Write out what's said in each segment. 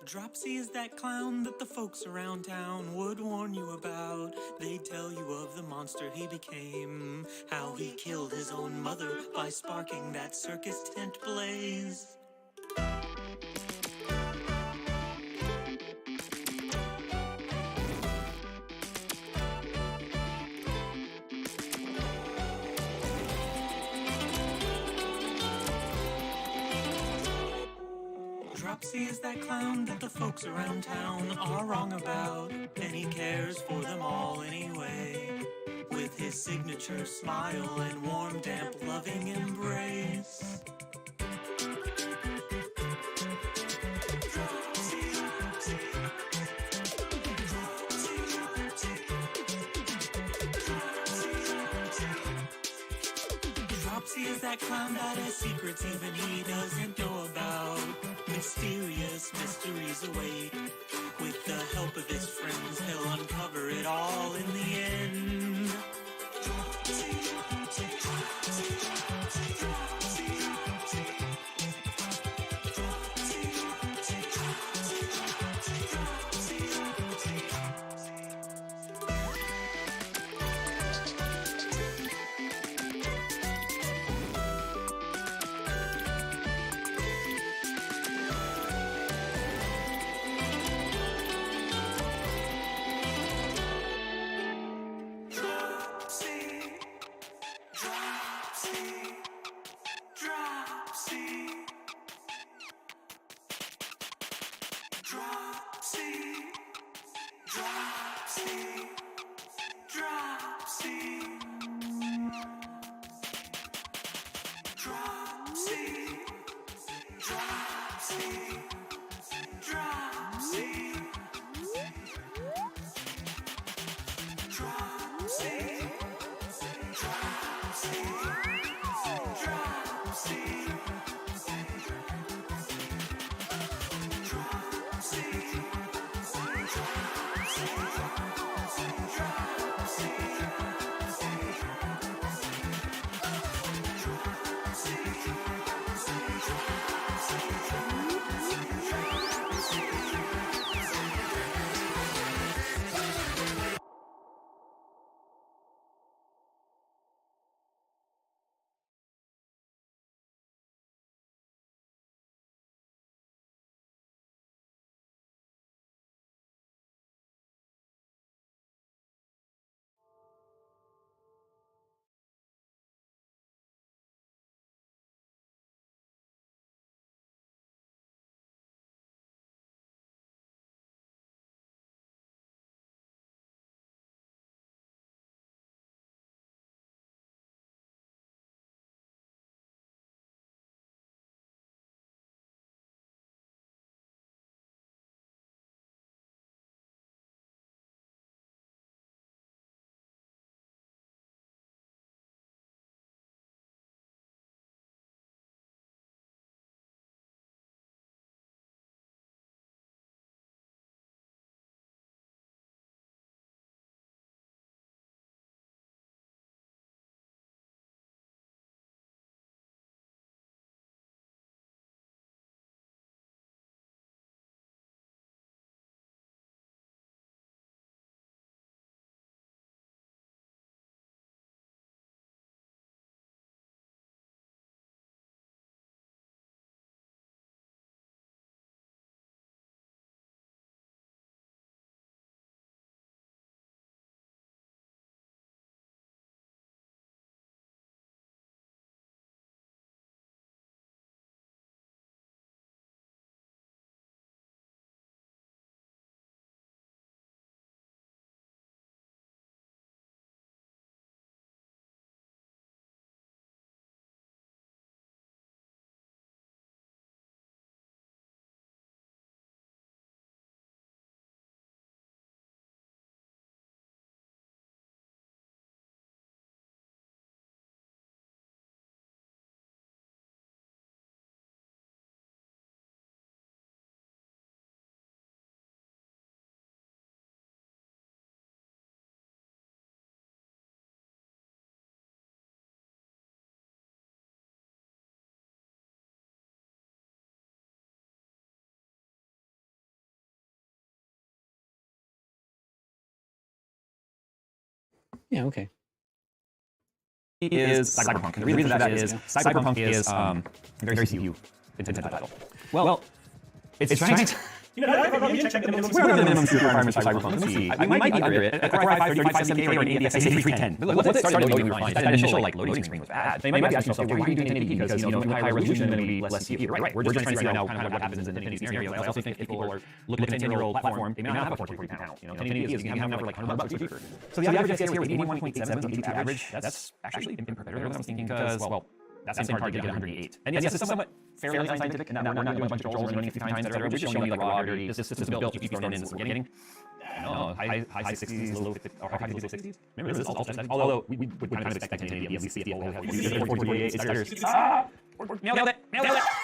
Dropsy is that clown that the folks around town would warn you about. They'd tell you of the monster he became, how he killed his own mother by sparking that circus tent blaze. Dropsy is that clown that the folks around town are wrong about, and he cares for them all anyway, with his signature smile and warm, damp, loving embrace. Dropsy is that clown that has secrets even he doesn't know about. Mysterious mysteries await. With the help of his friends, he'll uncover it all in the end. Yeah, okay. Is Cyberpunk. And the reason for that is Cyberpunk is a very CPU intensive title. Well, it's trying to... What are the minimum requirements for Cyberpunk? Let me see. We might be under it. A Core i5 3570K or an AMD FX8310. But once it started loading fine, that initial loading screen was bad. They might be asking themselves, why are you doing 1080p? Because, you know, with higher resolution, then it'll be less CPU. Right. We're just trying to see right now kind of what happens in these scenarios. I also think if people are looking at a 10-year-old platform, they may not have a 1440p panel. You know, 1080p is, you can have them for like $100 cheaper. So the average FPS here with 81.7, so 82 average, that's actually better than I was thinking because, well, that seems hard to get 108. And yes, it's somewhat fairly unscientific, and we're not doing a bunch of controls and running a few times that are just showing you like raw, dirty, this is built, you thrown in, this is what we're getting. No, high 60s, low 50s, or high 50s, low 60s. Remember, this is all tested. Although we would kind of expect 1080 to at least see it. 448 stutters. Nailed it!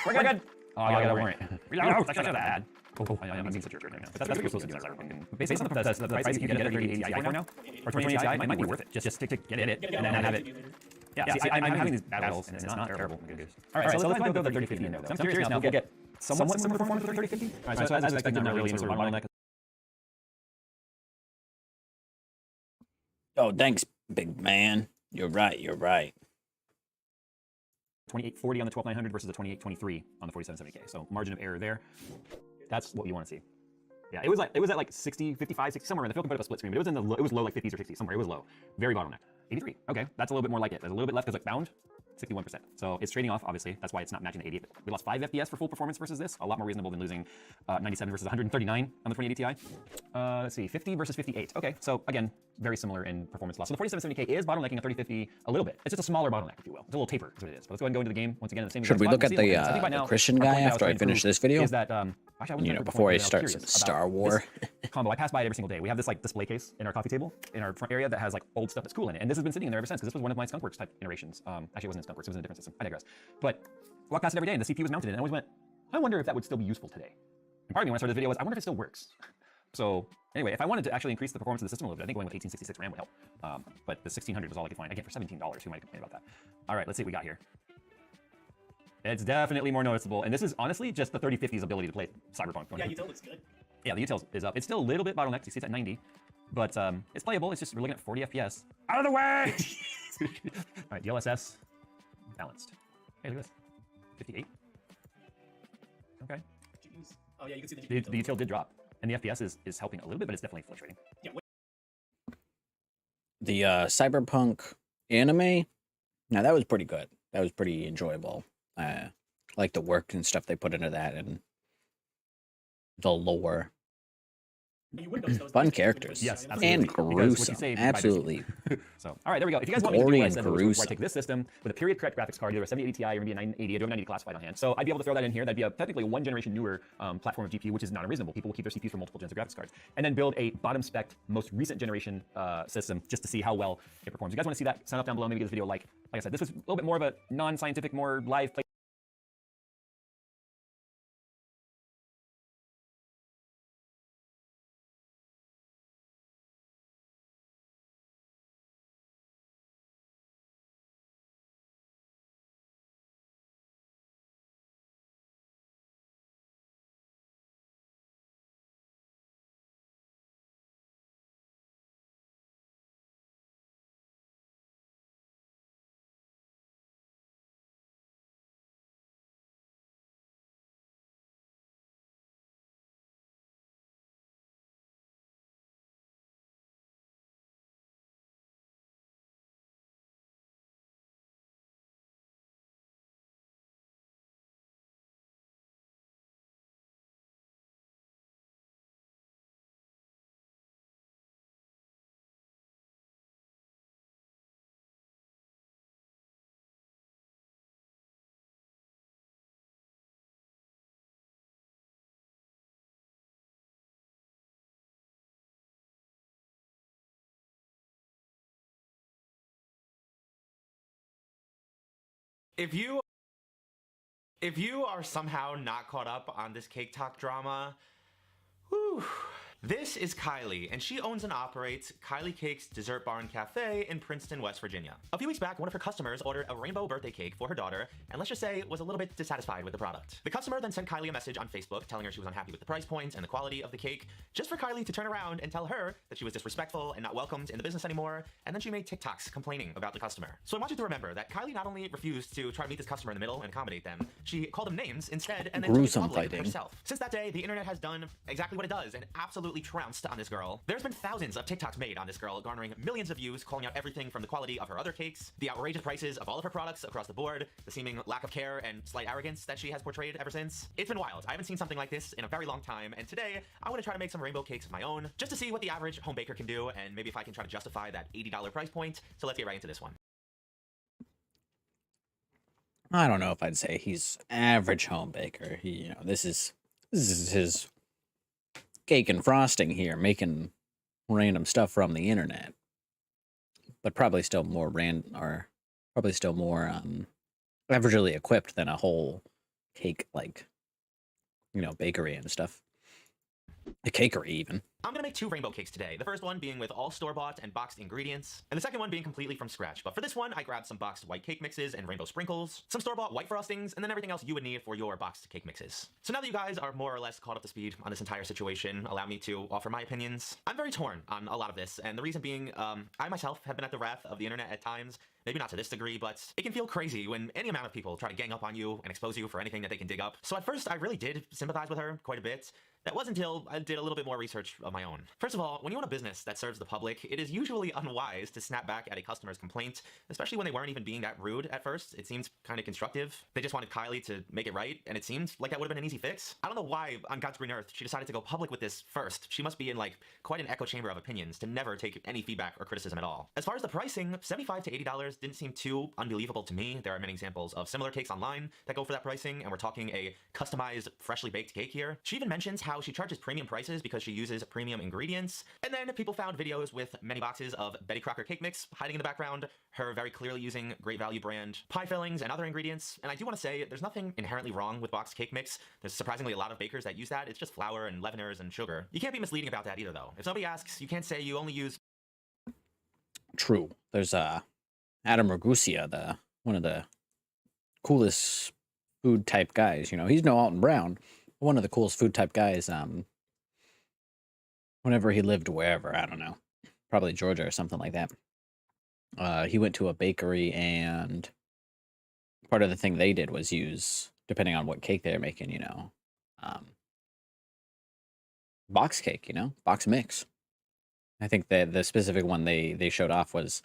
We're good! Oh, I got a warrant. Reload! That's not bad. Oh, I'm being such a jerk right now. But that's what you're supposed to do in Cyberpunk. Based on the price you can get a 3080 Ti for now, or 2080 Ti, might be worth it. Just to get it, and then have it. Yeah, see, I'm having these battles, and it's not terrible. All right, so let's build the 3050 in there, though. I'm curious now if we'll get somewhat similar performance with the 3050. All right, so as expected, not really any sort of bottleneck. Oh, thanks, big man. You're right. 2840 on the 12900 versus the 2823 on the 4770K. So margin of error there. That's what you want to see. Yeah, it was at like 60, 55, 60, somewhere in the field. Put up a split screen, but it was low like 50s or 60s somewhere. It was low, very bottleneck. 83. Okay, that's a little bit more like it. There's a little bit left because it's bound. 61%. So it's trading off, obviously. That's why it's not matching the 80. But we lost 5 FPS for full performance versus this. A lot more reasonable than losing 97 versus 139 on the 2080 Ti. Let's see, 50 versus 58. Okay, so again, very similar in performance loss. So the 4770K is bottlenecking a 3050 a little bit. It's just a smaller bottleneck, if you will. It's a little taper, is what it is. But let's go ahead and go into the game once again in the same. Should we look at the Christian guy after I finish this video? Is that, you know, before I start some Star Wars combo. I pass by it every single day. We have this like display case in our coffee table in our front area that has like old stuff that's cool in it, and this has been sitting in there ever since because this was one of my Skunkworks type iterations. Actually, it wasn't in Skunkworks; it was in a different system. I digress. But I walk past it every day, and the CPU was mounted in it, and I always went, I wonder if that would still be useful today. And part of me when I started the video was, I wonder if it still works. So anyway, if I wanted to actually increase the performance of the system a little bit, I think going with 1866 RAM would help. But the 1600 was all I could find. Again, for $17, who might complain about that? All right, let's see what we got here. It's definitely more noticeable, and this is honestly just the 3050's ability to play Cyberpunk. Yeah, util looks good. Yeah, the util is up. It's still a little bit bottlenecked. You see it's at 90, but it's playable. It's just we're looking at 40 FPS. Out of the way! All right, DLSS balanced. Hey, look at this. 58. Okay. Jeez. Oh yeah, you can see the util did drop, and the FPS is helping a little bit, but it's definitely fluctuating. Yeah. The Cyberpunk anime. Now that was pretty good. That was pretty enjoyable. Like the work and stuff they put into that, and the lore. Fun characters. Yes, absolutely. And gruesome. Absolutely. So, all right, there we go. If you guys want me to do what I said, where I take this system with a period correct graphics card, either a 7080 Ti or maybe a 980, I do have 980 classified on hand. So I'd be able to throw that in here. That'd be technically a one generation newer platform of GPU, which is not unreasonable. People will keep their CPUs for multiple gens of graphics cards. And then build a bottom spec, most recent generation system just to see how well it performs. If you guys want to see that, sign up down below, maybe give this video a like. Like I said, this was a little bit more of a non-scientific, more live play. If you are somehow not caught up on this Cake Talk drama, whew, This is Kylie, and she owns and operates Kylie Cake's Dessert Bar and Cafe in Princeton, West Virginia. A few weeks back, one of her customers ordered a rainbow birthday cake for her daughter, and let's just say was a little bit dissatisfied with the product. The customer then sent Kylie a message on Facebook telling her she was unhappy with the price point and the quality of the cake, just for Kylie to turn around and tell her that she was disrespectful and not welcomed in the business anymore, and then she made TikToks complaining about the customer. So I want you to remember that Kylie not only refused to try to meet this customer in the middle and accommodate them, she called them names instead and then Gruesome took it public fighting. herself. Since that day, the internet has done exactly what it does and absolutely trounced on this girl. There's been thousands of TikToks made on this girl, garnering millions of views, calling out everything from the quality of her other cakes, the outrageous prices of all of her products across the board, the seeming lack of care and slight arrogance that she has portrayed ever since. It's been wild. I haven't seen something like this in a very long time, and today I want to try to make some rainbow cakes of my own, just to see what the average home baker can do, and maybe if I can try to justify that $80 price point. So let's get right into this one. I don't know if I'd say he's average home baker. This is his cake and frosting here, making random stuff from the internet, but probably still more averagely equipped than a whole cake, like, bakery and stuff. A cakery, even. I'm gonna make two rainbow cakes today. The first one being with all store-bought and boxed ingredients, and the second one being completely from scratch. But for this one, I grabbed some boxed white cake mixes and rainbow sprinkles, some store-bought white frostings, and then everything else you would need for your boxed cake mixes. So now that you guys are more or less caught up to speed on this entire situation, allow me to offer my opinions. I'm very torn on a lot of this, and the reason being, I myself have been at the wrath of the internet at times. Maybe not to this degree, but it can feel crazy when any amount of people try to gang up on you and expose you for anything that they can dig up. So at first, I really did sympathize with her quite a bit. That wasn't until I did a little bit more research of my own. First of all, when you own a business that serves the public, it is usually unwise to snap back at a customer's complaint, especially when they weren't even being that rude at first. It seems kind of constructive. They just wanted Kylie to make it right, and it seemed like that would have been an easy fix. I don't know why, on God's green earth, she decided to go public with this first. She must be in, like, quite an echo chamber of opinions to never take any feedback or criticism at all. As far as the pricing, $75 to $80 didn't seem too unbelievable to me. There are many examples of similar cakes online that go for that pricing, and we're talking a customized, freshly baked cake here. She even mentions how she charges premium prices because she uses premium ingredients. And then people found videos with many boxes of Betty Crocker cake mix hiding in the background, her very clearly using Great Value brand pie fillings and other ingredients. And I do want to say there's nothing inherently wrong with boxed cake mix. There's surprisingly a lot of bakers that use that. It's just flour and leaveners and sugar. You can't be misleading about that either, though. If somebody asks, you can't say you only use... True. There's Adam Ragusa, one of the coolest food type guys. He's no Alton Brown, but one of the coolest food type guys. Whenever he lived wherever, I don't know, probably Georgia or something like that. He went to a bakery, and part of the thing they did was use, depending on what cake they're making, box cake, box mix. I think that the specific one they showed off was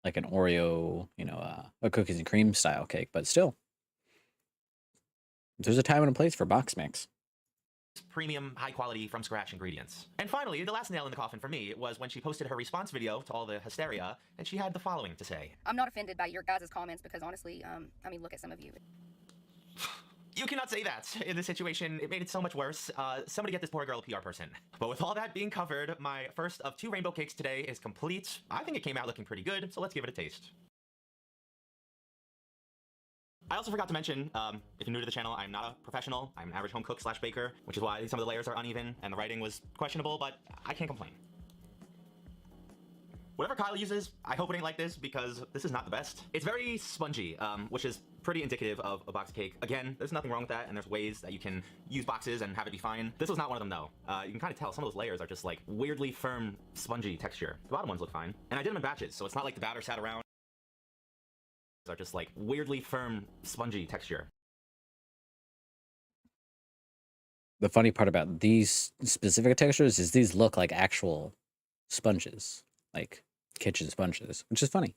like an Oreo, a cookies and cream style cake, but still, there's a time and a place for box mix. Premium, high quality, from scratch ingredients. And finally, the last nail in the coffin for me was when she posted her response video to all the hysteria, and she had the following to say. I'm not offended by your guys' comments because honestly, look at some of you. You cannot say that. In this situation, it made it so much worse. Somebody get this poor girl a PR person. But with all that being covered, my first of two rainbow cakes today is complete. I think it came out looking pretty good, so let's give it a taste. I also forgot to mention, if you're new to the channel, I'm not a professional. I'm an average home cook / baker, which is why some of the layers are uneven and the writing was questionable, but I can't complain. Whatever Kylie uses, I hope it ain't like this because this is not the best. It's very spongy, which is pretty indicative of a box cake. Again, there's nothing wrong with that, and there's ways that you can use boxes and have it be fine. This was not one of them, though. You can kind of tell some of those layers are just like weirdly firm, spongy texture. The bottom ones look fine. And I did them in batches, so it's not like the batter sat around. Are just like weirdly firm, spongy texture. The funny part about these specific textures is these look like actual sponges, like kitchen sponges, which is funny.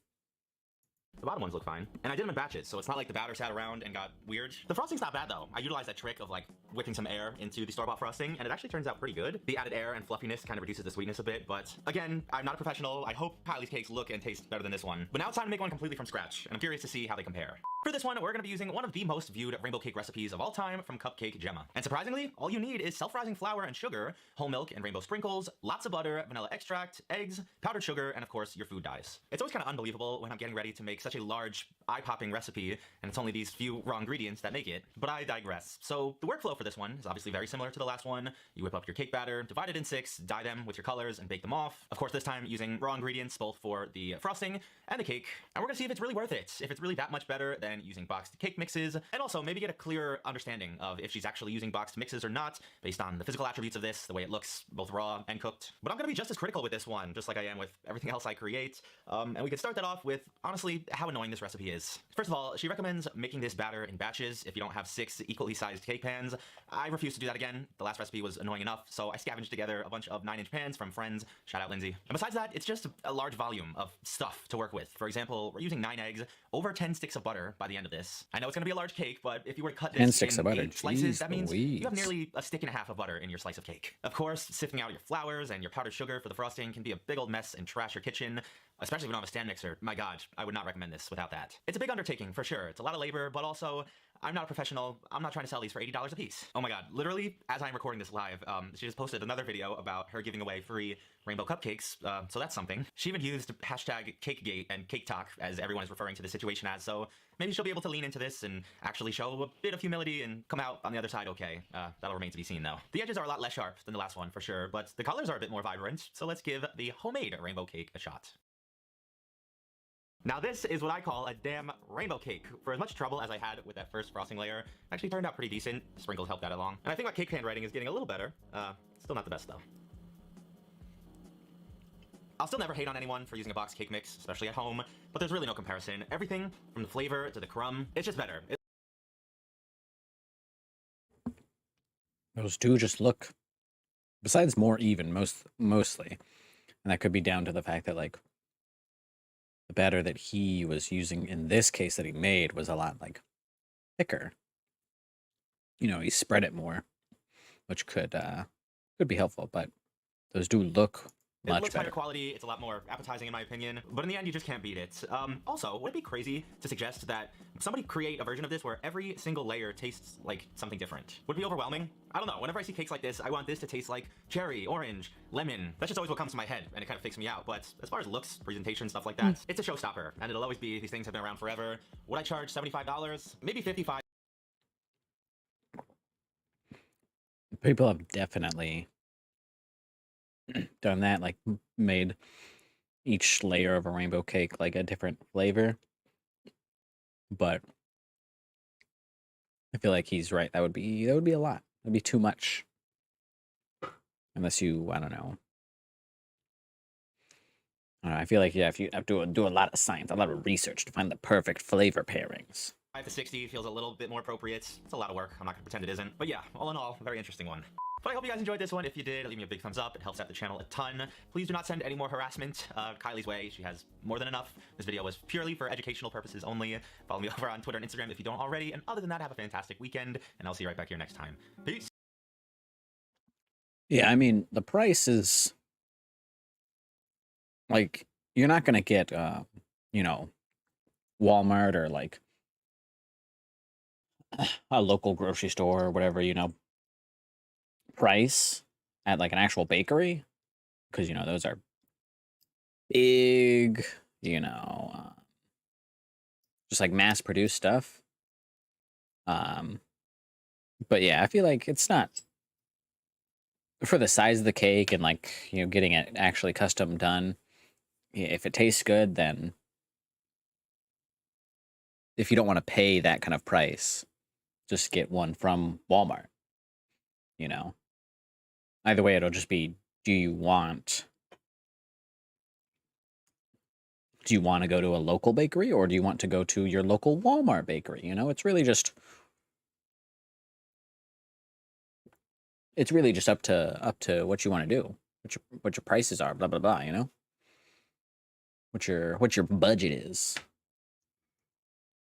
The bottom ones look fine. And I did them in batches, so it's not like the batter sat around and got weird. The frosting's not bad, though. I utilized that trick of, like, whipping some air into the store-bought frosting, and it actually turns out pretty good. The added air and fluffiness kind of reduces the sweetness a bit, but again, I'm not a professional. I hope Kylie's cakes look and taste better than this one. But now it's time to make one completely from scratch, and I'm curious to see how they compare. For this one, we're going to be using one of the most viewed rainbow cake recipes of all time from Cupcake Gemma. And surprisingly, all you need is self-rising flour and sugar, whole milk and rainbow sprinkles, lots of butter, vanilla extract, eggs, powdered sugar, and of course, your food dyes. It's always kind of unbelievable when I'm getting ready to make such a large eye-popping recipe, and it's only these few raw ingredients that make it. But I digress. So the workflow for this one is obviously very similar to the last one. You whip up your cake batter, divide it in 6, dye them with your colors, and bake them off. Of course, this time using raw ingredients both for the frosting and the cake. And we're gonna see if it's really worth it, if it's really that much better than using boxed cake mixes, and also maybe get a clearer understanding of if she's actually using boxed mixes or not, based on the physical attributes of this, the way it looks, both raw and cooked. But I'm gonna be just as critical with this one, just like I am with everything else I create. And we can start that off with, honestly, how annoying this recipe is. First of all, she recommends making this batter in batches if you don't have 6 equally sized cake pans. I refuse to do that again. The last recipe was annoying enough, so I scavenged together a bunch of 9-inch pans from friends. Shout out Lindsay. And besides that, it's just a large volume of stuff to work with. For example, we're using 9 eggs, over 10 sticks of butter by the end of this. I know it's gonna be a large cake, but if you were to cut 10 this sticks in of butter. 8 slices, that means you have Louise. nearly a stick and a half of butter in your slice of cake. Of course, sifting out your flours and your powdered sugar for the frosting can be a big old mess and trash your kitchen, especially if you don't have a stand mixer. My god, I would not recommend this without that. It's a big undertaking, for sure. It's a lot of labor, but also, I'm not a professional. I'm not trying to sell these for $80 a piece. Oh my god, literally, as I'm recording this live, she just posted another video about her giving away free rainbow cupcakes, so that's something. She even used hashtag CakeGate and Cake Talk, as everyone is referring to the situation as, so maybe she'll be able to lean into this and actually show a bit of humility and come out on the other side okay. That'll remain to be seen, though. The edges are a lot less sharp than the last one, for sure, but the colors are a bit more vibrant, so let's give the homemade rainbow cake a shot. Now this is what I call a damn rainbow cake. For as much trouble as I had with that first frosting layer, it actually turned out pretty decent. Sprinkles helped that along. And I think my cake pan writing is getting a little better. Still not the best, though. I'll still never hate on anyone for using a boxed cake mix, especially at home, but there's really no comparison. Everything, from the flavor to the crumb, it's just better. Those two just look, besides more even, mostly. And that could be down to the fact that, like, the batter that he was using in this case that he made was a lot, like, thicker. You know, he spread it more, which could be helpful, but those do look It much looks better. higher quality, it's a lot more appetizing in my opinion, but in the end you just can't beat it. Also, would it be crazy to suggest that somebody create a version of this where every single layer tastes like something different? Would it be overwhelming? I don't know, whenever I see cakes like this, I want this to taste like cherry, orange, lemon. That's just always what comes to my head, and it kind of freaks me out, but as far as looks, presentation, stuff like that, it's a showstopper, and it'll always be, these things have been around forever. Would I charge $75? Maybe $55? People have definitely done that, like made each layer of a rainbow cake like a different flavor. But I feel like he's right. That would be a lot. That'd be too much. Unless you, I don't know. I feel like, yeah, if you have to do a lot of science, a lot of research to find the perfect flavor pairings. 5 to 60 feels a little bit more appropriate. It's a lot of work. I'm not gonna pretend it isn't. But yeah, all in all, a very interesting one. But I hope you guys enjoyed this one. If you did, leave me a big thumbs up. It helps out the channel a ton. Please do not send any more harassment Kylie's way. She has more than enough. This video was purely for educational purposes only. Follow me over on Twitter and Instagram if you don't already. And other than that, have a fantastic weekend. And I'll see you right back here next time. Peace. Yeah, I mean, the price is like, you're not gonna get you know, Walmart or like a local grocery store or whatever, you know, price at like an actual bakery, because, you know, those are big, you know, just like mass produced stuff. But yeah, I feel like it's not, for the size of the cake and, like, you know, getting it actually custom done. If it tastes good, then if you don't want to pay that kind of price, just get one from Walmart, you know. Either way, it'll just be, do you want to go to a local bakery, or do you want to go to your local Walmart bakery? You know, it's really just up to what you want to do, what your prices are, blah blah blah, you know. What your budget is.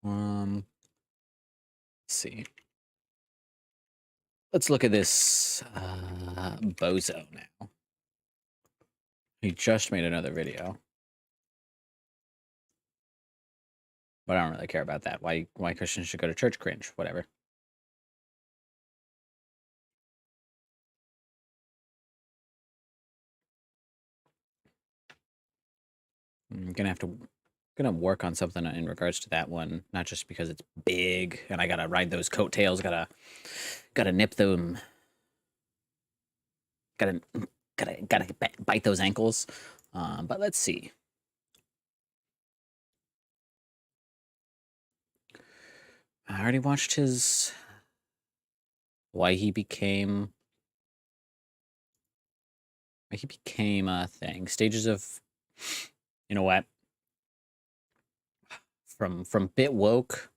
Let's see. Let's look at this bozo now. He just made another video. But I don't really care about that. Why Christians should go to church, cringe, whatever. I'm gonna have to gonna work on something in regards to that one, not just because it's big and I gotta ride those coattails, gotta nip them, gotta bite those ankles. But let's see. I already watched his why he became a thing. Stages of, you know what? From bit woke,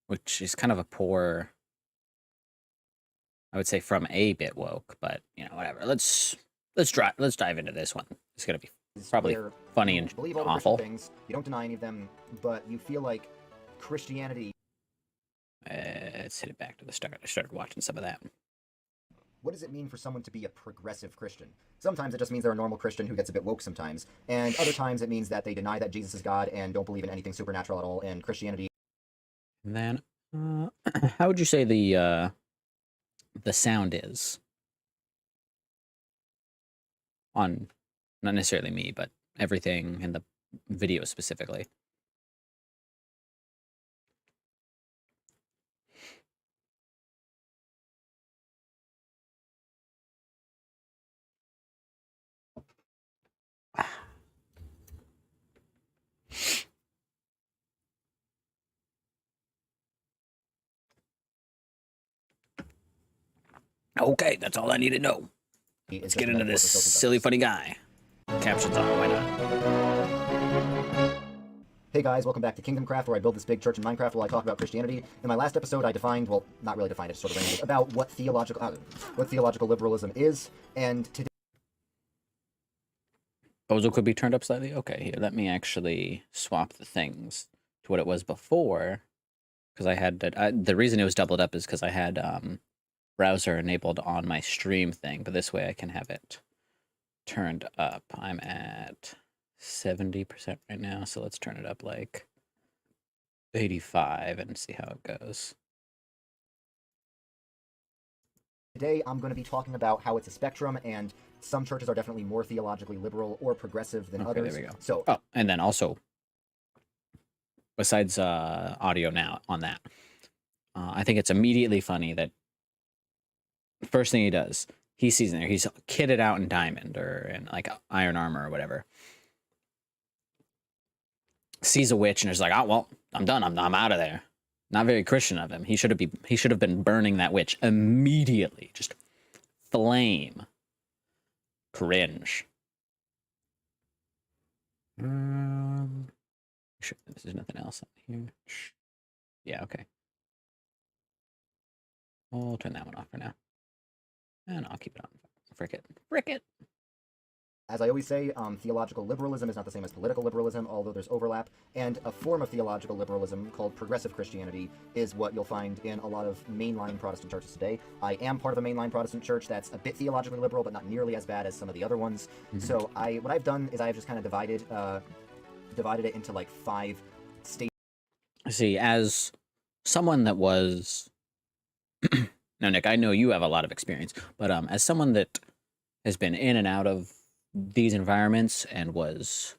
which is kind of a poor, I would say, from a bit woke, but you know, whatever. Let's dive into this one. It's gonna be probably funny and believe all the awful. Christian things. You don't deny any of them, but you feel like Christianity. Let's hit it back to the start. I started watching some of that. What does it mean for someone to be a progressive Christian? Sometimes it just means they're a normal Christian who gets a bit woke sometimes, and other times it means that they deny that Jesus is God and don't believe in anything supernatural at all, and Christianity. And then, how would you say the sound is on, not necessarily me, but everything in the video specifically? Okay, that's all I need to know. Let's get into this silly, funny guy. Captions on, why not? Hey guys, welcome back to Kingdom Craft, where I build this big church in Minecraft while I talk about Christianity. In my last episode, I defined, well, not really defined, I just sort of rambled about what theological liberalism is, and today. Bozo could be turned up slightly? Okay, here, let me actually swap the things to what it was before, because I had, the reason it was doubled up is because I had, browser enabled on my stream thing, but this way I can have it turned up. I'm at 70% right now, so let's turn it up like 85 and see how it goes. Today I'm going to be talking about how it's a spectrum, and some churches are definitely more theologically liberal or progressive than others. There we go. So, and then also, besides audio now on that, I think it's immediately funny that first thing he does, he sees in there, he's kitted out in diamond or in like iron armor or whatever. Sees a witch and is like, oh well, I'm done. I'm out of there. Not very Christian of him. He should have been burning that witch immediately. Just flame. Cringe. Sure, there's nothing else on here. Yeah, okay. I'll turn that one off for now. And I'll keep it on. Frick it. Frick it. As I always say, theological liberalism is not the same as political liberalism, although there's overlap, and a form of theological liberalism called progressive Christianity is what you'll find in a lot of mainline Protestant churches today. I am part of a mainline Protestant church that's a bit theologically liberal, but not nearly as bad as some of the other ones. Mm-hmm. So what I've done is I've just kind of divided it into like 5 stages. See, as someone that was... Now, Nick, I know you have a lot of experience, but as someone that has been in and out of these environments and was,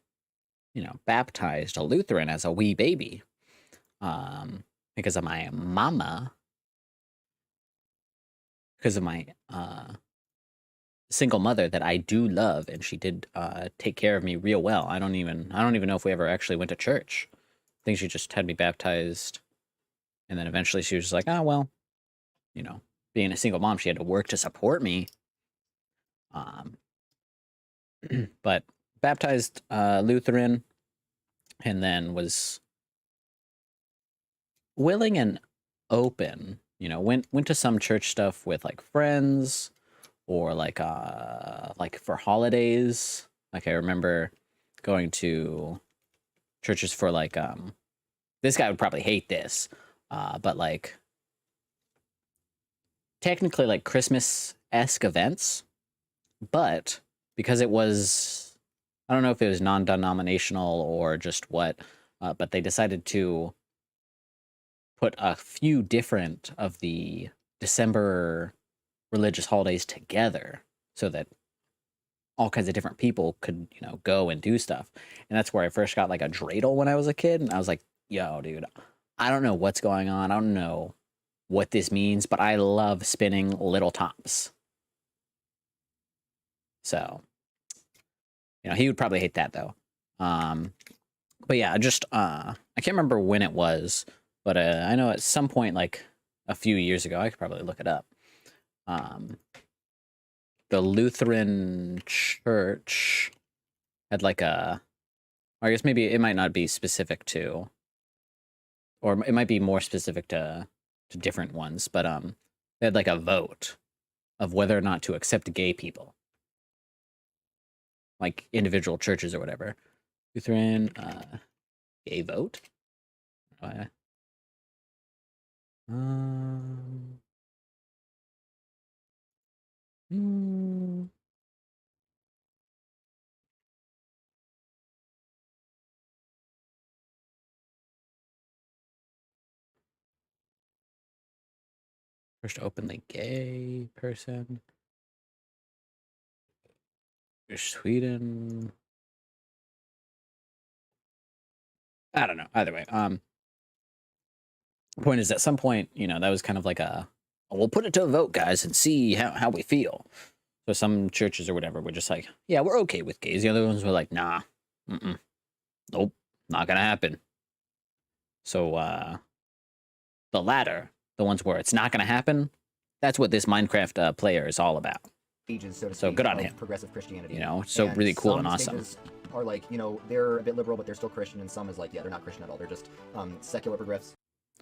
you know, baptized a Lutheran as a wee baby, because of my mama, because of my single mother that I do love, and she did take care of me real well. I don't even know if we ever actually went to church. I think she just had me baptized, and then eventually she was just like, oh well, you know, being a single mom, she had to work to support me. But baptized Lutheran, and then was willing and open, you know, went to some church stuff with like friends or like for holidays. Like I remember going to churches for like this guy would probably hate this, but like technically like Christmas-esque events, but because it was, I don't know if it was non-denominational or just what, but they decided to put a few different of the December religious holidays together so that all kinds of different people could, go and do stuff. And that's where I first got like a dreidel when I was a kid. And I was like, yo, dude, I don't know what's going on. I don't know what this means, but I love spinning little tops. So, he would probably hate that though. But yeah, just, I can't remember when it was, but I know at some point, like a few years ago, I could probably look it up. The Lutheran Church had like or I guess maybe it might not be specific to, or it might be more specific to different ones, but they had like a vote of whether or not to accept gay people, like individual churches or whatever. Lutheran gay vote. First openly gay person. Sweden. I don't know. Either way, the point is, at some point, that was kind of like we'll put it to a vote, guys, and see how we feel. So some churches or whatever were just like, yeah, we're okay with gays. The other ones were like, nah, nope, not gonna happen. So the latter, the ones where it's not gonna happen, that's what this Minecraft player is all about. Stages, so to So speak, good on of him. Progressive Christianity. So And really cool some and awesome. stages are like, they're a bit liberal, but they're still Christian, and some is like, yeah, they're not Christian at all. They're just secular progressives.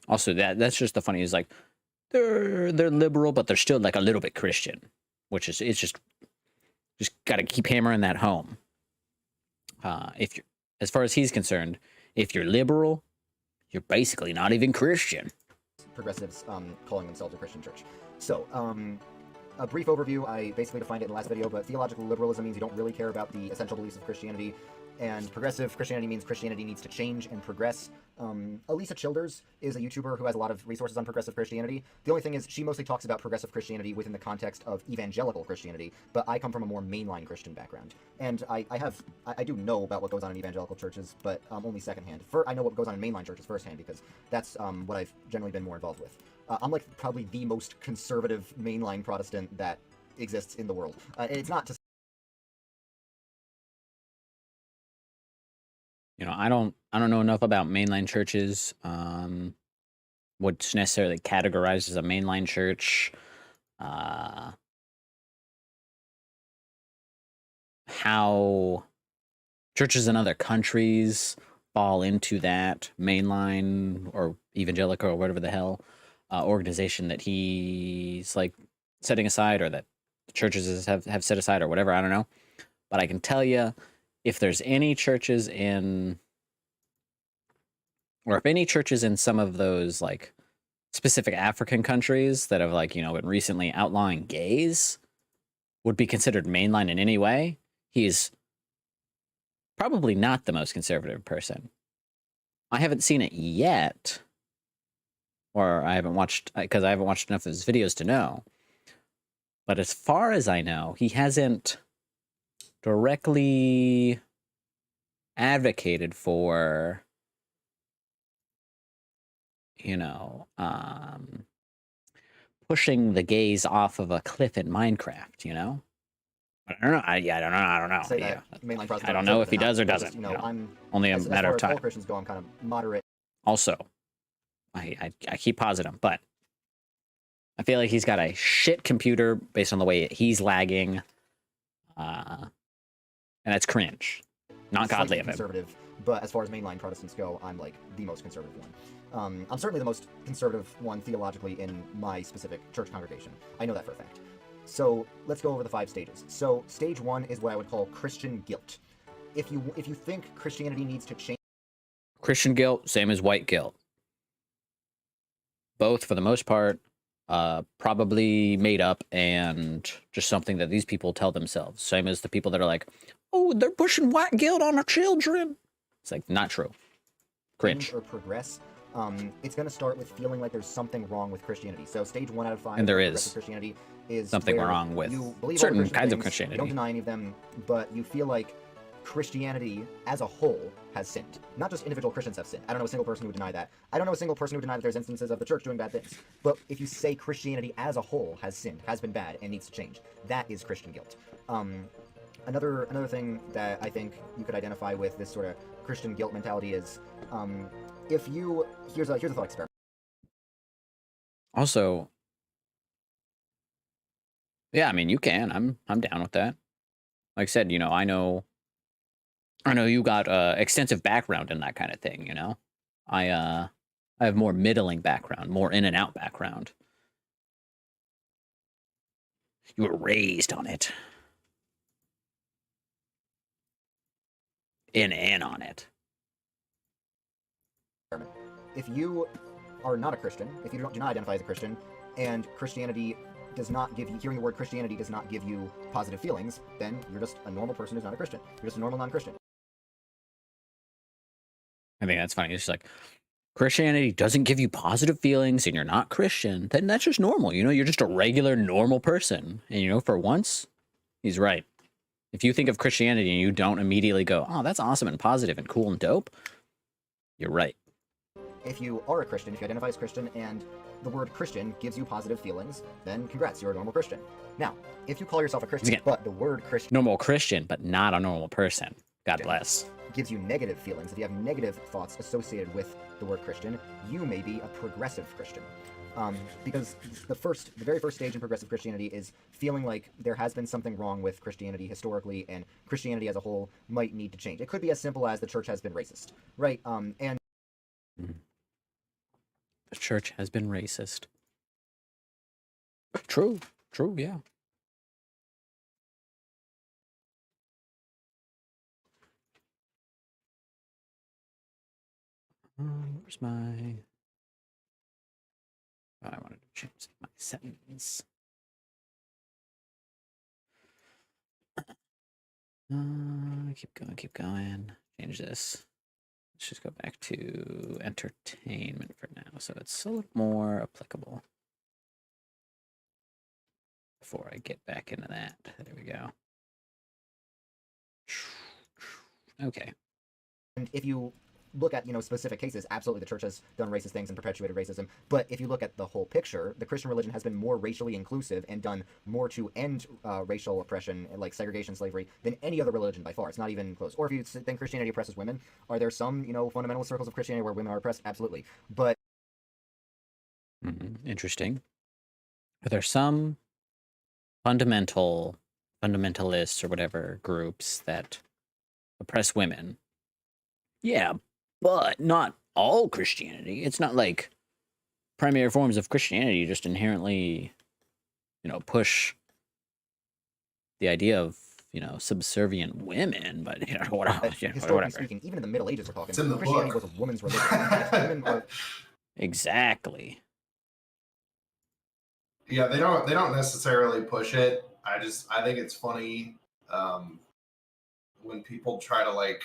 Also, that's just the funny is like they're liberal, but they're still like a little bit Christian, which is it's just got to keep hammering that home. If you're, as far as he's concerned, if you're liberal, you're basically not even Christian. Progressives calling themselves a Christian church. So, a brief overview, I basically defined it in the last video, but theological liberalism means you don't really care about the essential beliefs of Christianity, and progressive Christianity means Christianity needs to change and progress. Elisa Childers is a YouTuber who has a lot of resources on progressive Christianity. The only thing is, she mostly talks about progressive Christianity within the context of evangelical Christianity, but I come from a more mainline Christian background. And I do know about what goes on in evangelical churches, but only secondhand. I know what goes on in mainline churches firsthand, because that's what I've generally been more involved with. I'm like probably the most conservative mainline Protestant that exists in the world. It's not to I don't know enough about mainline churches. What's necessarily categorized as a mainline church. How churches in other countries fall into that mainline or evangelical or whatever the hell organization that he's like setting aside, or that churches have set aside, or whatever. I don't know. But I can tell you, if there's any churches in, or if any churches in some of those like specific African countries that have like, been recently outlawing gays would be considered mainline in any way, he's probably not the most conservative person. I haven't seen it yet, or I haven't watched, because I haven't watched enough of his videos to know. But as far as I know, he hasn't directly advocated for, pushing the gays off of a cliff in Minecraft, I don't know. I don't know. say that mainline Protestants I don't are know if he conservative, does or not, doesn't. I'm Only a as matter far of as all time. Christians go, I'm kind of moderate. Also, I keep pausing him, but I feel like he's got a shit computer based on the way he's lagging, and that's cringe. Not Slightly godly of him. conservative, but as far as mainline Protestants go, I'm like the most conservative one. I'm certainly the most conservative one theologically in my specific church congregation. I know that for a fact. So let's go over the 5 stages. So stage 1 is what I would call Christian guilt. If you think Christianity needs to change, Christian guilt, same as white guilt. Both, for the most part, probably made up and just something that these people tell themselves. Same as the people that are like, oh, they're pushing white guilt on our children. It's like, not true. Cringe. or progress, it's going to start with feeling like there's something wrong with Christianity. So stage 1 out of 5 And there of is progressive Christianity is something where wrong with you believe all the certain Christian kinds of things, Christianity. You don't deny any of them, but you feel like Christianity as a whole has sinned. Not just individual Christians have sinned. I don't know a single person who would deny that. I don't know a single person who would deny that there's instances of the church doing bad things. But if you say Christianity as a whole has sinned, has been bad, and needs to change, that is Christian guilt. Another thing that I think you could identify with this sort of Christian guilt mentality is, if you here's a thought experiment. Also, yeah, I mean, you can. I'm down with that. Like I said, I know you got extensive background in that kind of thing. I have more middling background, more in and out background. You were raised on it, in and on it. If you are not a Christian, if you do not identify as a Christian, and Christianity does not give you, hearing the word Christianity does not give you positive feelings, then you're just a normal person who's not a Christian. You're just a normal non-Christian. I think that's funny. It's just like, Christianity doesn't give you positive feelings and you're not Christian, then that's just normal. You're just a regular, normal person. And, for once, he's right. If you think of Christianity and you don't immediately go, oh, that's awesome and positive and cool and dope, you're right. If you are a Christian, if you identify as Christian, and the word Christian gives you positive feelings, then congrats, you're a normal Christian. Now, if you call yourself a Christian, but the word Christian... Normal Christian, but not a normal person. God bless. ...gives you negative feelings, if you have negative thoughts associated with the word Christian, you may be a progressive Christian. Because the very first stage in progressive Christianity is feeling like there has been something wrong with Christianity historically, and Christianity as a whole might need to change. It could be as simple as the church has been racist, right? And the church has been racist. True, yeah. Where's my... Oh, I wanted to change my settings. Keep going. Change this. Let's just go back to entertainment for now, so it's a little more applicable. Before I get back into that. There we go. Okay. And if you look at, specific cases, absolutely the church has done racist things and perpetuated racism. But if you look at the whole picture, the Christian religion has been more racially inclusive and done more to end racial oppression, like segregation, slavery, than any other religion by far. It's not even close. Or if you think Christianity oppresses women, are there some, fundamental circles of Christianity where women are oppressed? Absolutely. But... Interesting. Are there some fundamentalists or whatever groups that oppress women? Yeah, but not all Christianity. It's not like primary forms of Christianity just inherently, push the idea of, subservient women, but, historically speaking, even in the Middle Ages we're talking, Christianity was a woman's religion. Women are... Exactly. Yeah, they don't necessarily push it. I think it's funny when people try to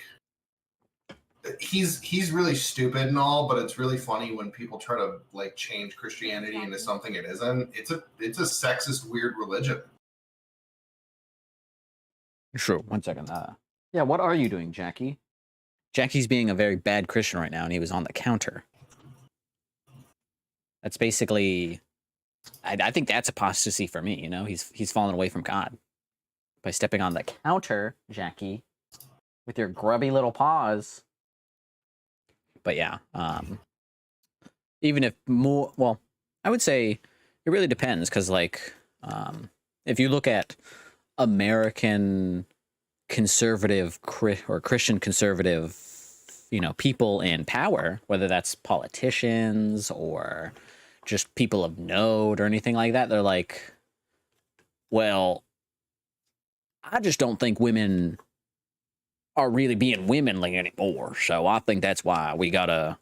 he's really stupid and all, but it's really funny when people try to change Christianity into something it isn't. It's a sexist, weird religion. Sure. 1 second. Yeah, what are you doing, Jackie? Jackie's being a very bad Christian right now, and he was on the counter. That's basically... I think that's apostasy for me, He's fallen away from God. By stepping on the counter, Jackie, with your grubby little paws. But yeah, even if more... Well, I would say it really depends, because, if you look at American conservative or Christian conservative, people in power, whether that's politicians or just people of note or anything like that, they're like, well, I just don't think women are really being womanly anymore, so I think that's why we gotta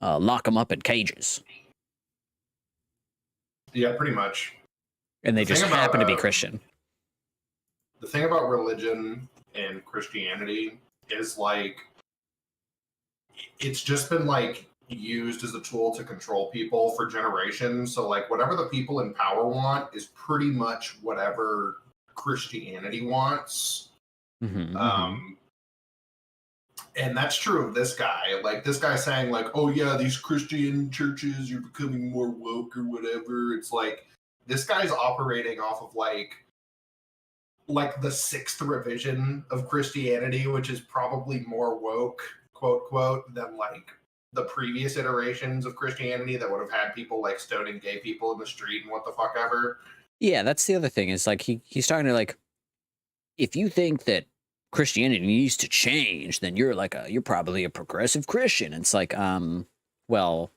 lock them up in cages. Yeah, pretty much. And they just happen to be Christian. The thing about religion and Christianity is it's just been used as a tool to control people for generations. So like whatever the people in power want is pretty much whatever Christianity wants. And that's true of this guy. Like this guy saying like, oh yeah, these Christian churches, you're becoming more woke or whatever. It's like this guy's operating off of like the sixth revision of Christianity, which is probably more woke, quote quote, than like the previous iterations of Christianity that would have had people like stoning gay people in the street and what the fuck ever. Yeah, that's the other thing, is like he's starting to like, if you think that Christianity needs to change, then you're like you're probably a progressive Christian. It's like, well,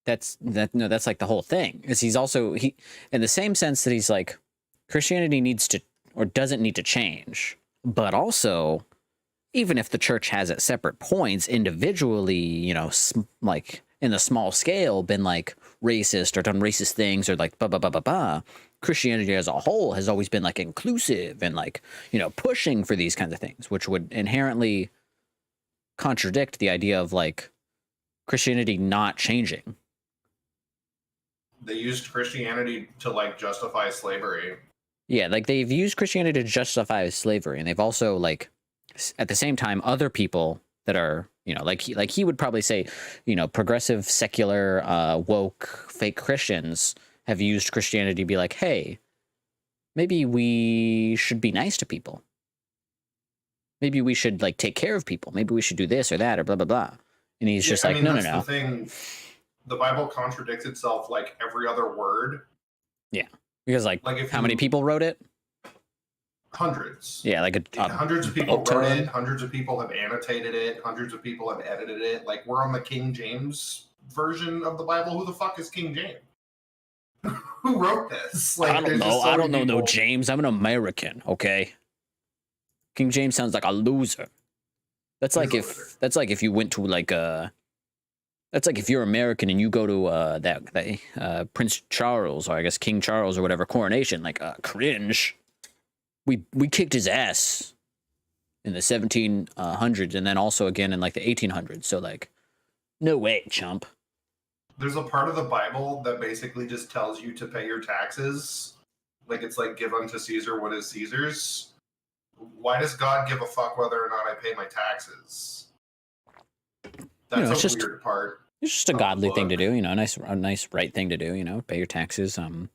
that's like the whole thing. Is he's also in the same sense that he's like, Christianity needs to, or doesn't need to change, but also, even if the church has at separate points individually, you know, like in the small scale, been like racist or done racist things or like Christianity as a whole has always been like inclusive and like, you know, pushing for these kinds of things, which would inherently contradict the idea of like Christianity not changing. They used Christianity to like justify slavery. Yeah, like they've used Christianity to justify slavery, and they've also like at the same time other people that are, you know, like he would probably say, you know, progressive, secular, woke, fake Christians have used Christianity to be like, hey, maybe we should be nice to people. Maybe we should like take care of people. Maybe we should do this or that or blah blah blah. And he's just like, no. The thing, the Bible contradicts itself like every other word. Yeah, because like how many people wrote it? Hundreds. Yeah, like hundreds of people wrote it. Hundreds of people have annotated it. Hundreds of people have edited it. Like we're on the King James version of the Bible. Who the fuck is King James? Who wrote this? Like, I don't know. I don't know no James. I'm an American. Okay. King James sounds like a loser. That's like if you went to like that's like if you're American and you go to that Prince Charles, or I guess King Charles or whatever coronation, like cringe. We kicked his ass in the 1700s and then also again in like the 1800s. So like, no way, chump. There's a part of the Bible that basically just tells you to pay your taxes. Like it's like, give unto Caesar what is Caesar's. Why does God give a fuck whether or not I pay my taxes? That's a weird part. It's just a godly thing to do, you know, a nice right thing to do, you know, pay your taxes, you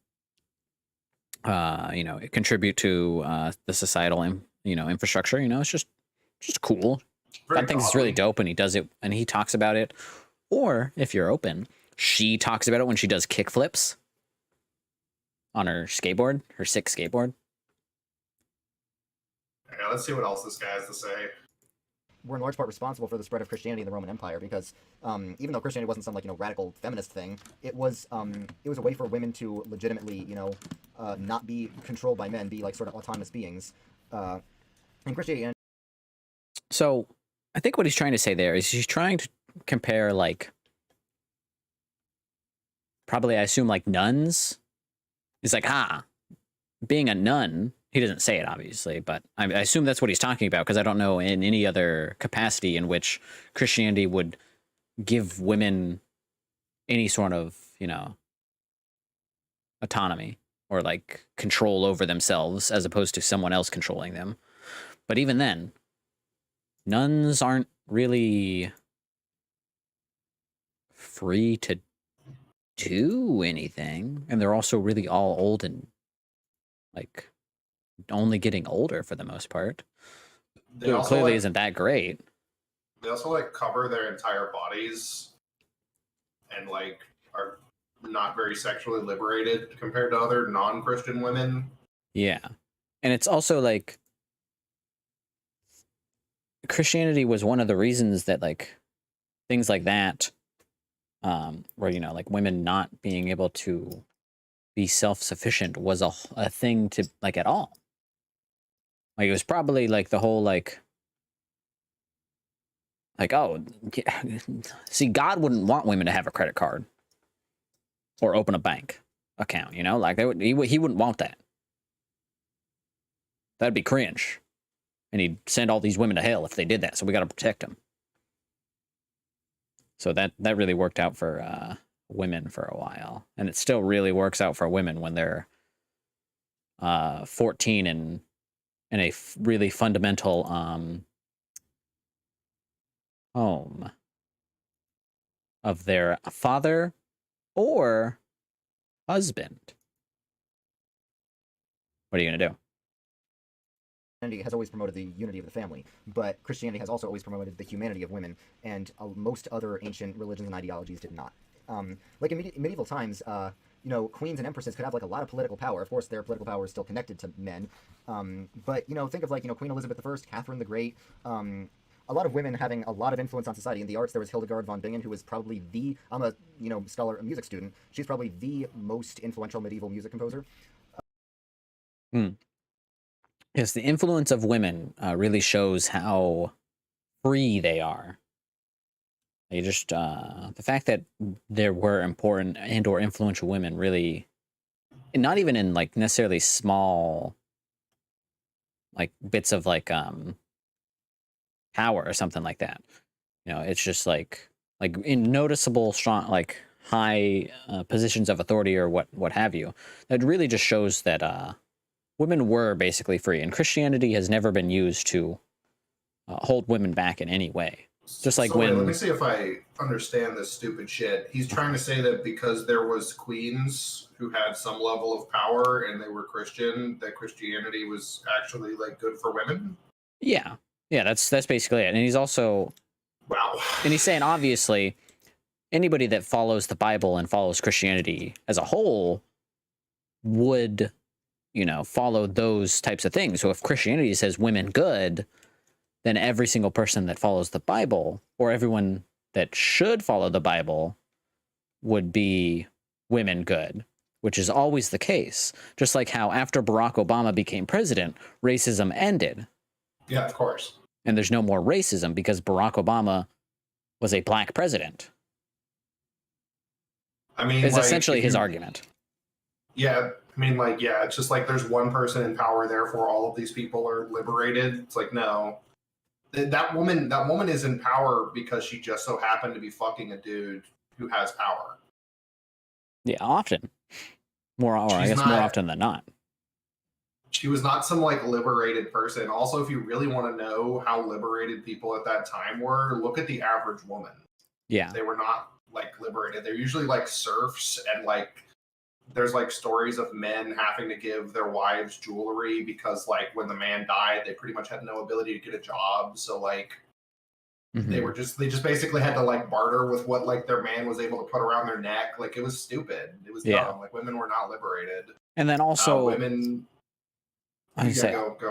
know, contribute to the societal, you know, infrastructure, you know, it's just cool. God thinks it's really dope, and he does it, and he talks about it. Or if you're open, she talks about it when she does kick flips on her skateboard, her sick skateboard. Okay, let's see what else this guy has to say. We're in large part responsible for the spread of Christianity in the Roman Empire because even though Christianity wasn't some like, you know, radical feminist thing, it was a way for women to legitimately, you know, not be controlled by men, be like sort of autonomous beings. And Christianity. So I think what he's trying to say there is he's trying to compare like, probably I assume like nuns. He's like, being a nun. He doesn't say it, obviously, but I assume that's what he's talking about, because I don't know in any other capacity in which Christianity would give women any sort of, you know, autonomy or like control over themselves as opposed to someone else controlling them. But even then, nuns aren't really free to do anything, and they're also really all old and like only getting older for the most part. It clearly isn't that great. They also like cover their entire bodies and like are not very sexually liberated compared to other non-Christian women. Yeah. And it's also like Christianity was one of the reasons that like things like that where, you know, like women not being able to be self-sufficient was a thing to like at all. Like it was probably like the whole like, oh, see, God wouldn't want women to have a credit card or open a bank account, you know, like he wouldn't want that. That'd be cringe. And he'd send all these women to hell if they did that. So we got to protect them. So that really worked out for women for a while, and it still really works out for women when they're 14 and in a really fundamental home of their father or husband. What are you gonna do? Christianity has always promoted the unity of the family, but Christianity has also always promoted the humanity of women, and most other ancient religions and ideologies did not. Like in medieval times, you know, queens and empresses could have like a lot of political power. Of course, their political power is still connected to men, but you know, think of like, you know, Queen Elizabeth I, Catherine the Great. A lot of women having a lot of influence on society. In the arts, there was Hildegard von Bingen, who was probably the, I'm a, you know, scholar, a music student. She's probably the most influential medieval music composer. Yes, the influence of women really shows how free they are. You just the fact that there were important and or influential women really, not even in like necessarily small like bits of like power or something like that. You know, it's just like in noticeable strong like high positions of authority or what have you. That really just shows that women were basically free, and Christianity has never been used to hold women back in any way. Just like so when... Wait, let me see if I understand this stupid shit. He's trying to say that because there was queens who had some level of power and they were Christian, that Christianity was actually like good for women? Yeah, that's basically it. And he's also... Wow. And he's saying, obviously, anybody that follows the Bible and follows Christianity as a whole would, you know, follow those types of things. So if Christianity says women good, then every single person that follows the Bible, or everyone that should follow the Bible, would be women good, which is always the case. Just like how after Barack Obama became president, racism ended. Yeah, of course. And there's no more racism because Barack Obama was a black president. I mean, it's like, essentially his argument. Yeah, I mean, like, yeah, it's just like there's one person in power, therefore all of these people are liberated. It's like, no. That woman is in power because she just so happened to be fucking a dude who has power. Yeah, often. More often than not. She was not some like liberated person. Also, if you really want to know how liberated people at that time were, look at the average woman. Yeah. They were not like liberated. They're usually like serfs, and like there's like stories of men having to give their wives jewelry because like when the man died, they pretty much had no ability to get a job. So like they just basically had to like barter with what like their man was able to put around their neck. Like it was stupid. It was dumb. Like women were not liberated. And then also women.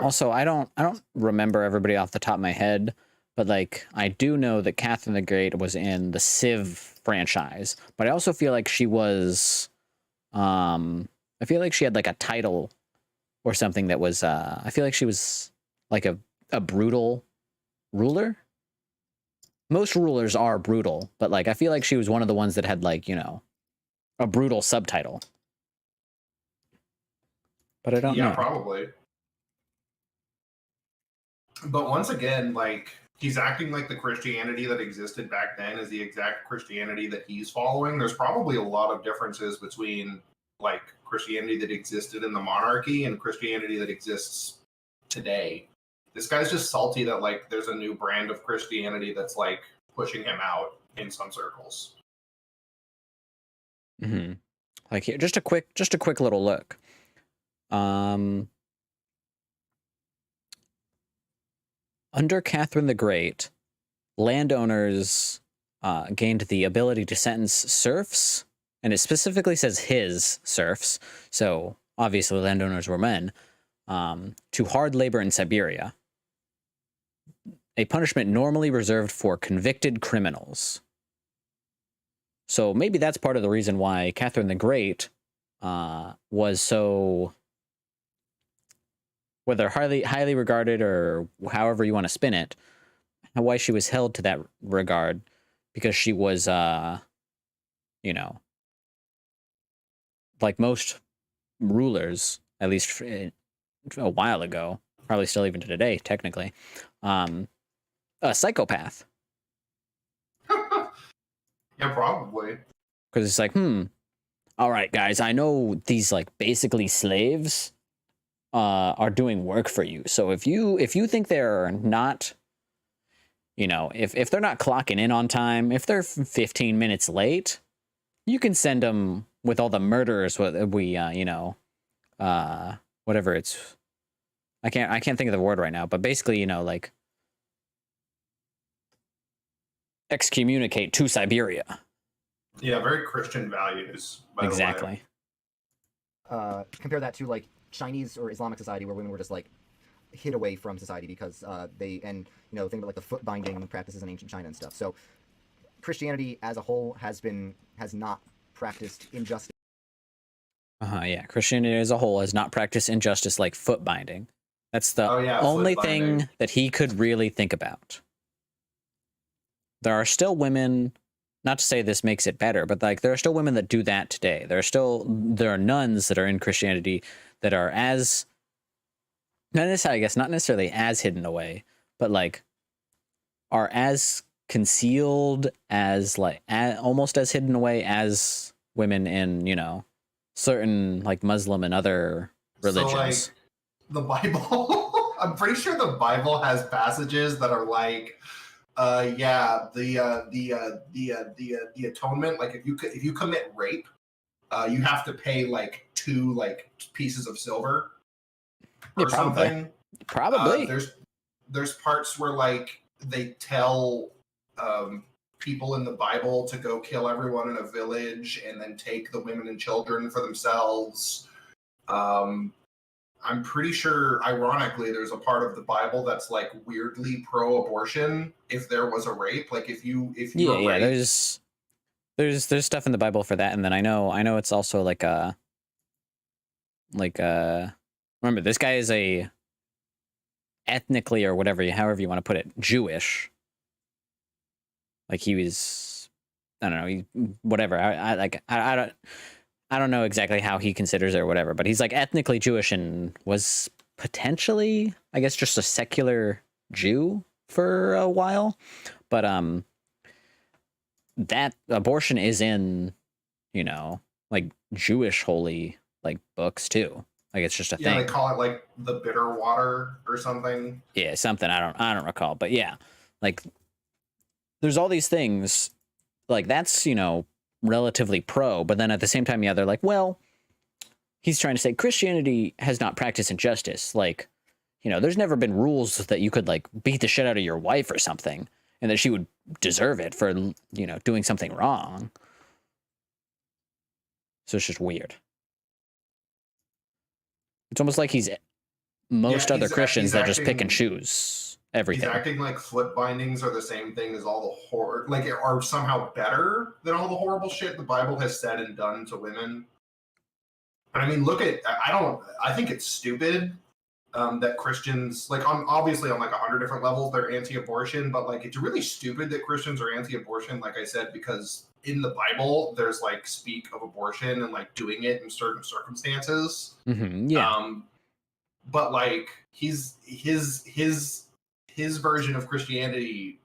Also, I don't remember everybody off the top of my head, but like I do know that Catherine the Great was in the Civ franchise, but I also feel like she was, I feel like she had like a title or something that was, I feel like she was like a brutal ruler. Most rulers are brutal, but like I feel like she was one of the ones that had like, you know, a brutal subtitle. But I don't know. Yeah, probably. But once again, like, he's acting like the Christianity that existed back then is the exact Christianity that he's following. There's probably a lot of differences between, like, Christianity that existed in the monarchy and Christianity that exists today. This guy's just salty that, like, there's a new brand of Christianity that's, like, pushing him out in some circles. Like, here, just a quick little look. Under Catherine the Great, landowners gained the ability to sentence serfs, and it specifically says his serfs, so obviously landowners were men, to hard labor in Siberia, a punishment normally reserved for convicted criminals. So maybe that's part of the reason why Catherine the Great was so... whether highly regarded or however you want to spin it, why she was held to that regard, because she was, you know, like most rulers, at least a while ago, probably still even to today, technically, a psychopath. Yeah, probably. Because it's like, all right, guys, I know these like basically slaves are doing work for you. So if you think they're not, if they're not clocking in on time, if they're 15 minutes late, you can send them with all the murderers. Whatever it's, I can't think of the word right now, but basically, like excommunicate to Siberia. Yeah, very Christian values. By Exactly. The way. Compare that to like Chinese or Islamic society where women were just like hid away from society because think about like the foot binding practices in ancient China and stuff. So Christianity as a whole has not practiced injustice. Yeah, Christianity as a whole has not practiced injustice like foot binding. That's the only thing that he could really think about. There are still women, not to say this makes it better, but like there are still women that do that today. There are nuns that are in Christianity that are not necessarily as hidden away, but like are as concealed as almost as hidden away as women in, certain like Muslim and other religions. So like the Bible, I'm pretty sure the Bible has passages that are like, the atonement. Like if you commit rape, you have to pay like 2 like pieces of silver or something. Probably. There's parts where like they tell people in the Bible to go kill everyone in a village and then take the women and children for themselves. I'm pretty sure, ironically, there's a part of the Bible that's like weirdly pro-abortion. If there was a rape, like if you raped, there's stuff in the Bible for that, and then I know it's also like remember this guy is a ethnically or however you want to put it, Jewish. Like he was, I don't know, whatever. I don't know exactly how he considers it or whatever, but he's like ethnically Jewish and was potentially, I guess, just a secular Jew for a while. But that abortion is in, like Jewish holy like books too. Like it's just a thing. Yeah, they call it like the bitter water or something. Yeah, something I don't recall, but yeah, like there's all these things like that's relatively pro, but then at the same time, they're like, well, he's trying to say Christianity has not practiced injustice. Like, there's never been rules that you could like beat the shit out of your wife or something, and that she would deserve it for doing something wrong. So it's just weird. It's almost like he's other Christians that just pick and choose everything. He's acting like foot bindings are the same thing as all the horror, like are somehow better than all the horrible shit the Bible has said and done to women. And I mean, I think it's stupid that Christians, like obviously on like 100 different levels, they're anti-abortion, but like it's really stupid that Christians are anti-abortion, like I said, because in the Bible there's like speak of abortion and like doing it in certain circumstances. Mm-hmm, yeah. But like his version of Christianity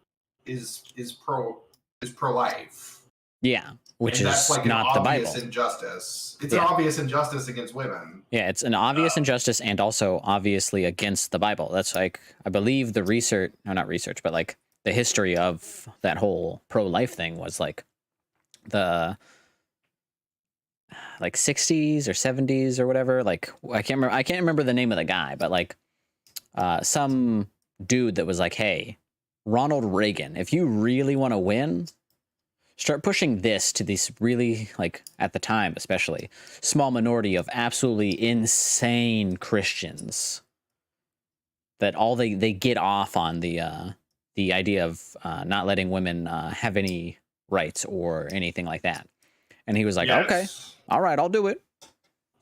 is pro-life. Yeah, which and is that's like not an the obvious Bible. Injustice. It's an obvious injustice against women. Yeah, it's an obvious injustice and also obviously against the Bible. That's like, I believe the research, no, not research, but like the history of that whole pro-life thing was like the like 60s or 70s or whatever. Like I can't remember the name of the guy, but like some dude that was like, hey, Ronald Reagan, if you really want to win, start pushing this to these really, like at the time especially, small minority of absolutely insane Christians that all they get off on the idea of not letting women have any rights or anything like that. And he was like, okay, all right, I'll do it.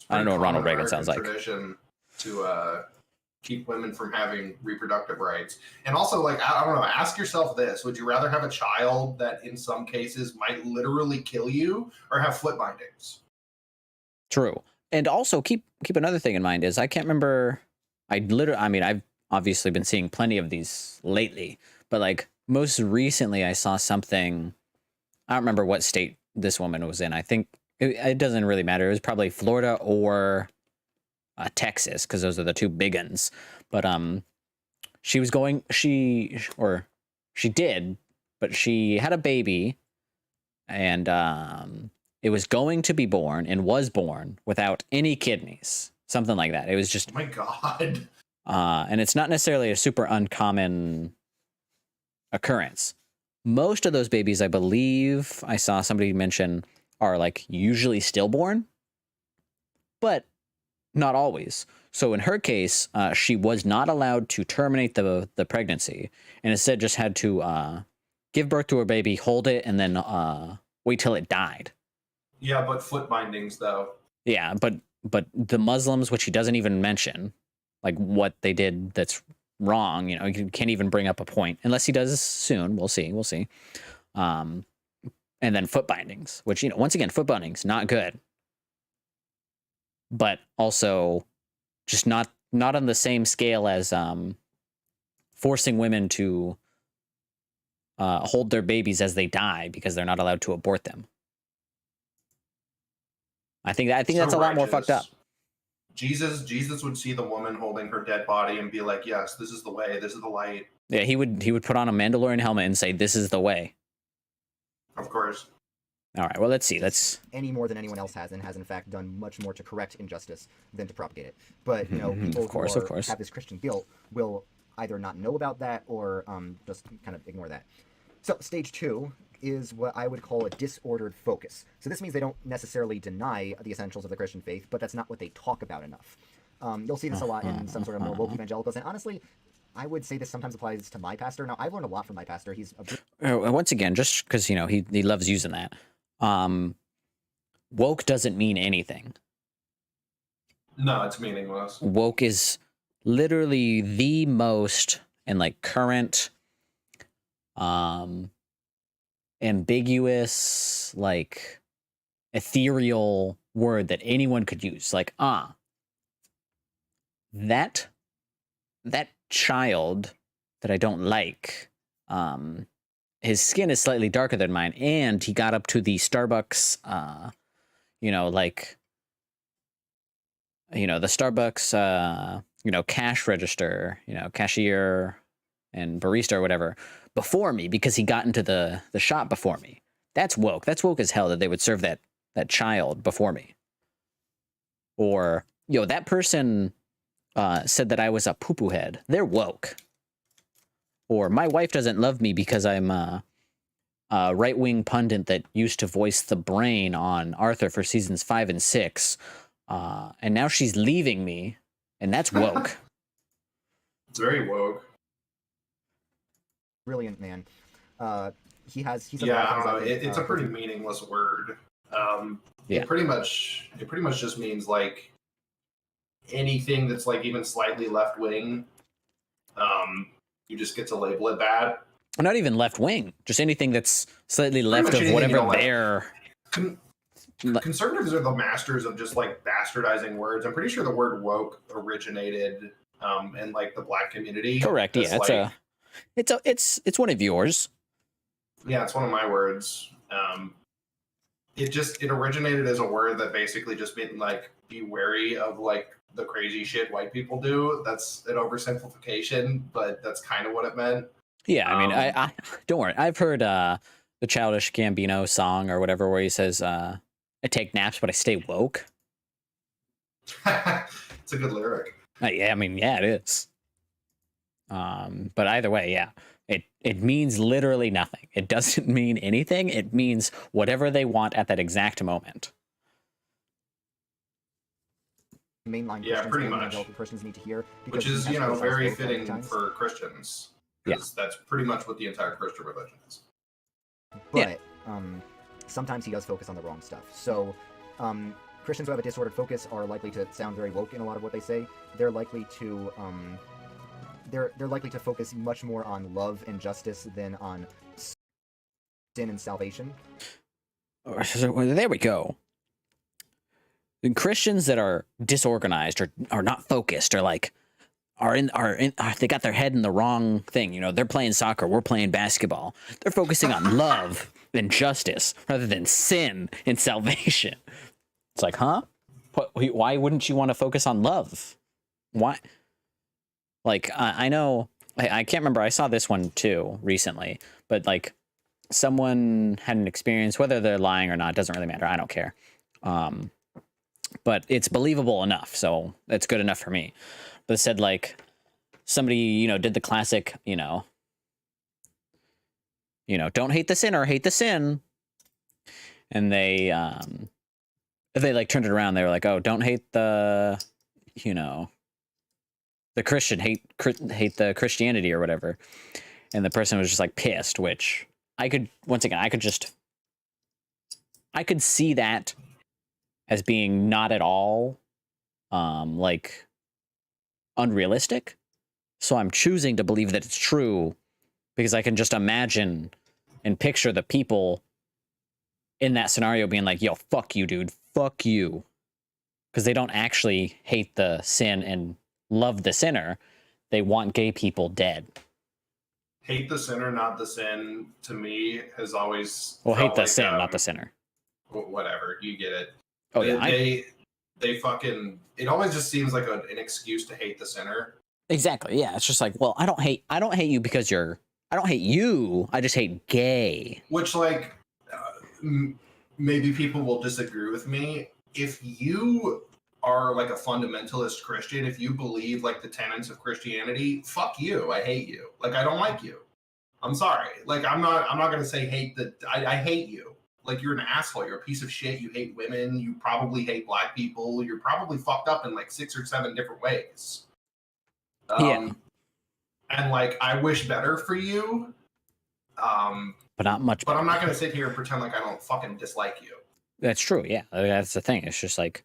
I don't know what Ronald Reagan sounds like. Tradition to keep women from having reproductive rights. And also, like, I don't know, ask yourself this. Would you rather have a child that in some cases might literally kill you or have foot bindings? True. And also keep another thing in mind is I can't remember, I've obviously been seeing plenty of these lately, but like most recently I saw something I don't remember what state this woman was in. I think it doesn't really matter. It was probably Florida or Texas, because those are the two big ones. But she did, but she had a baby, and it was going to be born and was born without any kidneys, something like that. It was just, Oh my god. and it's not necessarily a super uncommon occurrence. Most of those babies, I believe I saw somebody mention, are like usually stillborn, but not always. So in her case, she was not allowed to terminate the pregnancy, and instead just had to give birth to her baby, hold it, and then wait till it died. Yeah, but foot bindings though. Yeah, but the Muslims, which he doesn't even mention, like what they did that's wrong, you know, he can't even bring up a point unless he does soon. We'll see. And then foot bindings, which, you know, once again, foot bindings, not good, but also just not on the same scale as forcing women to hold their babies as they die because they're not allowed to abort them. I think that's a lot more fucked up. Jesus would see the woman holding her dead body and be like, "Yes, this is the way. This is the light." Yeah, he would put on a Mandalorian helmet and say, "This is the way." Of course. All right. Well, let's see. Any more than anyone else has, and has in fact done much more to correct injustice than to propagate it. But you know, people who have this Christian guilt will either not know about that or just kind of ignore that. So stage 2 is what I would call a disordered focus. So this means they don't necessarily deny the essentials of the Christian faith, but that's not what they talk about enough. You'll see this a lot in some sort of more woke evangelicals, and honestly, I would say this sometimes applies to my pastor. Now, I've learned a lot from my pastor. He's once again, just because, you know, he loves using that. Woke doesn't mean anything. No, it's meaningless. Woke is literally the most, and like current, ambiguous, like ethereal word that anyone could use. Like, that child that I don't like, his skin is slightly darker than mine, and he got up to the Starbucks, you know, like, you know, the Starbucks, you know, cash register, you know, cashier and barista or whatever before me because he got into the shop before me. That's woke. That's woke as hell that they would serve that child before me. Or, yo, that person said that I was a poo-poo head. They're woke. Or my wife doesn't love me because I'm a right-wing pundit that used to voice the brain on Arthur for seasons 5 and 6. And now she's leaving me, and that's woke. It's very woke. Brilliant man. He's yeah, I don't know. It's a pretty meaningless word. It pretty much just means like anything that's like even slightly left wing. You just get to label it bad. Not even left wing, just anything that's slightly left of whatever they're. Conservatives are the masters of just like bastardizing words. I'm pretty sure the word woke originated in like the black community. Correct. Yeah, it's one of yours. Yeah, it's one of my words. It originated as a word that basically just meant like be wary of like the crazy shit white people do. That's an oversimplification, but that's kind of what it meant. Yeah, I mean, I don't worry. I've heard the Childish Gambino song or whatever where he says, "I take naps, but I stay woke." It's a good lyric. Yeah, I mean, yeah, it is. But either way, yeah, it means literally nothing. It doesn't mean anything. It means whatever they want at that exact moment. Mainline pretty much. Christians need to hear, which is, you know, very fitting for Christians. Because that's pretty much what the entire Christian religion is. But sometimes he does focus on the wrong stuff. So Christians who have a disordered focus are likely to sound very woke in a lot of what they say. They're likely to they're likely to focus much more on love and justice than on sin and salvation. So, there we go. And Christians that are disorganized or are not focused or like they got their head in the wrong thing. You know, they're playing soccer, we're playing basketball. They're focusing on love than justice, rather than sin and salvation. It's like, huh? Why wouldn't you want to focus on love? Why? Like, I know, I can't remember. I saw this one too recently, but like someone had an experience, whether they're lying or not, doesn't really matter. I don't care. But it's believable enough. So that's good enough for me. But it said like somebody, you know, did the classic, you know, don't hate the sinner, hate the sin. And they like turned it around. They were like, oh, don't hate the, you know, the Christian, hate the Christianity or whatever. And the person was just like pissed, which I could, once again, I could see that as being not at all like unrealistic. So I'm choosing to believe that it's true because I can just imagine and picture the people in that scenario being like, yo, fuck you, dude, fuck you. Because they don't actually hate the sin and love the sinner. They want gay people dead. Hate the sinner, not the sin, to me has always hate the sin, not the sinner. Whatever, you get it. Oh yeah, they fucking. It always just seems like an excuse to hate the sinner. Exactly. Yeah, it's just like, well, I don't hate you because I don't hate you. I just hate gay. Which, like, maybe people will disagree with me. If you are like a fundamentalist Christian, if you believe like the tenets of Christianity, fuck you. I hate you. Like, I don't like you. I'm sorry. Like, I'm not gonna say hate the. I hate you. Like, you're an asshole. You're a piece of shit. You hate women. You probably hate black people. You're probably fucked up in like 6 or 7 different ways. Yeah. And like, I wish better for you. But not much. But I'm not gonna sit here and pretend like I don't fucking dislike you. That's true. Yeah, that's the thing. It's just like,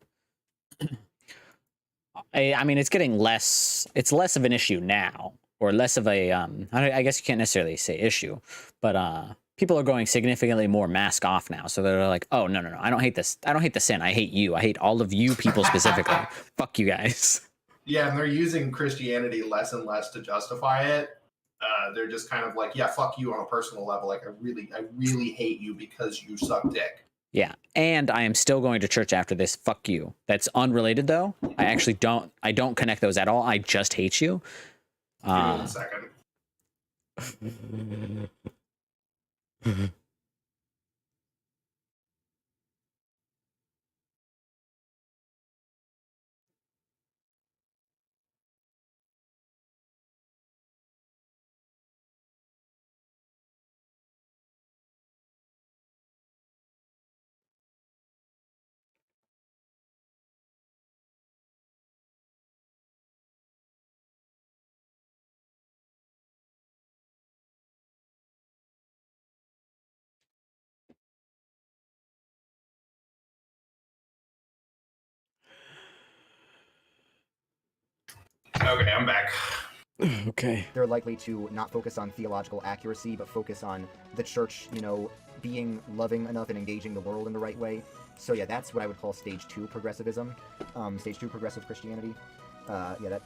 I mean, it's getting less. It's less of an issue now, or less of a. I guess you can't necessarily say issue, but people are going significantly more mask off now. So they're like, oh no, I don't hate this. I don't hate the sin. I hate you. I hate all of you people specifically. Fuck you guys. Yeah, and they're using Christianity less and less to justify it. They're just kind of like, yeah, fuck you on a personal level. Like, I really hate you because you suck dick. Yeah, and I am still going to church after this. Fuck you. That's unrelated, though. I don't connect those at all. I just hate you. Give me 1 second. Okay, I'm back. Okay. They're likely to not focus on theological accuracy, but focus on the church, you know, being loving enough and engaging the world in the right way. So yeah, that's what I would call stage 2 progressivism, stage 2 progressive Christianity.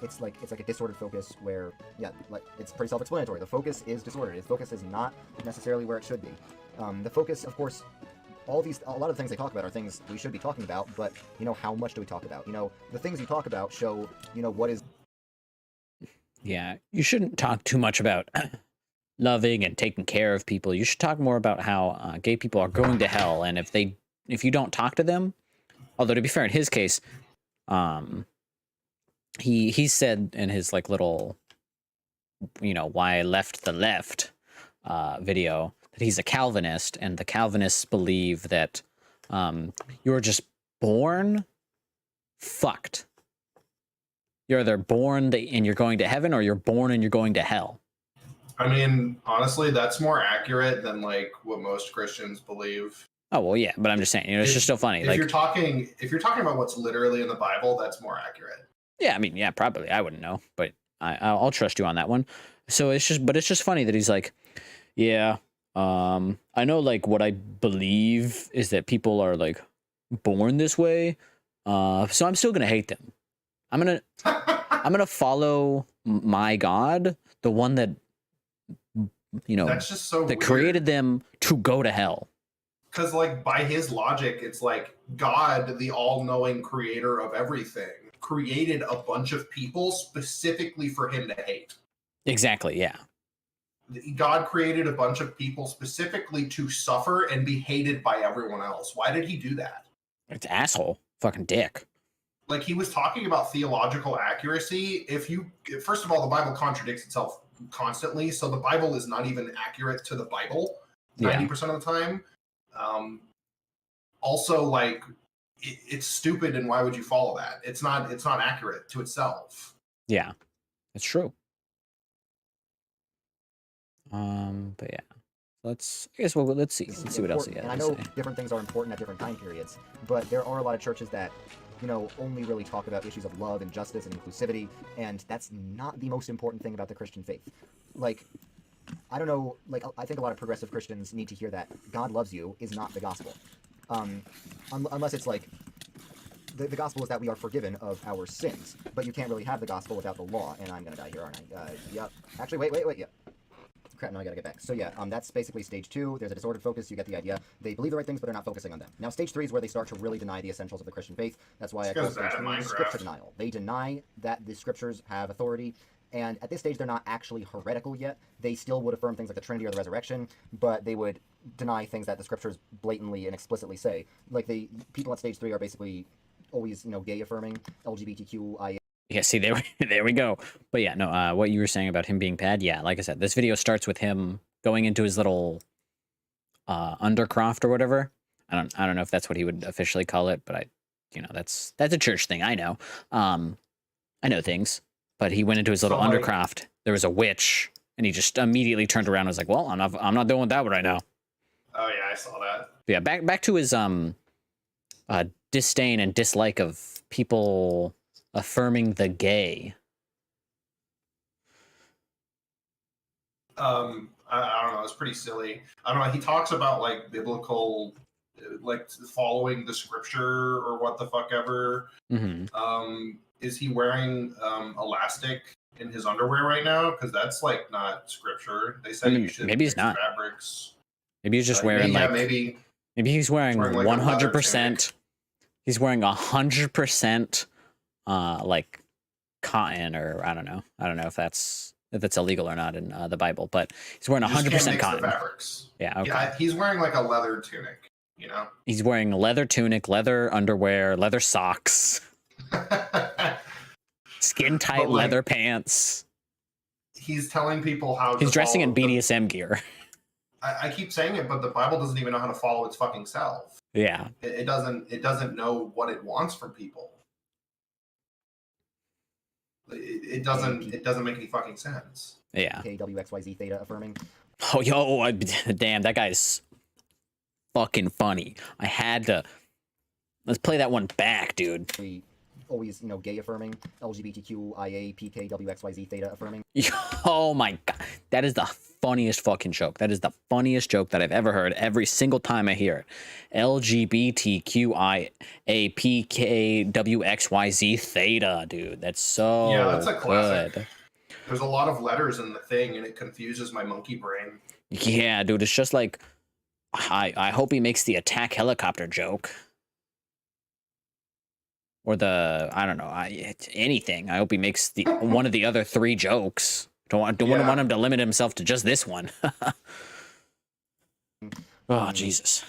It's like a disordered focus where, yeah, like, it's pretty self-explanatory. The focus is disordered. Its focus is not necessarily where it should be. The focus, of course, a lot of things they talk about are things we should be talking about, but, you know, how much do we talk about? You know, the things you talk about show, you know, what is... Yeah, you shouldn't talk too much about loving and taking care of people. You should talk more about how gay people are going to hell, and if you don't talk to them, although to be fair, in his case, he said in his like little, you know, why I left the left video that he's a Calvinist, and the Calvinists believe that you're just born fucked. You're either born and you're going to heaven, or you're born and you're going to hell. I mean, honestly, that's more accurate than like what most Christians believe. Oh well, yeah, but I'm just saying, you know, it's just so funny. If you're talking about what's literally in the Bible, that's more accurate. Yeah, I mean, yeah, probably. I wouldn't know, but I'll trust you on that one. So it's just funny that he's like, yeah, I know, like, what I believe is that people are like born this way, so I'm still gonna hate them. I'm gonna follow my God, the one that That's just so that weird. created them to go to hell. Because, like, by his logic, it's like God, the all-knowing creator of everything, created a bunch of people specifically for him to hate. Exactly, yeah. God created a bunch of people specifically to suffer and be hated by everyone else. Why did he do that? It's asshole. Fucking dick. Like, he was talking about theological accuracy. First of all, the Bible contradicts itself constantly, so the Bible is not even accurate to the Bible 90% of the time. Also, like, it's stupid, and why would you follow that? It's not accurate to itself. Yeah, it's true. But yeah, let's see what else he has. And I know different things are important at different time periods, but there are a lot of churches that, only really talk about issues of love and justice and inclusivity, and that's not the most important thing about the Christian faith. Like, I don't know, like, I think a lot of progressive Christians need to hear that God loves you is not the gospel. Unless it's like, the gospel is that we are forgiven of our sins, but you can't really have the gospel without the law, and I'm gonna die here, aren't I? Yep. Actually, wait, yeah. Crap, now I gotta get back. So yeah, that's basically stage 2. There's a disordered focus, you get the idea. They believe the right things, but they're not focusing on them. Now, stage 3 is where they start to really deny the essentials of the Christian faith. That's why I call stage 3 scripture denial. They deny that the scriptures have authority, and at this stage, they're not actually heretical yet. They still would affirm things like the Trinity or the resurrection, but they would deny things that the scriptures blatantly and explicitly say. Like, people at stage 3 are basically always, gay affirming, LGBTQIA. Yeah, see, there we go. But yeah, no, what you were saying about him being bad, yeah, like I said, this video starts with him going into his little undercroft or whatever. I don't know if that's what he would officially call it, but that's a church thing. I know. I know things. But he went into his little undercroft. There was a witch, and he just immediately turned around and was like, "Well, I'm not doing that right now." Oh yeah, I saw that. But yeah, back to his disdain and dislike of people affirming the gay. I don't know. It's pretty silly. I don't know. He talks about like biblical, like following the scripture or what the fuck ever. Mm-hmm. Is he wearing elastic in his underwear right now? Because that's like not scripture. They said you should. Maybe he's not. Fabrics. Maybe he's just wearing maybe he's wearing like 100%. He's wearing 100%. Like cotton, or I don't know if that's illegal or not in the Bible, but he's wearing 100% cotton. Fabrics. Yeah, okay. Yeah, he's wearing like a leather tunic, He's wearing a leather tunic, leather underwear, leather socks, skin tight leather pants. He's telling people how he's dressing in BDSM gear. I keep saying it, but the Bible doesn't even know how to follow its fucking self. Yeah. It doesn't know what it wants from people. It doesn't make any fucking sense. Yeah. KWXYZ theta affirming. Oh, damn, that guy's fucking funny. I had to. Let's play that one back, dude. We always, gay affirming, LGBTQIA, PKWXYZ theta affirming. Oh my god, that is the funniest fucking joke. That is the funniest joke that I've ever heard. Every single time I hear it, LGBTQIA, PKWXYZ theta, dude. That's so that's a classic. Good. There's a lot of letters in the thing, and it confuses my monkey brain. Yeah, dude. It's just like, I hope he makes the attack helicopter joke. Or I don't know, anything. I hope he makes one of the other 3 jokes. Don't want him to limit himself to just this one. Oh, Jesus.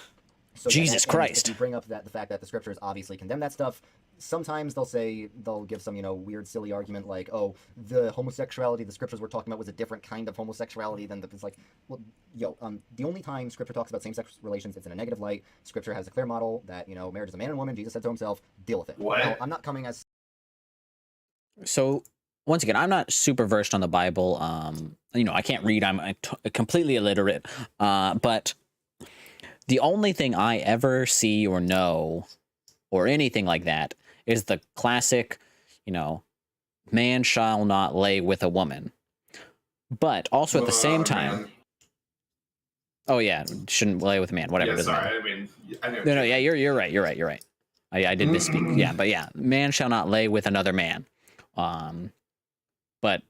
So Jesus Christ. If you bring up the fact that the scriptures obviously condemn that stuff, sometimes they'll give some, weird, silly argument like, oh, the homosexuality the scriptures were talking about was a different kind of homosexuality than it's like, well, the only time scripture talks about same-sex relations, it's in a negative light. Scripture has a clear model that, marriage is a man and woman. Jesus said to himself, deal with it. What? Now, I'm not coming as... So, once again, I'm not super versed on the Bible. I can't read. I'm completely illiterate. But the only thing I ever see or know or anything like that is the classic, man shall not lay with a woman. But also at the same time... Man. Oh, yeah, shouldn't lay with a man. Whatever. Yeah, sorry. Matter. I mean, I know. No, yeah, you're right. I did misspeak. Yeah, but yeah, man shall not lay with another man. But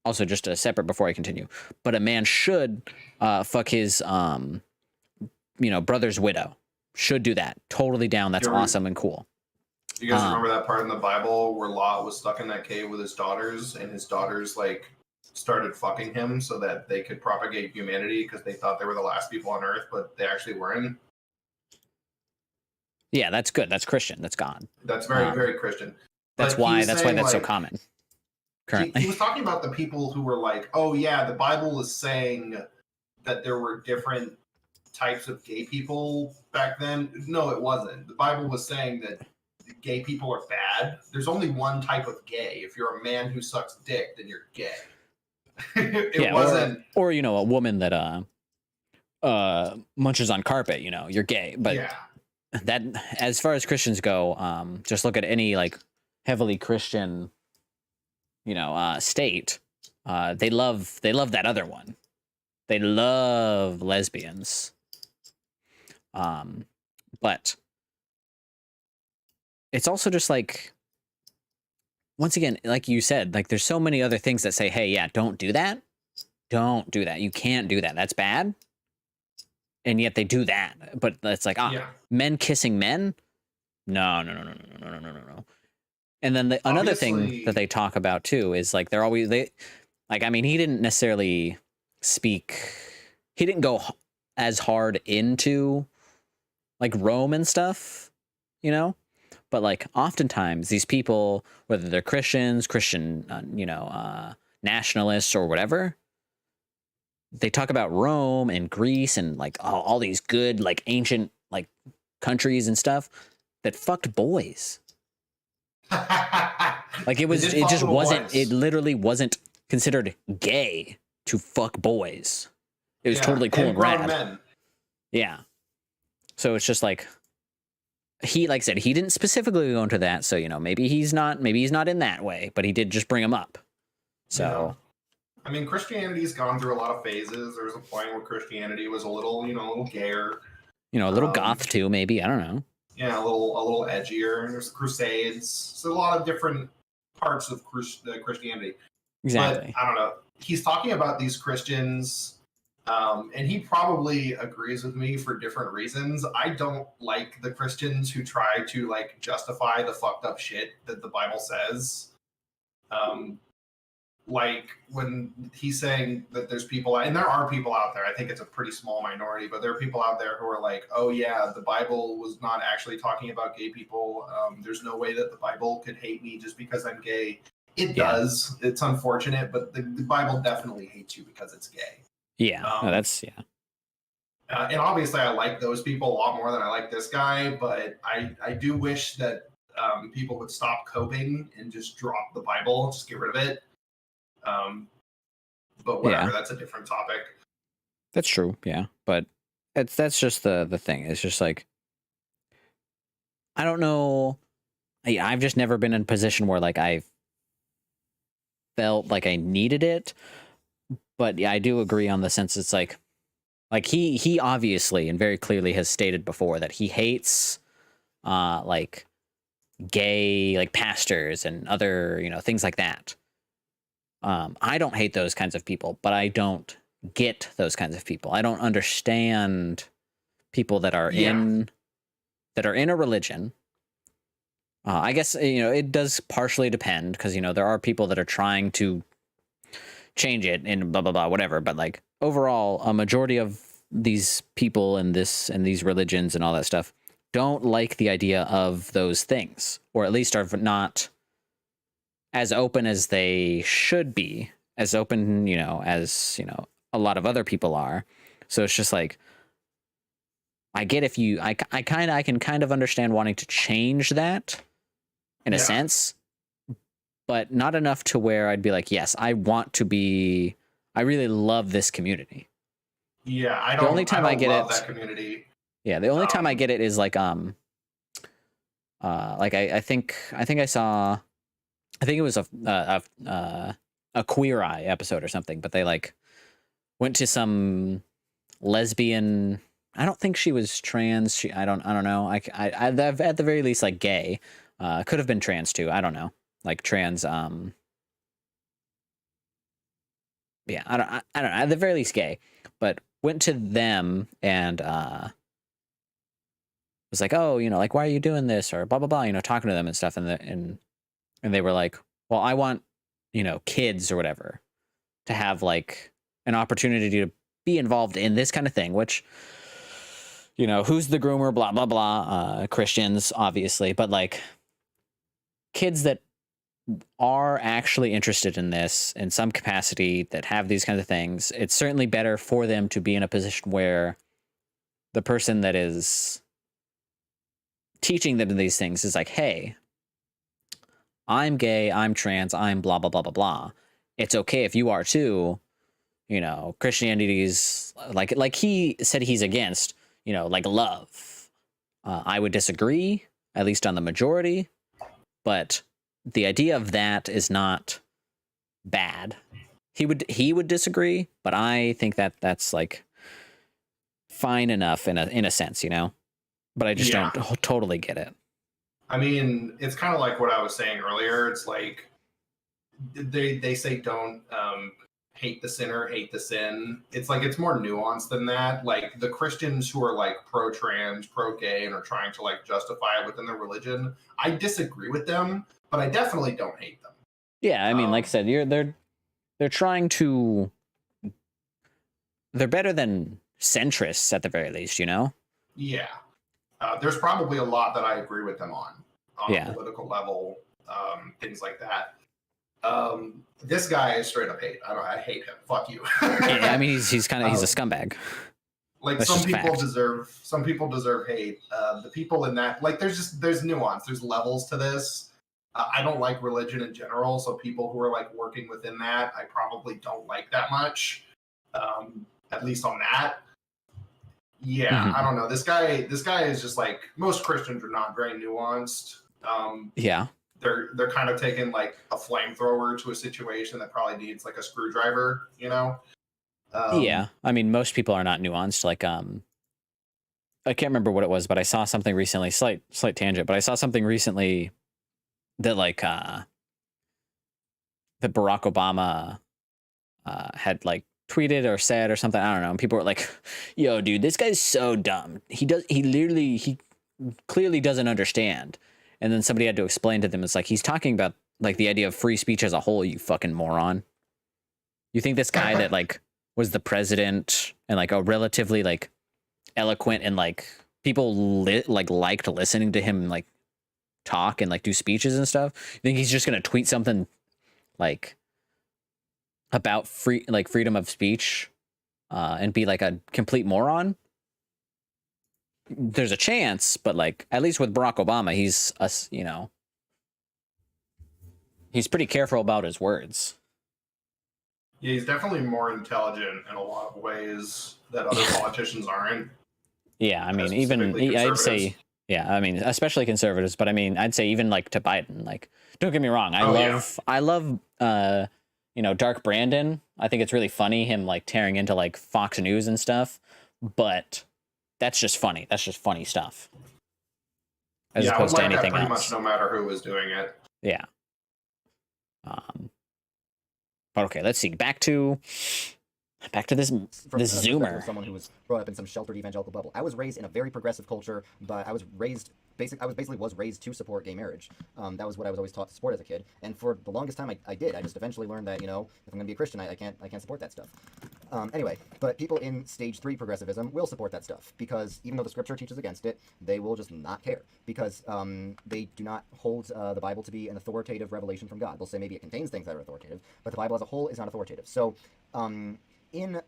also just a separate before I continue, but a man should fuck his brother's widow. Should do that. Totally down. That's awesome and cool. You guys remember that part in the Bible where Lot was stuck in that cave with his daughters, and his daughters like started fucking him so that they could propagate humanity because they thought they were the last people on Earth, but they actually weren't. Yeah, that's good. That's Christian. That's God. That's very, very Christian. That's But why. he was That's why saying, that's so like, common. Currently, he was talking about the people who were like, "Oh yeah, the Bible is saying that there were different types of gay people back then." No, it wasn't. The Bible was saying that gay people are bad. There's only one type of gay. If you're a man who sucks dick, then you're gay. It wasn't. Or a woman that munches on carpet. You're gay. But Yeah. that, as far as Christians go, just look at any like heavily Christian, state. They love that other one. They love lesbians. But it's also just like, once again, like you said, like there's so many other things that say, hey, yeah, don't do that. Don't do that. You can't do that. That's bad. And yet they do that. But it's like, men kissing men? No. And then another thing that they talk about too is like he didn't necessarily speak, he didn't go as hard into like Rome and stuff, but like oftentimes these people, whether they're Christians, nationalists or whatever, they talk about Rome and Greece and like all these good like ancient like countries and stuff that fucked boys. Like it literally wasn't considered gay to fuck boys. It was totally cool and rad. Men. Yeah. So it's just like, like I said, he didn't specifically go into that. So, maybe he's not in that way, but he did just bring him up. So, I mean, Christianity's gone through a lot of phases. There was a point where Christianity was a little, a little gayer. A little goth too, maybe. I don't know. Yeah, a little edgier. There's Crusades. So a lot of different parts of Christianity. Exactly. But I don't know. He's talking about these Christians, and he probably agrees with me for different reasons. I don't like the Christians who try to like justify the fucked up shit that the Bible says. Like when he's saying that there's people, and there are people out there, I think it's a pretty small minority, but there are people out there who are like, oh yeah, the Bible was not actually talking about gay people. There's no way that the Bible could hate me just because I'm gay. It does. It's unfortunate, but the Bible definitely hates you because it's gay. Yeah, and obviously I like those people a lot more than I like this guy, but I do wish that people would stop coping and just drop the Bible, just get rid of it. But whatever, that's a different topic. That's true, yeah. But that's just the thing. It's just like, I don't know. I've just never been in a position where like I felt like I needed it. But yeah, I do agree on the sense it's like he obviously and very clearly has stated before that he hates like gay like pastors and other things like that. I don't hate those kinds of people, but I don't get those kinds of people. I don't understand people that are in a religion. I guess it does partially depend because there are people that are trying to change it and blah blah blah whatever. But like overall, a majority of these people in these religions and all that stuff don't like the idea of those things, or at least are not as open as they should be, as open, as, a lot of other people are. So it's just like, I get if you, I can kind of understand wanting to change that in a sense, but not enough to where I'd be like, yes, I really love this community. Yeah. The only time I get love it, that community. Yeah. The only time I get it is like, I think I saw, I think it was a Queer Eye episode or something, but they like went to some lesbian. I don't think she was trans. I don't know. I at the very least like gay. Could have been trans too. I don't know. Like trans. yeah, I don't know, at the very least gay, but went to them and was like, oh, you know, like, why are you doing this, or blah blah blah, you know, talking to them and stuff, and and they were like, well, I want, you know, kids or whatever to have like an opportunity to be involved in this kind of thing, which, you know, who's the groomer, blah blah blah, Christians obviously, but like kids that are actually interested in this in some capacity, that have these kinds of things, it's certainly better for them to be in a position where the person that is teaching them these things is like, hey, I'm gay, I'm trans, I'm blah blah blah blah blah. It's okay if you are too. You know, Christianity's like he said he's against, you know, like love. I would disagree, at least on the majority, but the idea of that is not bad. He would disagree, but I think that that's like fine enough in a sense, you know. But I just don't totally get it. I mean, it's kind of like what I was saying earlier. It's like they say don't hate the sinner, hate the sin. It's like it's more nuanced than that. Like the Christians who are like pro-trans, pro-gay, and are trying to like justify it within their religion, I disagree with them, but I definitely don't hate them. Yeah, I mean, like I said, they're trying to. They're better than centrists at the very least, you know. Yeah. There's probably a lot that I agree with them on a political level, things like that. This guy is straight up hate. I hate him. Fuck you. Yeah, I mean, he's kind of he's a scumbag. Like That's some people fact. deserve hate. The people in that, like, there's nuance. There's levels to this. I don't like religion in general, so people who are like working within that, I probably don't like that much. At least on that. Yeah, I don't know. This guy is just like, most Christians are not very nuanced. Yeah. They're kind of taking like a flamethrower to a situation that probably needs like a screwdriver, you know? Yeah. I mean, most people are not nuanced. Like, I can't remember what it was, but I saw something recently, slight tangent, but I saw something recently that like, that Barack Obama, had like tweeted or said or something. I don't know. And people were like, yo, dude, this guy's so dumb. He clearly doesn't understand. And then somebody had to explain to them, it's like, he's talking about like the idea of free speech as a whole, you fucking moron. You think this guy that like was the president and like a relatively like eloquent and like people liked listening to him like talk and like do speeches and stuff, you think he's just gonna tweet something like about freedom of speech and be like a complete moron? There's a chance, but like at least with Barack Obama, he's you know, he's pretty careful about his words. Yeah, he's definitely more intelligent in a lot of ways that other politicians aren't. Yeah, I mean, even I'd say, yeah, I mean, especially conservatives, but I mean, I'd say even like to Biden, like, don't get me wrong, I love you know, Dark Brandon. I think it's really funny him like tearing into like Fox News and stuff, but that's just funny. That's just funny stuff. As opposed to anything pretty else. Much no matter who was doing it. Yeah. But okay, let's see. Back to this Zoomer. Someone who was brought up in some sheltered evangelical bubble. I was raised in a very progressive culture, but I was raised raised to support gay marriage. That was what I was always taught to support as a kid, and for the longest time I did. I just eventually learned that, you know, if I'm gonna be a Christian, I can't support that stuff. Anyway, but people in stage 3 progressivism will support that stuff, because even though the scripture teaches against it, they will just not care, because they do not hold the Bible to be an authoritative revelation from God. They'll say maybe it contains things that are authoritative, but the Bible as a whole is not authoritative. So in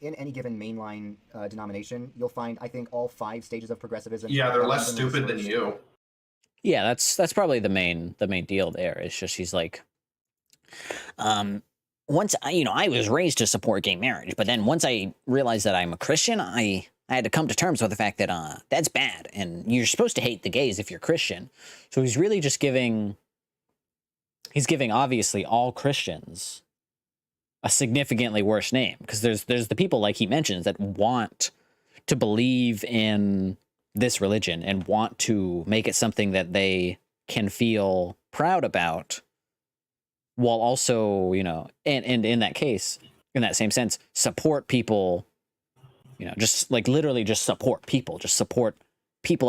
any given mainline denomination, you'll find, I think, all 5 stages of progressivism. Yeah, they're less stupid than you. Yeah, that's probably the main deal there. It's just he's like, once I was raised to support gay marriage, but then once I realized that I'm a Christian, I had to come to terms with the fact that that's bad, and you're supposed to hate the gays if you're Christian. So he's really just giving obviously all Christians a significantly worse name, because there's the people, like he mentions, that want to believe in this religion and want to make it something that they can feel proud about, while also, you know, and in that case, in that same sense, support people, you know, just like literally just support people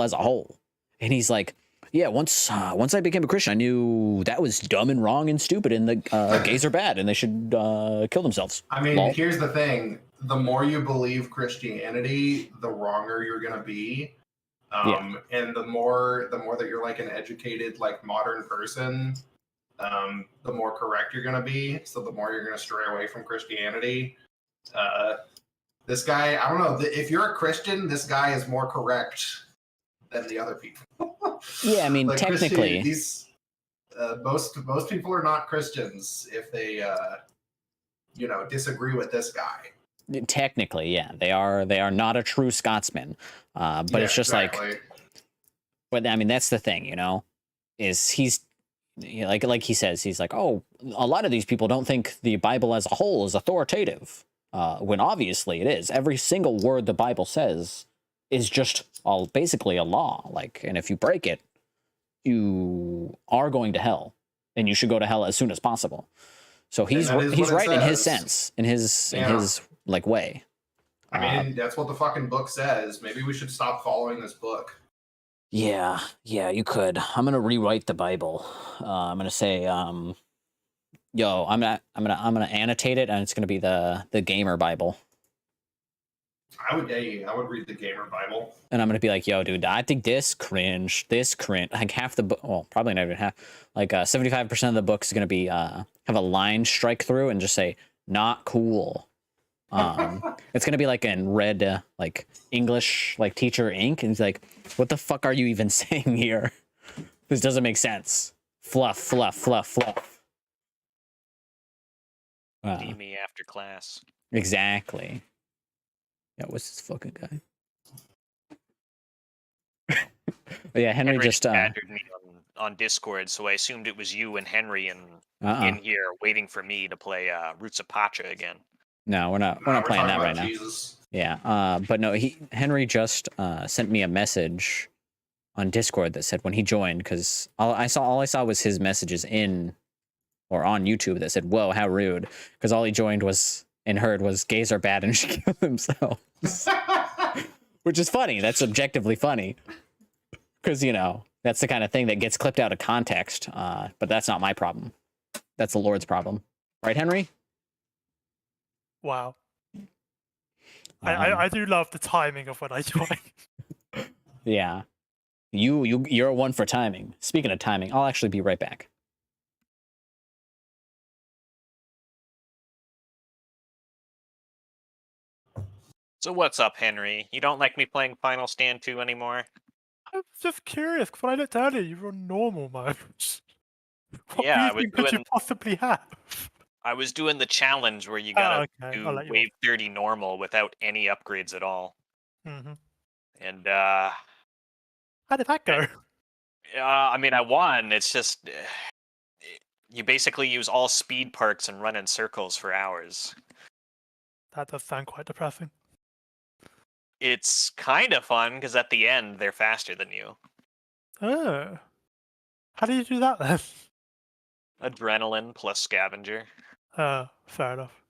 as a whole. And he's like, yeah, once I became a Christian, I knew that was dumb and wrong and stupid, and the gays are bad and they should kill themselves. I mean, Lol. here's the thing: the more you believe Christianity, the wronger you're gonna be. And the more that you're like an educated, like modern person, the more correct you're gonna be. So the more you're gonna stray away from Christianity. This guy, I don't know. If you're a Christian, this guy is more correct than the other people. Yeah, I mean, like technically, these most people are not Christians if they disagree with this guy. technically, yeah, they are not a true Scotsman. But Yeah, it's just exactly. like, but I mean, that's the thing, you know, is he's like he says, he's like, oh, a lot of these people don't think the Bible as a whole is authoritative, when obviously it is. Every single word the Bible says is just basically a law. Like, and if you break it, you are going to hell, and you should go to hell as soon as possible. So he's right in his sense, in his like way. I mean, that's what the fucking book says. Maybe we should stop following this book. Yeah, you could. I'm gonna rewrite the Bible. I'm gonna say, I'm gonna annotate it, and it's gonna be the Gamer Bible. I would read the Gamer Bible. And I'm gonna be like, yo, dude, I think this cringe. Like half the book, well, probably not even half. Like 75% of the book is gonna be have a line strike through and just say not cool. It's gonna be like in red, like English, like teacher ink, and he's like, "What the fuck are you even saying here? This doesn't make sense." Fluff, fluff, fluff, fluff. See me after class. Exactly. Yeah, what's this fucking guy? But yeah, Henry just badgered me on Discord, so I assumed it was you and Henry in here waiting for me to play Roots of Pacha again. No, we're not playing that right Jesus. now. Yeah, but no, Henry just sent me a message on Discord that said when he joined, because all I saw was his messages on YouTube that said, "Whoa, how rude," because all he joined was and heard was gays are bad and should kill themselves, which is funny. That's objectively funny, because you know that's the kind of thing that gets clipped out of context. But that's not my problem. That's the Lord's problem, right, Henry? Wow. I do love the timing of when I join. Yeah. You're one for timing. Speaking of timing, I'll actually be right back. So what's up, Henry? You don't like me playing Final Stand 2 anymore? I'm just curious, because when I looked earlier, you were on normal mode. What Yeah, reason could you possibly have? I was doing the challenge where you gotta okay. do Wave 30 normal without any upgrades at all. Mm-hmm. And how did that go? I mean, I won. It's just you basically use all speed perks and run in circles for hours. That does sound quite depressing. It's kind of fun because at the end they're faster than you. Oh, how do you do that then? Adrenaline plus scavenger. Fair enough.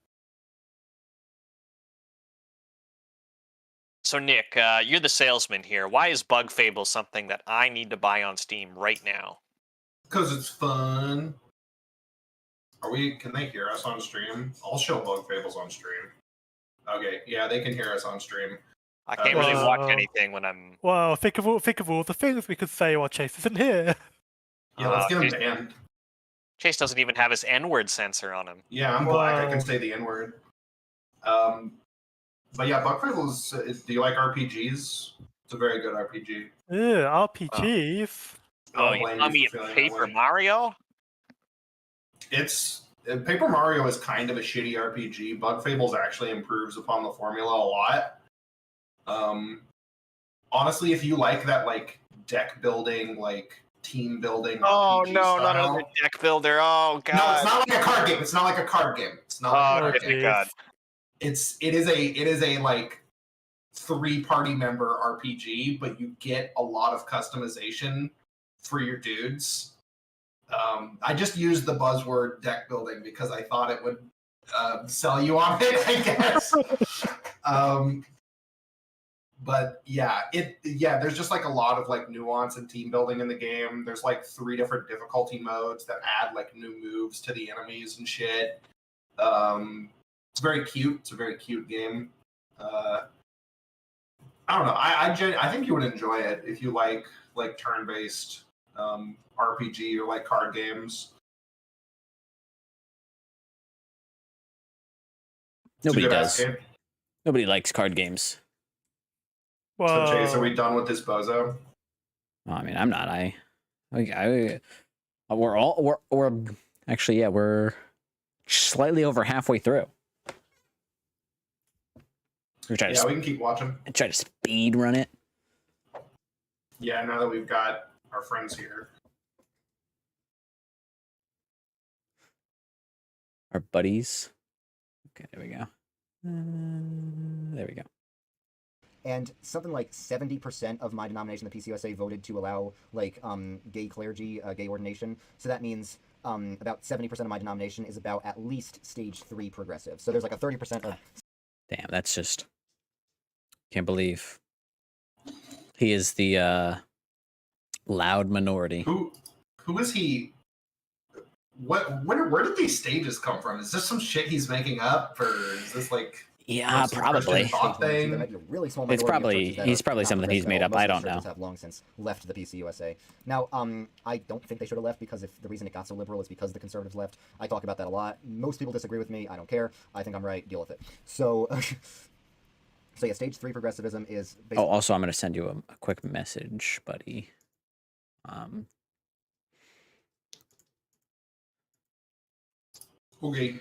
So Nick, you're the salesman here. Why is Bug Fable something that I need to buy on Steam right now? Because it's fun. Can they hear us on stream? I'll show Bug Fables on stream. Okay, yeah, they can hear us on stream. I can't really watch anything when I'm... Well, think of all the things we could say while Chase isn't here. Yeah, let's get him banned. Chase doesn't even have his N-word sensor on him. Yeah, I'm black. I can say the N-word. But yeah, Bug Fables, do you like RPGs? It's a very good RPG. Yeah, RPGs. You tell me Paper Mario? Paper Mario is kind of a shitty RPG. Bug Fables actually improves upon the formula a lot. Honestly, if you like that, like deck building, like team building. Oh RPG no, style, not another deck builder! Oh god! No, it's not like a card game. It's not like a card game. It's not. Like a card game. God! It is a like 3-party member RPG, but you get a lot of customization for your dudes. I just used the buzzword deck building because I thought it would sell you on it, I guess. But yeah, there's just like a lot of like nuance and team building in the game. There's like 3 different difficulty modes that add like new moves to the enemies and shit. It's very cute. It's a very cute game. I don't know. I think you would enjoy it if you like turn-based RPG or like card games. Nobody does. Nobody likes card games. So Chase, are we done with this bozo? Well, I mean, I'm not. We're actually, yeah, we're slightly over halfway through. We can keep watching. Try to speed run it. Yeah, now that we've got our friends here. Our buddies. Okay, there we go. There we go. And something like 70% of my denomination, the PCUSA, voted to allow like gay clergy, gay ordination. So that means about 70% of my denomination is about at least stage 3 progressive. So there's like a 30% of. Damn, that's just. Can't believe he is the loud minority. Who is he? Where did these stages come from? Is this some shit he's making up, or is this like? Yeah, probably. Really small it's probably he's probably something he's made up. I don't know. Have long since left the PCUSA. Now, I don't think they should have left because if the reason it got so liberal is because the conservatives left. I talk about that a lot. Most people disagree with me. I don't care. I think I'm right. Deal with it. So, so yeah, stage 3 progressivism is. Oh, also, I'm gonna send you a quick message, buddy. Okay.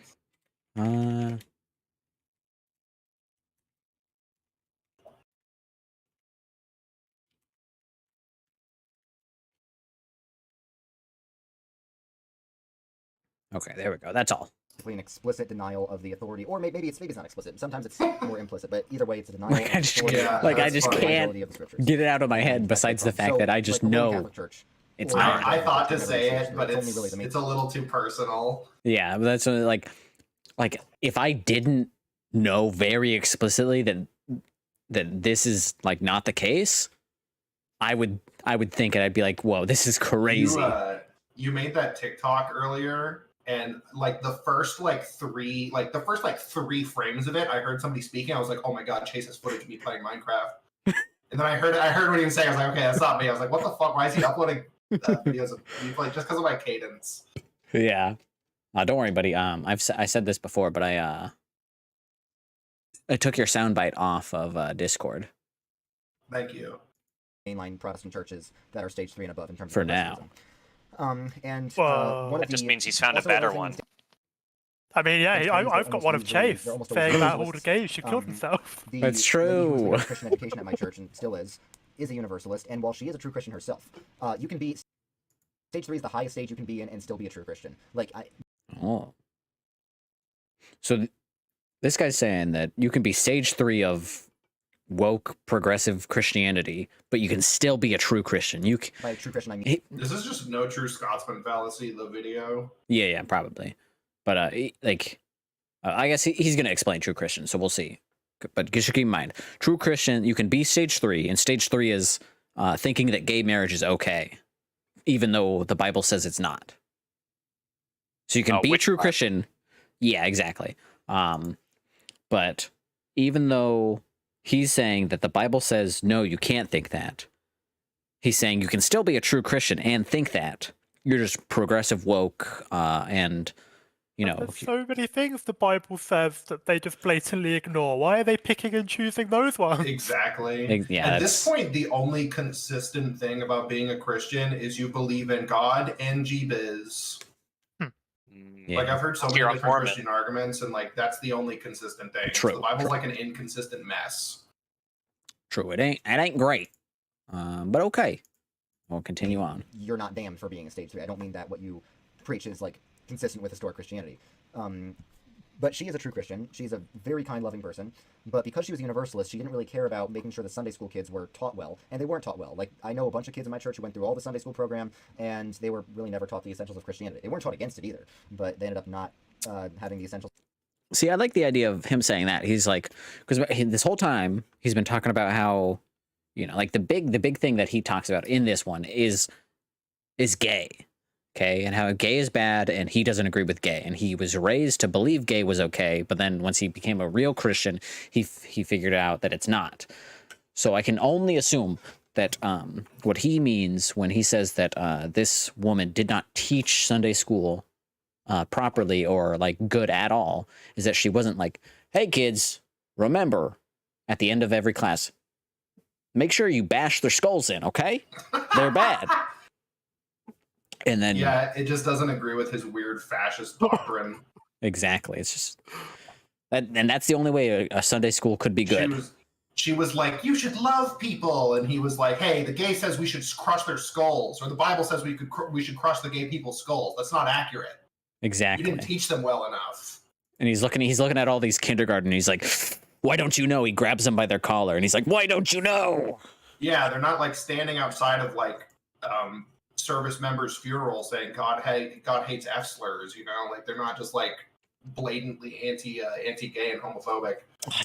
Okay, there we go. That's all. An explicit denial of the authority, or maybe it's not explicit. Sometimes it's more implicit, but either way, it's a denial. I just can't get it out of my head. Besides the fact that I just know it's not. I thought to say it, but it's a little too personal. Yeah, but that's like if I didn't know very explicitly that this is like not the case, I would think it. I'd be like, whoa, this is crazy. You made that TikTok earlier. And like the first three frames of it, I heard somebody speaking. I was like, "Oh my god, Chase has footage of me playing Minecraft." And then I heard what he was saying. I was like, "Okay, that's not me." I was like, "What the fuck? Why is he uploading videos of me playing just because of my cadence?" Yeah, don't worry, buddy. I said this before, but I took your soundbite off of Discord. Thank you. Mainline Protestant churches that are stage 3 and above in terms of for now. And that just means he's found a better one. I mean, yeah, I've got one of Chase saying about all the gays who killed himself. That's true. Christian education at my church, and still is a universalist. And while she is a true Christian herself, you can be stage 3 is the highest stage you can be in and still be a true Christian. Oh. So this guy's saying that you can be stage 3 of woke progressive Christianity, but you can still be a true Christian. By a true Christian, I mean this is just no true Scotsman fallacy. The video. Yeah, probably. But I guess he's gonna explain true Christian, so we'll see. But just keep in mind, true Christian, you can be stage 3, and stage 3 is thinking that gay marriage is okay, even though the Bible says it's not. So you can be a true Christian. Yeah, exactly. But even though he's saying that the Bible says, no, you can't think that, he's saying you can still be a true Christian and think that. You're just progressive woke, and, you know. There's so many things the Bible says that they just blatantly ignore. Why are they picking and choosing those ones? Exactly. Yeah, at this point, the only consistent thing about being a Christian is you believe in God and G-Biz. Yeah. Like, I've heard so many different Christian arguments, and like that's the only consistent thing. True. So the Bible's like an inconsistent mess. True. It ain't great. But okay. We'll continue on. You're not damned for being a stage 3. I don't mean that what you preach is like consistent with historic Christianity. But she is a true Christian. She's a very kind, loving person. But because she was a universalist, she didn't really care about making sure the Sunday school kids were taught well. And they weren't taught well. Like, I know a bunch of kids in my church who went through all the Sunday school program, and they were really never taught the essentials of Christianity. They weren't taught against it either, but they ended up not having the essentials. See, I like the idea of him saying that. He's like, because this whole time he's been talking about how, like the big thing that he talks about in this one is gay, okay, and how gay is bad, and he doesn't agree with gay, and he was raised to believe gay was okay, but then once he became a real Christian, he figured out that it's not. So I can only assume that what he means when he says that this woman did not teach Sunday school properly or like good at all is that she wasn't like, hey kids, remember at the end of every class, make sure you bash their skulls in, okay? They're bad. And then yeah, it just doesn't agree with his weird fascist doctrine. Exactly. It's just that, and that's the only way a Sunday school could be good. She was like, you should love people, and he was like, hey, the gay says we should crush their skulls, or the Bible says we should crush the gay people's skulls. That's not accurate. Exactly. You didn't teach them well enough. And he's looking at all these kindergarten, and he's like, why don't you know? He grabs them by their collar, and he's like, why don't you know? Yeah, they're not like standing outside of like service members' funeral saying God hates F slurs, like they're not just like blatantly anti-gay and homophobic.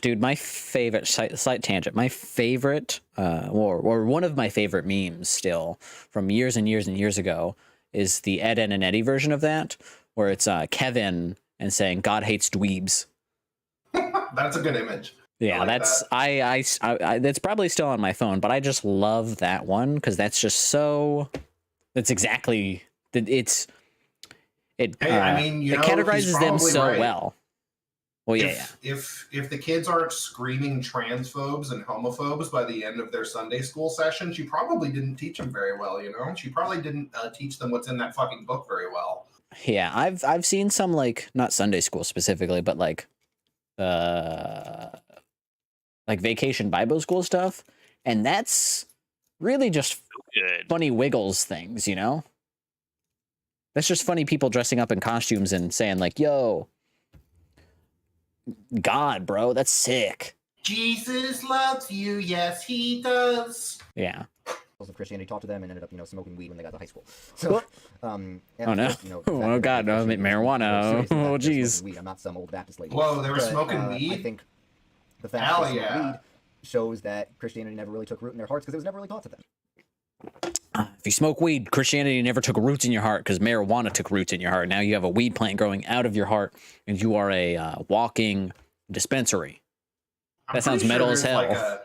Dude, my favorite slight tangent. My favorite, or one of my favorite memes still from years and years and years ago is the Ed, Ed and Eddie version of that, where it's Kevin and saying God hates dweebs. That's a good image. Yeah, that's that's probably still on my phone, but I just love that one because that's just so. That's exactly it. It categorizes them so right. well. Well, yeah. If the kids aren't screaming transphobes and homophobes by the end of their Sunday school session, she probably didn't teach them very well. She probably didn't teach them what's in that fucking book very well. Yeah, I've seen some like not Sunday school specifically, but like vacation Bible school stuff, and that's really just funny Wiggles things, That's just funny people dressing up in costumes and saying like, "Yo, God, bro, that's sick." Jesus loves you, yes, he does. Yeah. Of Christianity, talked to them and ended up, smoking weed when they got to high school. So, oh no! Oh god, no! Marijuana! Oh jeez! I'm not some old Baptist lady. Whoa, they were smoking weed. I think the fact that they smoked weed shows that Christianity never really took root in their hearts because it was never really taught to them. If you smoke weed, Christianity never took roots in your heart because marijuana took roots in your heart. Now you have a weed plant growing out of your heart, and you are a walking dispensary. That sounds metal as hell.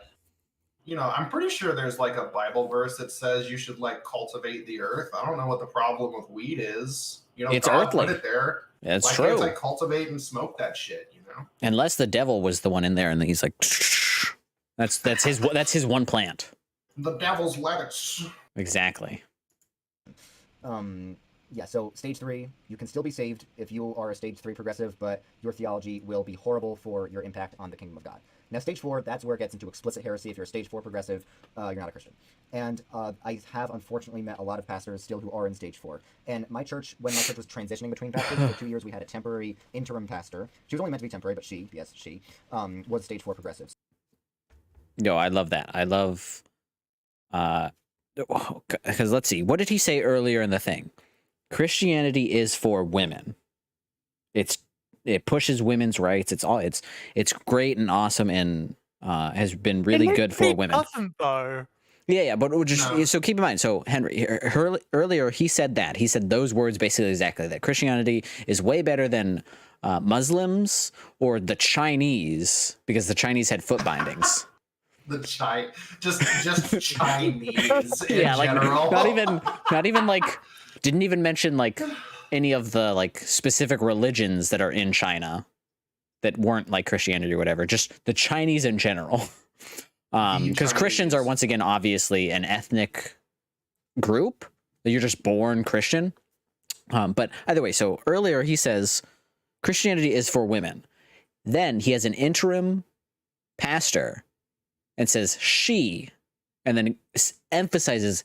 I'm pretty sure there's like a Bible verse that says you should like cultivate the earth. I don't know what the problem with weed is. It's God earthly. Put it there. That's Why true. can't I cultivate and smoke that shit? Unless the devil was the one in there, and he's like, that's his one plant. The devil's lettuce. Exactly. Yeah, so stage 3, you can still be saved if you are a stage 3 progressive, but your theology will be horrible for your impact on the kingdom of God. Now, stage 4, that's where it gets into explicit heresy. If you're a stage 4 progressive, you're not a Christian. And I have unfortunately met a lot of pastors still who are in stage 4. And my church, when my church was transitioning between pastors, for 2 years we had a temporary interim pastor. She was only meant to be temporary, but she was stage 4 progressive. Yo, I love that. I love, because let's see, what did he say earlier in the thing? Christianity is for women. It pushes women's rights. It's great and awesome and has been really good for women. Yeah, but so keep in mind. So Henry earlier he said that those words basically exactly that Christianity is way better than Muslims or the Chinese because the Chinese had foot bindings. Just Chinese in like general. not even like didn't even mention like any of the like specific religions that are in China that weren't like Christianity or whatever, just the Chinese in general. Because Christians are once again obviously an ethnic group that you're just born Christian. But either way, so earlier he says Christianity is for women. Then he has an interim pastor and says she, and then emphasizes,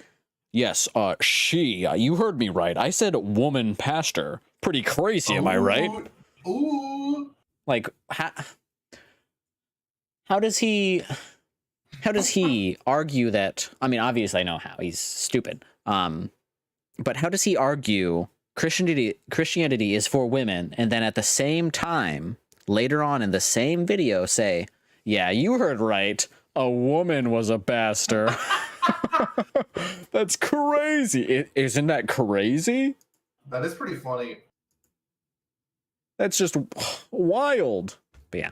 yes, she. You heard me right. I said woman pastor. Pretty crazy, am I right? Ooh. Like, how does he argue that? I mean, obviously I know how. He's stupid. But how does he argue Christianity is for women, and then at the same time later on in the same video say, yeah, you heard right. A woman was a bastard. That's crazy. Isn't that crazy? That is pretty funny. That's just wild. But yeah.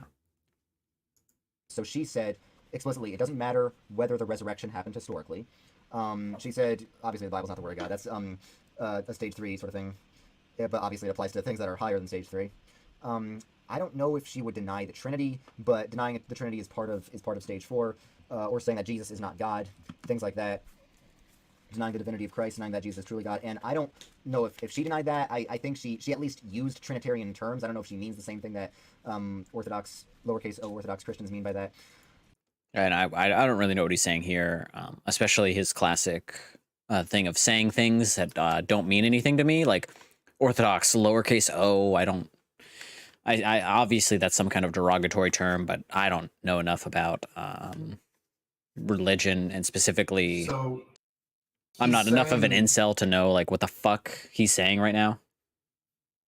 So she said explicitly, it doesn't matter whether the resurrection happened historically. She said, obviously the Bible's not the word of God. That's a stage 3 sort of thing. Yeah, but obviously it applies to things that are higher than stage 3. I don't know if she would deny the Trinity, but denying the Trinity is part of stage 4, or saying that Jesus is not God, things like that. Denying the divinity of Christ, denying that Jesus is truly God. And I don't know if she denied that. I think she at least used Trinitarian terms. I don't know if she means the same thing that Orthodox, lowercase o Orthodox Christians mean by that. And I don't really know what he's saying here, especially his classic thing of saying things that don't mean anything to me, like Orthodox, lowercase o. I obviously that's some kind of derogatory term, but I don't know enough about religion, and specifically... So I'm not enough of an incel to know like what the fuck he's saying right now.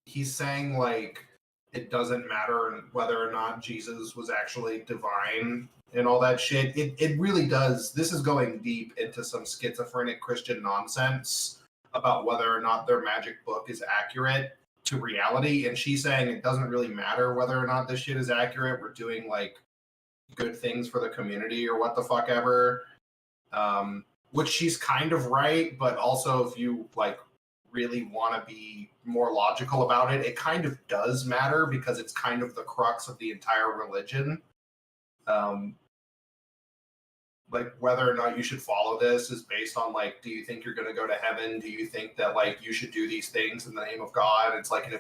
He's saying like it doesn't matter whether or not Jesus was actually divine and all that shit. It really does. This is going deep into some schizophrenic Christian nonsense about whether or not their magic book is accurate to reality. And she's saying it doesn't really matter whether or not this shit is accurate. We're doing like good things for the community or what the fuck ever. Which she's kind of right, but also if you like really want to be more logical about it, it kind of does matter because it's kind of the crux of the entire religion. Like whether or not you should follow this is based on like, do you think you're going to go to heaven? Do you think that like you should do these things in the name of God? It's like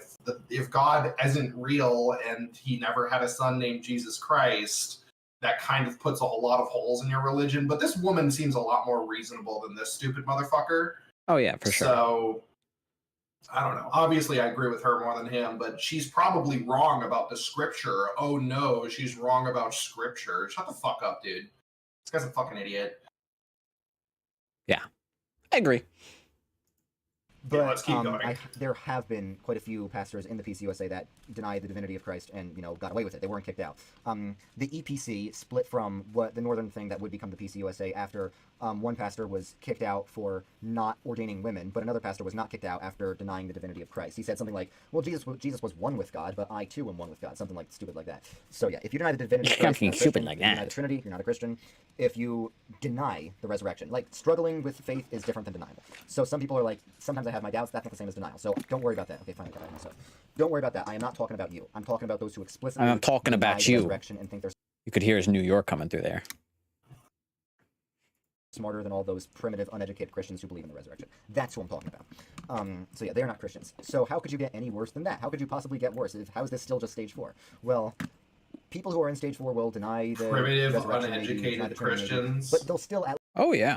if God isn't real and he never had a son named Jesus Christ, that kind of puts a whole lot of holes in your religion. But this woman seems a lot more reasonable than this stupid motherfucker. Oh, yeah, for sure. So, I don't know. Obviously, I agree with her more than him, but she's probably wrong about the scripture. Oh, no, she's wrong about scripture. Shut the fuck up, dude. This guy's a fucking idiot. Yeah, I agree. But yeah, let's keep going. There have been quite a few pastors in the PCUSA that denied the divinity of Christ and, got away with it. They weren't kicked out. The EPC split from what the northern thing that would become the PCUSA after one pastor was kicked out for not ordaining women, but another pastor was not kicked out after denying the divinity of Christ. He said something like, well, Jesus was one with God, but I too am one with God. Something like stupid like that. So yeah, if you deny the divinity of Christ, you're stupid like that. If you deny the Trinity, you're not a Christian. If you deny the resurrection, like struggling with faith is different than denial. So some people are like, sometimes I have my doubts. That's not the same as denial. So don't worry about that. Okay, fine. I got it myself. Don't worry about that. I am not talking about you. I'm talking about those who explicitly. I'm talking about you. Resurrection and think they're You could hear his New York coming through there. Smarter than all those primitive, uneducated Christians who believe in the resurrection. That's who I'm talking about. So yeah, they're not Christians. So how could you get any worse than that? How could you possibly get worse? How is this still just stage 4? Well, people who are in stage 4 will deny the primitive, resurrection, uneducated Christians. but they'll still. Oh yeah.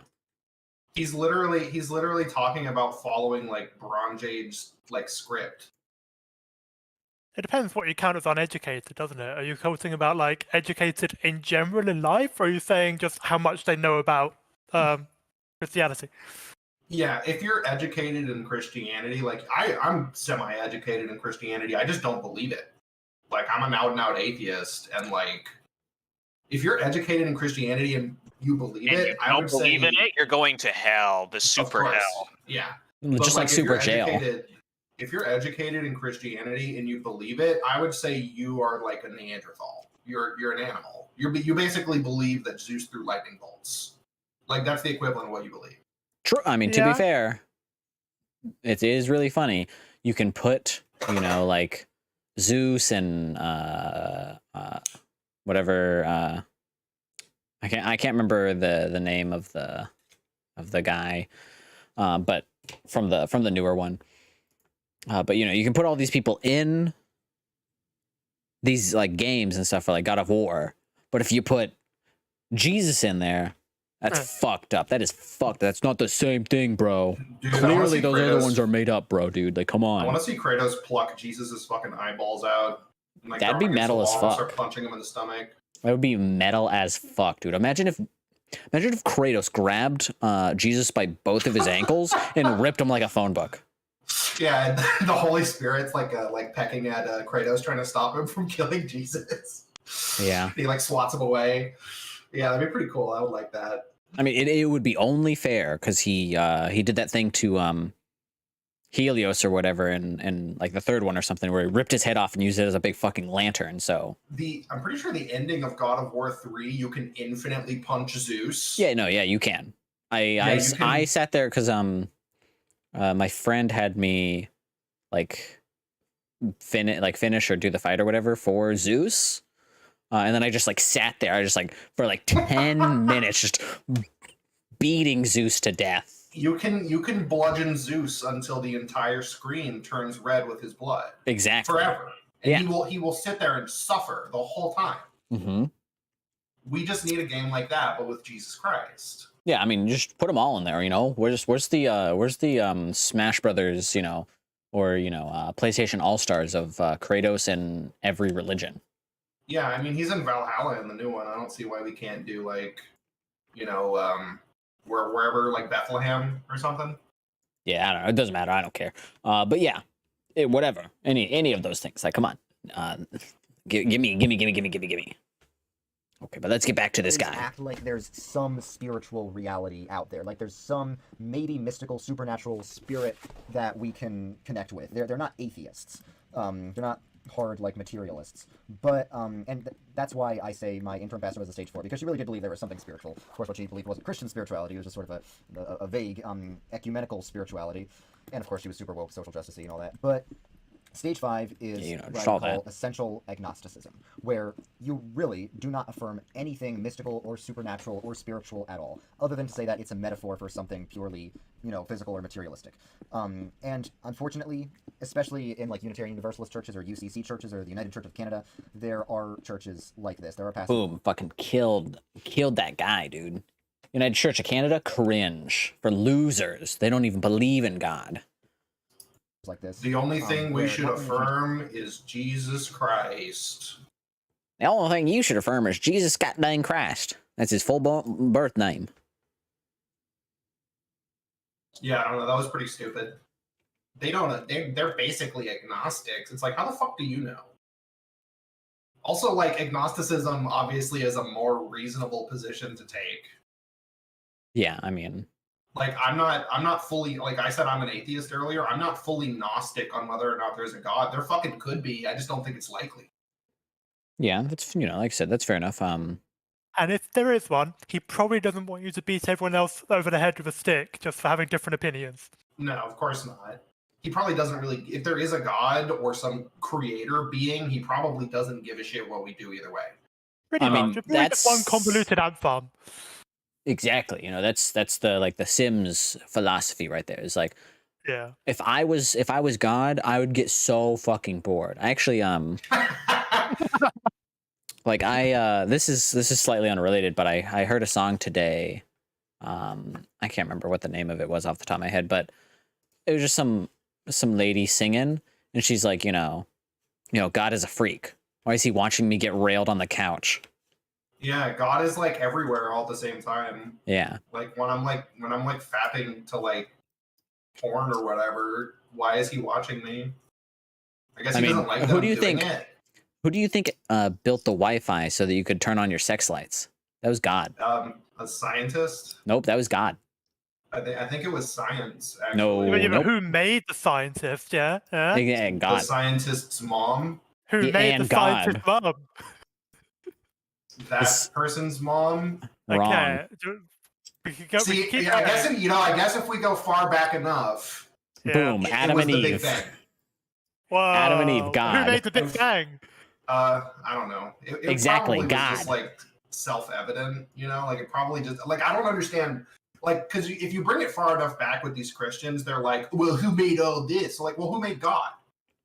He's literally talking about following like Bronze Age like script. It depends what you count as uneducated, doesn't it? Are you talking about like educated in general in life, or are you saying just how much they know about Christianity? Yeah, if you're educated in Christianity, like I'm semi-educated in Christianity, I just don't believe it. Like I'm an out-and-out atheist, and like if you're educated in Christianity and you believe and it, you I would don't believe say, in it, you're going to hell, the super hell. Yeah, Just like super jail. If you're educated in Christianity and you believe it, I would say you are like a Neanderthal. You're an animal. You basically believe that Zeus threw lightning bolts. Like that's the equivalent of what you believe. True. I mean, to be fair, it is really funny. You can put, like Zeus and whatever. I can't remember the name of the guy, but from the newer one. But you can put all these people in these like games and stuff for like God of War. But if you put Jesus in there, that's fucked up. That is fucked. That's not the same thing, bro. Dude, clearly those other ones are made up, bro, dude. Like, come on. I want to see Kratos pluck Jesus' fucking eyeballs out. And, like, that'd be metal as fuck. Start punching him in the stomach. That would be metal as fuck, dude. Imagine if Kratos grabbed Jesus by both of his ankles and ripped him like a phone book. Yeah, and the Holy Spirit's like pecking at Kratos, trying to stop him from killing Jesus. Yeah. He like swats him away. Yeah, that'd be pretty cool. I would like that. I mean, it would be only fair because he did that thing to Helios or whatever in like the third one or something where he ripped his head off and used it as a big fucking lantern. So I'm pretty sure the ending of God of War 3, you can infinitely punch Zeus. yeah, no, yeah, you can. I sat there because my friend had me like finish or do the fight or whatever for Zeus. And then I just like sat there. I just like for like 10 minutes just beating Zeus to death. You can bludgeon Zeus until the entire screen turns red with his blood. Exactly. Forever. And Yeah. he will sit there and suffer the whole time. Mm-hmm. We just need a game like that, but with Jesus Christ. Yeah, I mean, just put them all in there. You know, where's the Smash Brothers, you know, or PlayStation All Stars of Kratos in every religion. Yeah, I mean, he's in Valhalla in the new one. I don't see why we can't do like, wherever like Bethlehem or something. Yeah, I don't know. It doesn't matter. I don't care. But yeah, whatever. Any of those things. Like, come on. Give me. Okay, but let's get back to this guy. Act like there's some spiritual reality out there. Like there's some maybe mystical, supernatural spirit that we can connect with. They're not atheists. They're not hard like materialists. But that's why I say my intro ambassador was a stage 4, because she really did believe there was something spiritual. Of course, what she believed wasn't Christian spirituality. It was just sort of a vague ecumenical spirituality. And of course, she was super woke, social justice and all that. But Stage 5 is what I call essential agnosticism, where you really do not affirm anything mystical or supernatural or spiritual at all, other than to say that it's a metaphor for something purely, physical or materialistic. And unfortunately, especially in like Unitarian Universalist churches or UCC churches or the United Church of Canada, there are churches like this. There are pastors. Boom! Fucking killed that guy, dude. United Church of Canada, cringe for losers. They don't even believe in God. Like this. The only thing we should affirm is Jesus Christ. The only thing you should affirm is Jesus goddamn Christ. That's his full birth name. Yeah, I don't know. That was pretty stupid. They're basically agnostics. It's like, how the fuck do you know? Also, like, agnosticism obviously is a more reasonable position to take. Yeah, I mean, like I'm not fully, like I said, I'm an atheist earlier. I'm not fully Gnostic on whether or not there's a God. There fucking could be. I just don't think it's likely. Yeah, that's like I said, that's fair enough. And if there is one, he probably doesn't want you to beat everyone else over the head with a stick just for having different opinions. No, of course not. He probably doesn't really. If there is a God or some creator being, he probably doesn't give a shit what we do either way. Pretty much. That's one convoluted anthem. Exactly. That's the Sims philosophy right there. It's like, yeah. If I was God, I would get so fucking bored. I actually like this is slightly unrelated, but I heard a song today. I can't remember what the name of it was off the top of my head, but it was just some lady singing, and she's like, God is a freak. Why is he watching me get railed on the couch? Yeah, God is like everywhere all at the same time. Yeah. Like when I'm fapping to like porn or whatever, why is he watching me? I guess he doesn't like who do you think built the Wi-Fi so that you could turn on your sex lights? That was God. A scientist? Nope, that was God. I think it was science, actually. No, nope. Who made the scientist, yeah? Yeah, God. The scientist's mom? Who made the scientist's mom? That person's mom? Wrong. Okay. I guess if we go far back enough... Boom, Adam and Eve. Whoa. Adam and Eve, God. Who made the Big Bang? I don't know. It exactly, God. God. Was just, like, self-evident, like it probably just... Like, I don't understand... Like, because if you bring it far enough back with these Christians, they're like, well, who made all this? Like, well, who made God?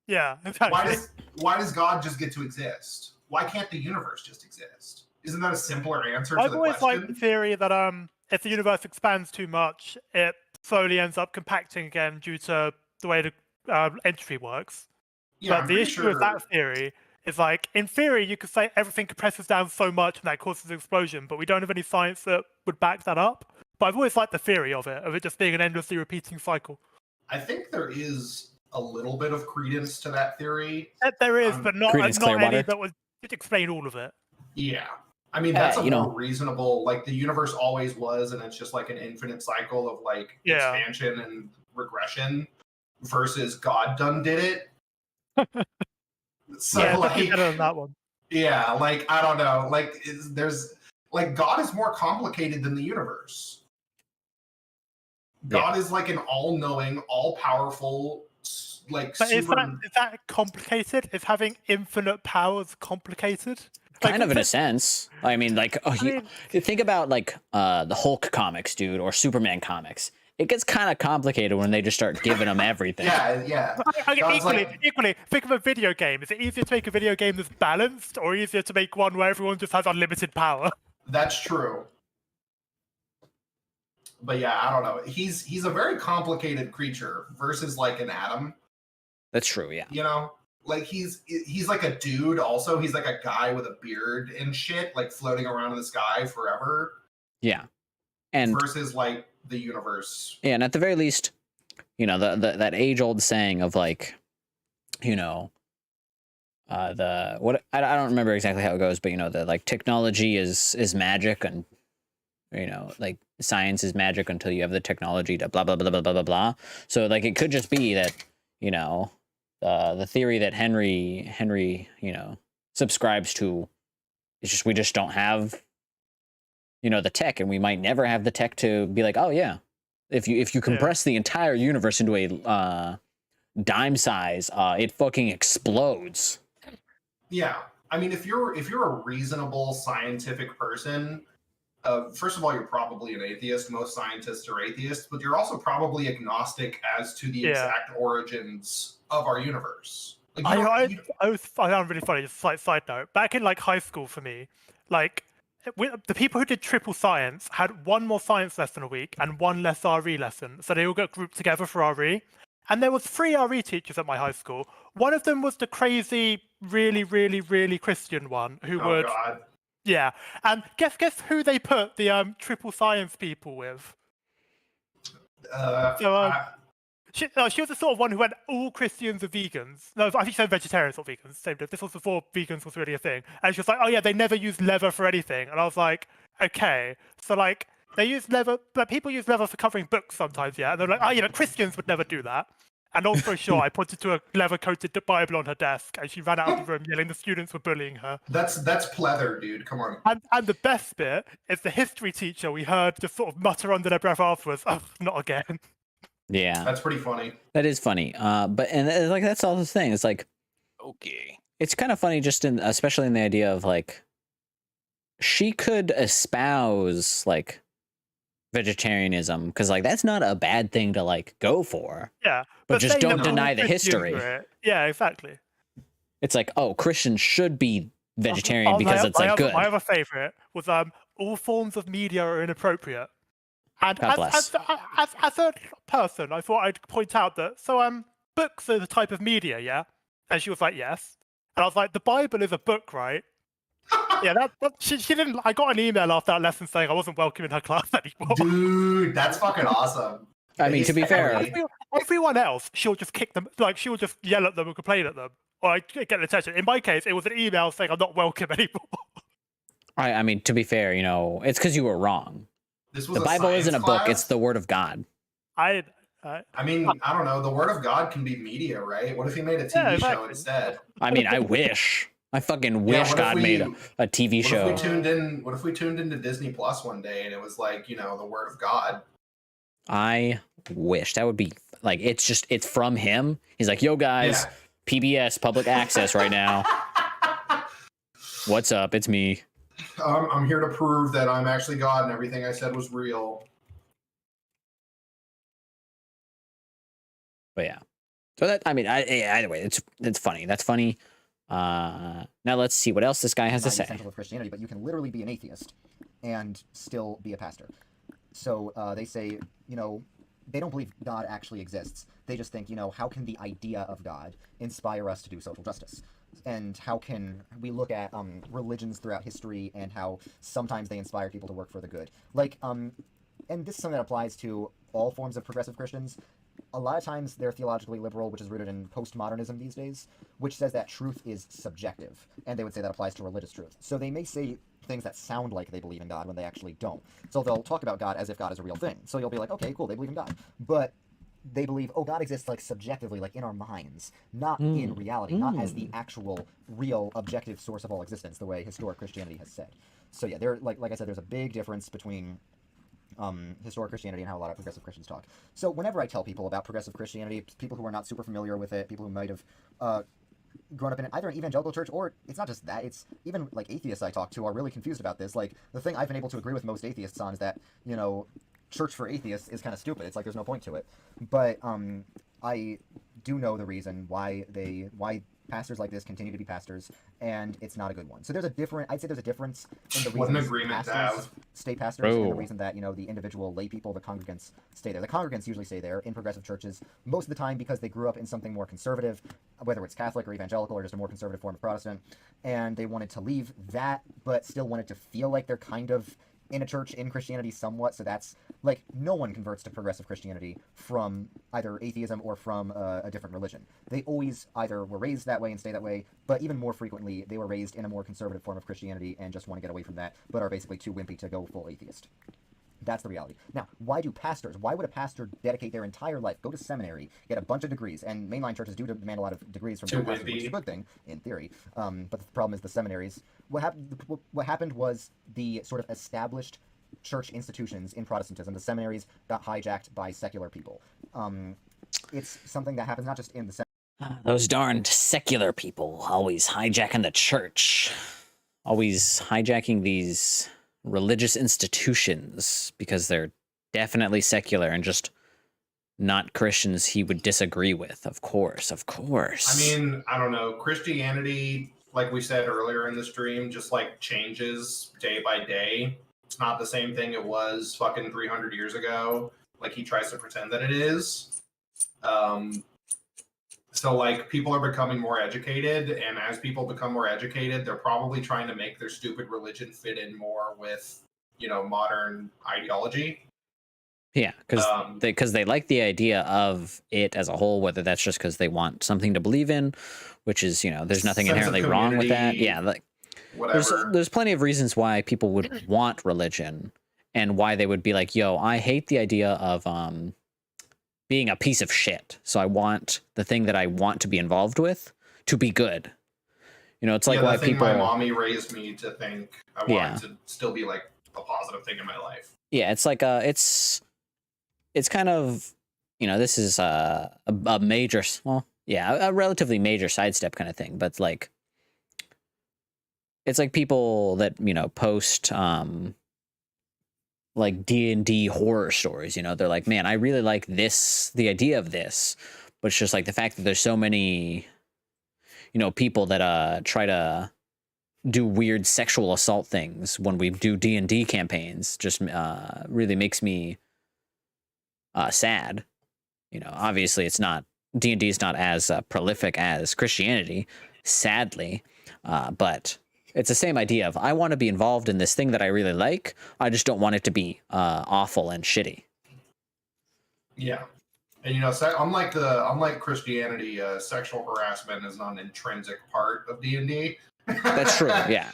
Yeah, exactly. Why does God just get to exist? Why can't the universe just exist? Isn't that a simpler answer to the question? I've always liked the theory that if the universe expands too much, it slowly ends up compacting again due to the way the entropy works. Yeah, but the issue with that theory is, like, in theory, you could say everything compresses down so much and that causes an explosion, but we don't have any science that would back that up. But I've always liked the theory of it just being an endlessly repeating cycle. I think there is a little bit of credence to that theory. There is, but not Creedence any Clearwater? that would explain all of it. Yeah. I mean, that's a you more know. reasonable, like, the universe always was, and it's just like an infinite cycle of, like, Yeah. expansion and regression versus God done did it. So, Yeah, like, definitely better than that one. yeah, like, I don't know. Like, there's, like, God is more complicated than the universe. God is, like, an all-knowing, all-powerful, like, But is super... that complicated? Is having infinite powers complicated? Kind of in a sense. I mean, like, think about like the Hulk comics, dude, or Superman comics. It gets kind of complicated when they just start giving them everything. Yeah. Equally, think of a video game. Is it easier to make a video game that's balanced, or easier to make one where everyone just has unlimited power? That's true. But yeah, I don't know. He's a very complicated creature versus like an atom. That's true, yeah. You know? Like he's like a dude also. He's like a guy with a beard and shit, like floating around in the sky forever. Yeah. And versus like the universe. Yeah, and at the very least, you know, that age-old saying of like, you know, I don't remember exactly how it goes, but you know, the like technology is magic, and you know, like science is magic until you have the technology to blah blah blah blah blah blah blah. So like it could just be that, you know, the theory that Henry, you know, subscribes to is just we just don't have, you know, the tech, and we might never have the tech to be like, oh yeah, if you compress the entire universe into a dime size, it fucking explodes. Yeah, I mean, if you're a reasonable scientific person, first of all, you're probably an atheist. Most scientists are atheists, but you're also probably agnostic as to the exact origins of our universe. Like, I found really funny. Just like side note, back in like high school for me, like the people who did triple science had one more science lesson a week and one less RE lesson, so they all got grouped together for RE. And there was 3 RE teachers at my high school. One of them was the crazy, really, really, really Christian one who would. God. Yeah, and guess who they put the triple science people with? She was the sort of one who went all Christians are vegans. No, I think she said vegetarians or vegans. Same. This was before vegans was really a thing. And she was like, oh yeah, they never use leather for anything. And I was like, okay, so like they use leather, but people use leather for covering books sometimes, yeah. And they're like, oh yeah, but Christians would never do that. And long story short, I pointed to a leather-coated Bible on her desk, and she ran out of the room yelling the students were bullying her. That's pleather, dude. Come on. And the best bit is the history teacher we heard just sort of mutter under their breath afterwards, oh, not again. Yeah. That's pretty funny. That is funny. But like that's all the thing. It's like, okay. It's kind of funny just especially in the idea of like she could espouse like vegetarianism, because like that's not a bad thing to like go for. Yeah, but just don't deny the history. Yeah, exactly. It's like, oh, Christians should be vegetarian because it's like good. My other favorite was all forms of media are inappropriate. And as a person, I thought I'd point out that books are the type of media, yeah. And she was like, yes. And I was like, the Bible is a book, right? Yeah, she didn't. I got an email after that lesson saying I wasn't welcome in her class anymore. Dude, that's fucking awesome. I mean, to be fair, everyone else, she'll just kick them. Like she'll just yell at them and complain at them, or get attention. In my case, it was an email saying I'm not welcome anymore. I mean, to be fair, you know, it's because you were wrong. The Bible isn't a book; it's the Word of God. I mean, I don't know. The Word of God can be media, right? What if he made a TV show instead? I mean, I wish. I fucking wish God made a TV show. What if we tuned into Disney Plus one day and it was like, you know, the Word of God? I wish. That would be like, it's from him. He's like, yo guys, PBS public access right now. What's up? It's me. I'm here to prove that I'm actually God and everything I said was real. But yeah. So that, I mean, either way, it's funny. That's funny. Now let's see what else this guy has to say. Essential of Christianity, but you can literally be an atheist and still be a pastor. So they say, you know, they don't believe God actually exists. They just think, you know, how can the idea of God inspire us to do social justice? And how can we look at religions throughout history and how sometimes they inspire people to work for the good? Like, and this is something that applies to all forms of progressive Christians. a lot of times they're theologically liberal, which is rooted in postmodernism these days, which says that truth is subjective, and they would say that applies to religious truth. So they may say things that sound like they believe in God when they actually don't. So they'll talk about God as if God is a real thing. So you'll be like, okay, cool, they believe in God. But they believe, oh, God exists like subjectively, like in our minds, not in reality, not as the actual, real, objective source of all existence, the way historic Christianity has said. So yeah, there, like I said, there's a big difference between historic Christianity and how a lot of progressive Christians talk. So whenever I tell people about progressive Christianity, people who are not super familiar with it, people who might have grown up in either an evangelical church, or it's not just that, it's even like atheists I talk to are really confused about this. Like, the thing I've been able to agree with most atheists on is that, you know, church for atheists is kind of stupid. It's like there's no point to it. But I do know the reason why pastors like this continue to be pastors, and it's not a good one. So there's a I'd say there's a difference in the reason pastors stay pastors and the reason that, you know, the individual lay people, the congregants, stay there. The congregants usually stay there in progressive churches most of the time because they grew up in something more conservative, whether it's Catholic or evangelical or just a more conservative form of Protestant, and they wanted to leave that, but still wanted to feel like they're kind of in a church in Christianity somewhat. So that's like, no one converts to progressive Christianity from either atheism or from a different religion. They always either were raised that way and stay that way, but even more frequently they were raised in a more conservative form of Christianity and just want to get away from that, but are basically too wimpy to go full atheist. That's the reality. Now, why would a pastor dedicate their entire life, go to seminary, get a bunch of degrees, and mainline churches do demand a lot of degrees from their pastors, which is a good thing, in theory. But the problem is the seminaries. What happened was the sort of established church institutions in Protestantism, the seminaries, got hijacked by secular people. It's something that happens not just in the those darned secular people always hijacking the church. Always hijacking these religious institutions because they're definitely secular and just not Christians he would disagree with. Of course. I mean, I don't know. Christianity, like we said earlier in the stream, just like changes day by day. It's not the same thing it was fucking 300 years ago. Like he tries to pretend that it is. So like people are becoming more educated, and as people become more educated, they're probably trying to make their stupid religion fit in more with, you know, modern ideology. Yeah, because they like the idea of it as a whole, whether that's just because they want something to believe in, which is, you know, there's nothing inherently wrong with that. Yeah, like there's plenty of reasons why people would want religion and why they would be like, yo, I hate the idea of being a piece of shit. So I want the thing that I want to be involved with to be good. You know, it's like why people. My mommy raised me to think I wanted to still be like a positive thing in my life. Yeah, it's like it's kind of, you know, this is a major, well, yeah, a relatively major sidestep kind of thing, but like it's like people that, you know, post like D&D horror stories, you know, they're like, man, I really like this, the idea of this, but it's just like the fact that there's so many, you know, people that try to do weird sexual assault things when we do D&D campaigns just really makes me sad. You know, obviously it's not, D&D is not as prolific as Christianity, sadly, but it's the same idea of I want to be involved in this thing that I really like. I just don't want it to be awful and shitty. Yeah, and you know, unlike Christianity, sexual harassment is not an intrinsic part of D&D. That's true. Yeah,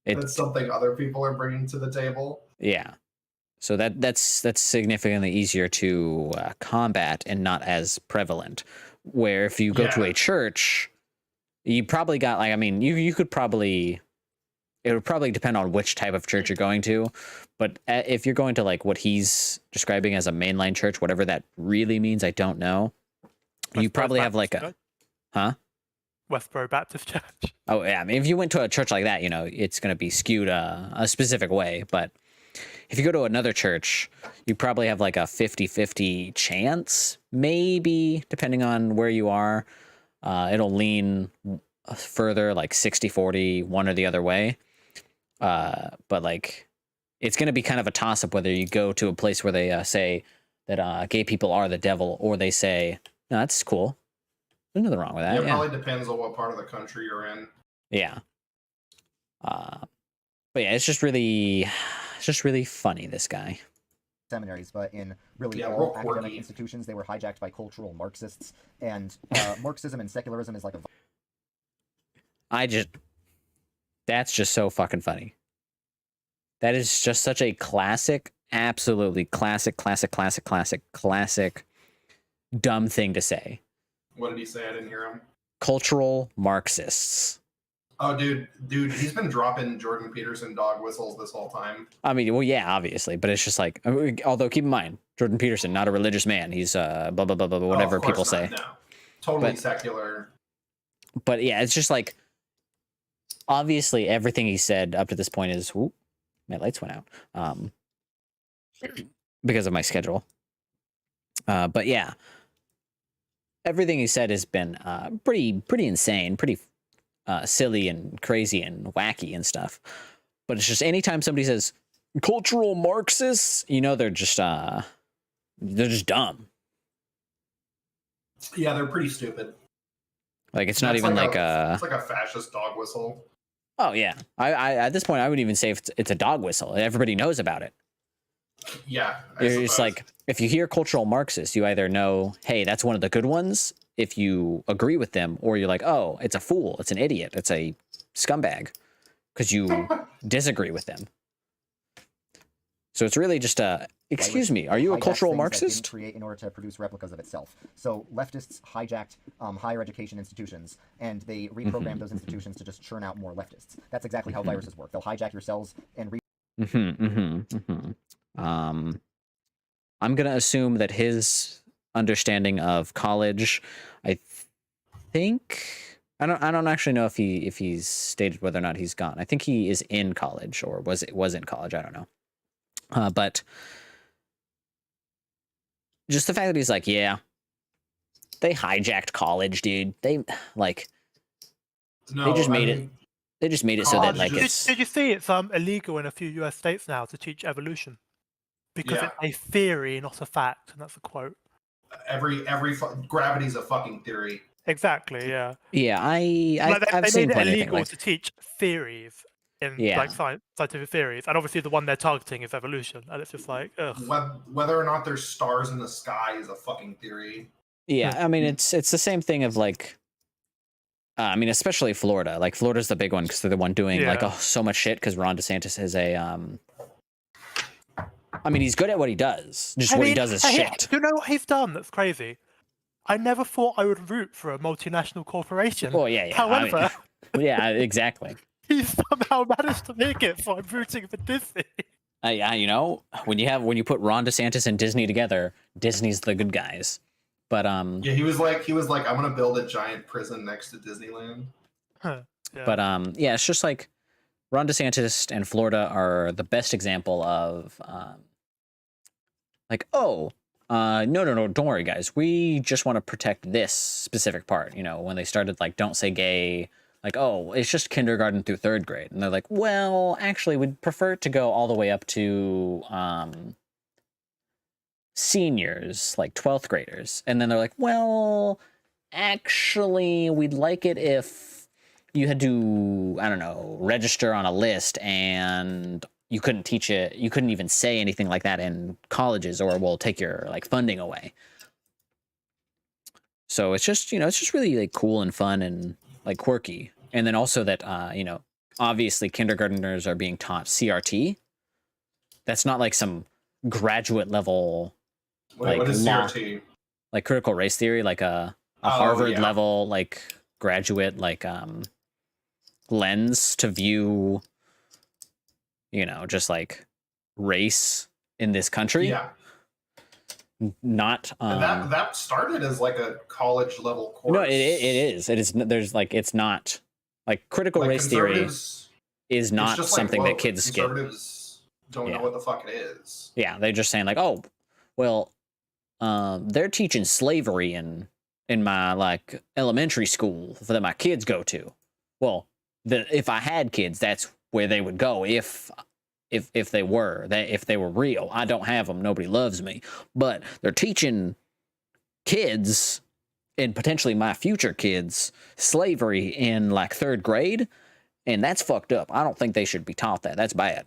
that's something other people are bringing to the table. Yeah, so that's significantly easier to combat and not as prevalent. Where if you go to a church, you probably got like, I mean, you could probably, it would probably depend on which type of church you're going to, but if you're going to like what he's describing as a mainline church, whatever that really means, I don't know. You probably have like a, Westboro Baptist Church. Oh yeah, I mean, if you went to a church like that, you know, it's going to be skewed a specific way, but if you go to another church, you probably have like a 50-50 chance, maybe, depending on where you are. It'll lean further, like 60-40, one or the other way. But like, it's going to be kind of a toss-up whether you go to a place where they say that gay people are the devil, or they say, no, that's cool. There's nothing wrong with that. Yeah, it probably depends on what part of the country you're in. Yeah. But yeah, it's just really funny, this guy. seminaries, but in really Yeah, all real academic quirky. institutions, they were hijacked by cultural Marxists. And Marxism and secularism is like a That's just so fucking funny. That is just such a classic, absolutely classic dumb thing to say. What did he say? I didn't hear him. Cultural Marxists. Oh, dude, he's been dropping Jordan Peterson dog whistles this whole time. I mean, well, yeah, obviously, but it's just like, although keep in mind, Jordan Peterson, not a religious man. He's blah blah blah blah, whatever people say. No, totally secular. But yeah, it's just like, obviously, everything he said up to this point is, whoop, my lights went out, because of my schedule. But yeah, everything he said has been pretty insane, pretty silly and crazy and wacky and stuff. But it's just anytime somebody says cultural Marxists, you know, they're just dumb. Yeah, they're pretty stupid. Like, it's not even like it's like a fascist dog whistle. Oh yeah, I at this point I wouldn't even say if it's a dog whistle. Everybody knows about it. Yeah, It's like, if you hear cultural Marxist, you either know, hey, that's one of the good ones, if you agree with them, or you're like, oh, it's a fool, it's an idiot, it's a scumbag, because you disagree with them. So it's really just excuse me, are you a cultural Marxist? Create in order to produce replicas of itself. So leftists hijacked higher education institutions, and they reprogrammed those institutions to just churn out more leftists. That's exactly how viruses work. They'll hijack your cells and I'm gonna assume that his understanding of college, I think, I don't actually know if he's stated whether or not he's gone. I think he is in college, or was in college. I don't know. But just the fact that he's like, yeah, they hijacked college, dude. They like, they just made it. They just made it so that like it's. Did you see it's illegal in a few U.S. states now to teach evolution because it's a theory, not a fact, and that's a quote. Gravity's a fucking theory. Exactly. Yeah. Yeah, I've they seen made it plenty of illegal things. to teach theories in like scientific theories, and obviously the one they're targeting is evolution, and it's just like, ugh. Whether or not there's stars in the sky is a fucking theory. Yeah, I mean it's the same thing of like. I mean, especially Florida. Like, Florida's the big one because they're the one doing like so much shit. Because Ron DeSantis is a. I mean, he's good at what he does. Just what he does is shit. Do you know what he's done? That's crazy. I never thought I would root for a multinational corporation. Oh yeah. However, I mean, yeah, exactly. He somehow managed to make it, so I'm rooting for Disney. Yeah, you know, when you put Ron DeSantis and Disney together, Disney's the good guys. But yeah, he was like, I'm gonna build a giant prison next to Disneyland. Huh, yeah. But yeah, it's just like Ron DeSantis and Florida are the best example of like, oh, no, don't worry, guys. We just want to protect this specific part. You know, when they started like, don't say gay, like, oh, it's just kindergarten through 3rd grade, and they're like, well, actually, we'd prefer it to go all the way up to seniors, like 12th graders. And then they're like, well, actually, we'd like it if you had to, I don't know, register on a list and you couldn't teach it, you couldn't even say anything like that in colleges, or we'll take your like funding away. So it's just, you know, it's just really like cool and fun and like quirky. And then also that, you know, obviously kindergartners are being taught CRT. That's not like some graduate level. What is CRT? Like critical race theory, like a Harvard level, like graduate, like lens to view, you know, just like race in this country. Yeah. Not and that started as like a college level course. No, it is. It is. There's like, it's not like critical race theory is not something that kids skip. Conservatives don't know what the fuck it is. Yeah, they're just saying like, oh, well, they're teaching slavery in my like elementary school that my kids go to. Well, if I had kids, that's where they would go if they were real. I don't have them. Nobody loves me. But they're teaching kids, and potentially my future kids, slavery in like 3rd grade, and that's fucked up. I don't think they should be taught that. That's bad.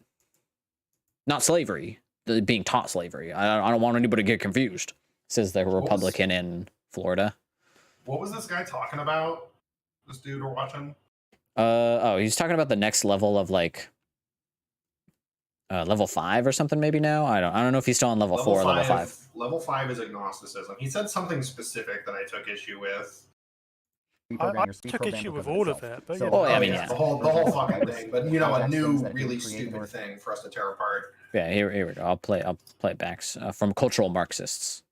Not slavery, being taught slavery. I don't want anybody to get confused. Says the Republican in Florida. What was this guy talking about? This dude we're watching? He's talking about the next level of like level 5 or something maybe now. I don't know if he's still on level 4 or level 5. Level 5 is agnosticism. He said something specific that I took issue with. I took issue with all of it, but So- yeah. Oh, I mean, yeah. The whole fucking thing. But you know, a Hijack new, things that it really didn't create stupid nor- thing for us to tear apart. Yeah, here we go. I'll play it back from cultural Marxists.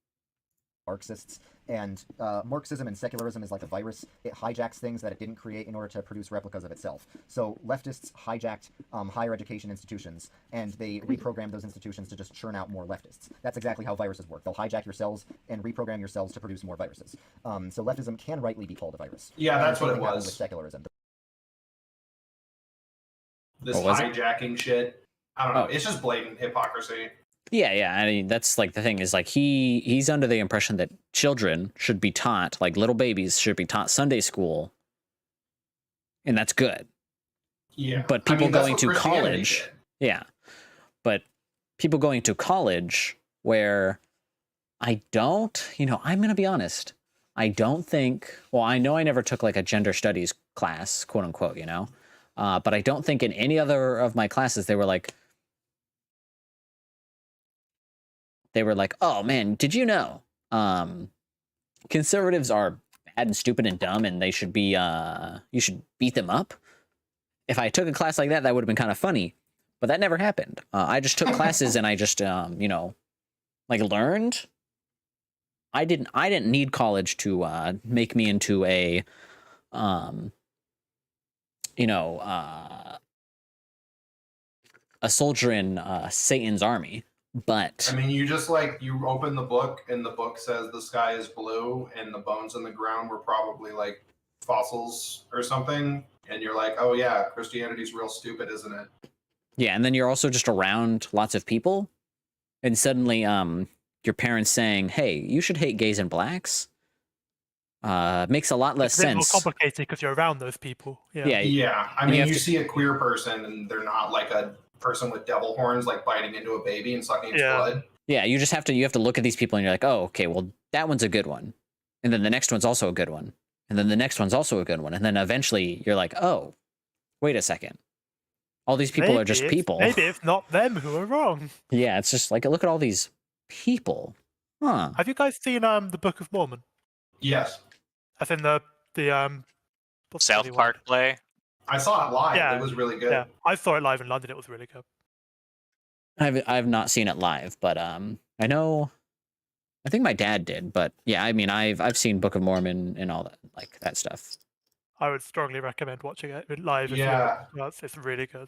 Marxists. And Marxism and secularism is like a virus. It hijacks things that it didn't create in order to produce replicas of itself. So leftists hijacked higher education institutions, and they reprogrammed those institutions to just churn out more leftists. That's exactly how viruses work. They'll hijack your cells and reprogram your cells to produce more viruses. So leftism can rightly be called a virus. Yeah, And that's the same what it thing happened was. With secularism. This What was it? hijacking shit. I don't know. Oh. It's just blatant hypocrisy. Yeah. I mean, that's like the thing is like he's under the impression that children should be taught, like little babies should be taught Sunday school, and that's good. Yeah. But people that's going what to Christianity college, did. yeah. But people going to college where I'm gonna be honest. I don't think. Well, I know I never took like a gender studies class, quote unquote. But I don't think in any other of my classes they were like, oh man, did you know conservatives are bad and stupid and dumb and they should be you should beat them up? If I took a class like that, that would have been kind of funny, but that never happened. I just took classes and I just learned. I didn't need college to make me into a a soldier in Satan's army. But I mean, you open the book and the book says the sky is blue and the bones in the ground were probably like fossils or something. And you're like, oh yeah, Christianity's real stupid, isn't it? yeah, and then you're also just around lots of people, and suddenly your parents saying, hey, you should hate gays and blacks makes a lot less It's a bit more sense. complicated because you're around those people. Yeah. Yeah. I And you mean, have you to- see a queer person and they're not like a person with devil horns like biting into a baby and sucking its blood. Yeah, you have to look at these people and you're like, oh, okay, well, that one's a good one. And then the next one's also a good one. And then the next one's also a good one. And then eventually you're like, oh, wait a second. All these people are just people. Maybe it's not them who are wrong. Yeah, it's just like, look at all these people. Huh. Have you guys seen the Book of Mormon? Yes. As in the what's the South bloody Park word? play. I saw it live. Yeah. It was really good. Yeah, I saw it live in London. It was really good. I've not seen it live, but I know. I think my dad did, but yeah, I mean, I've seen Book of Mormon and all that, like that stuff. I would strongly recommend watching it live. Yeah. It's really good.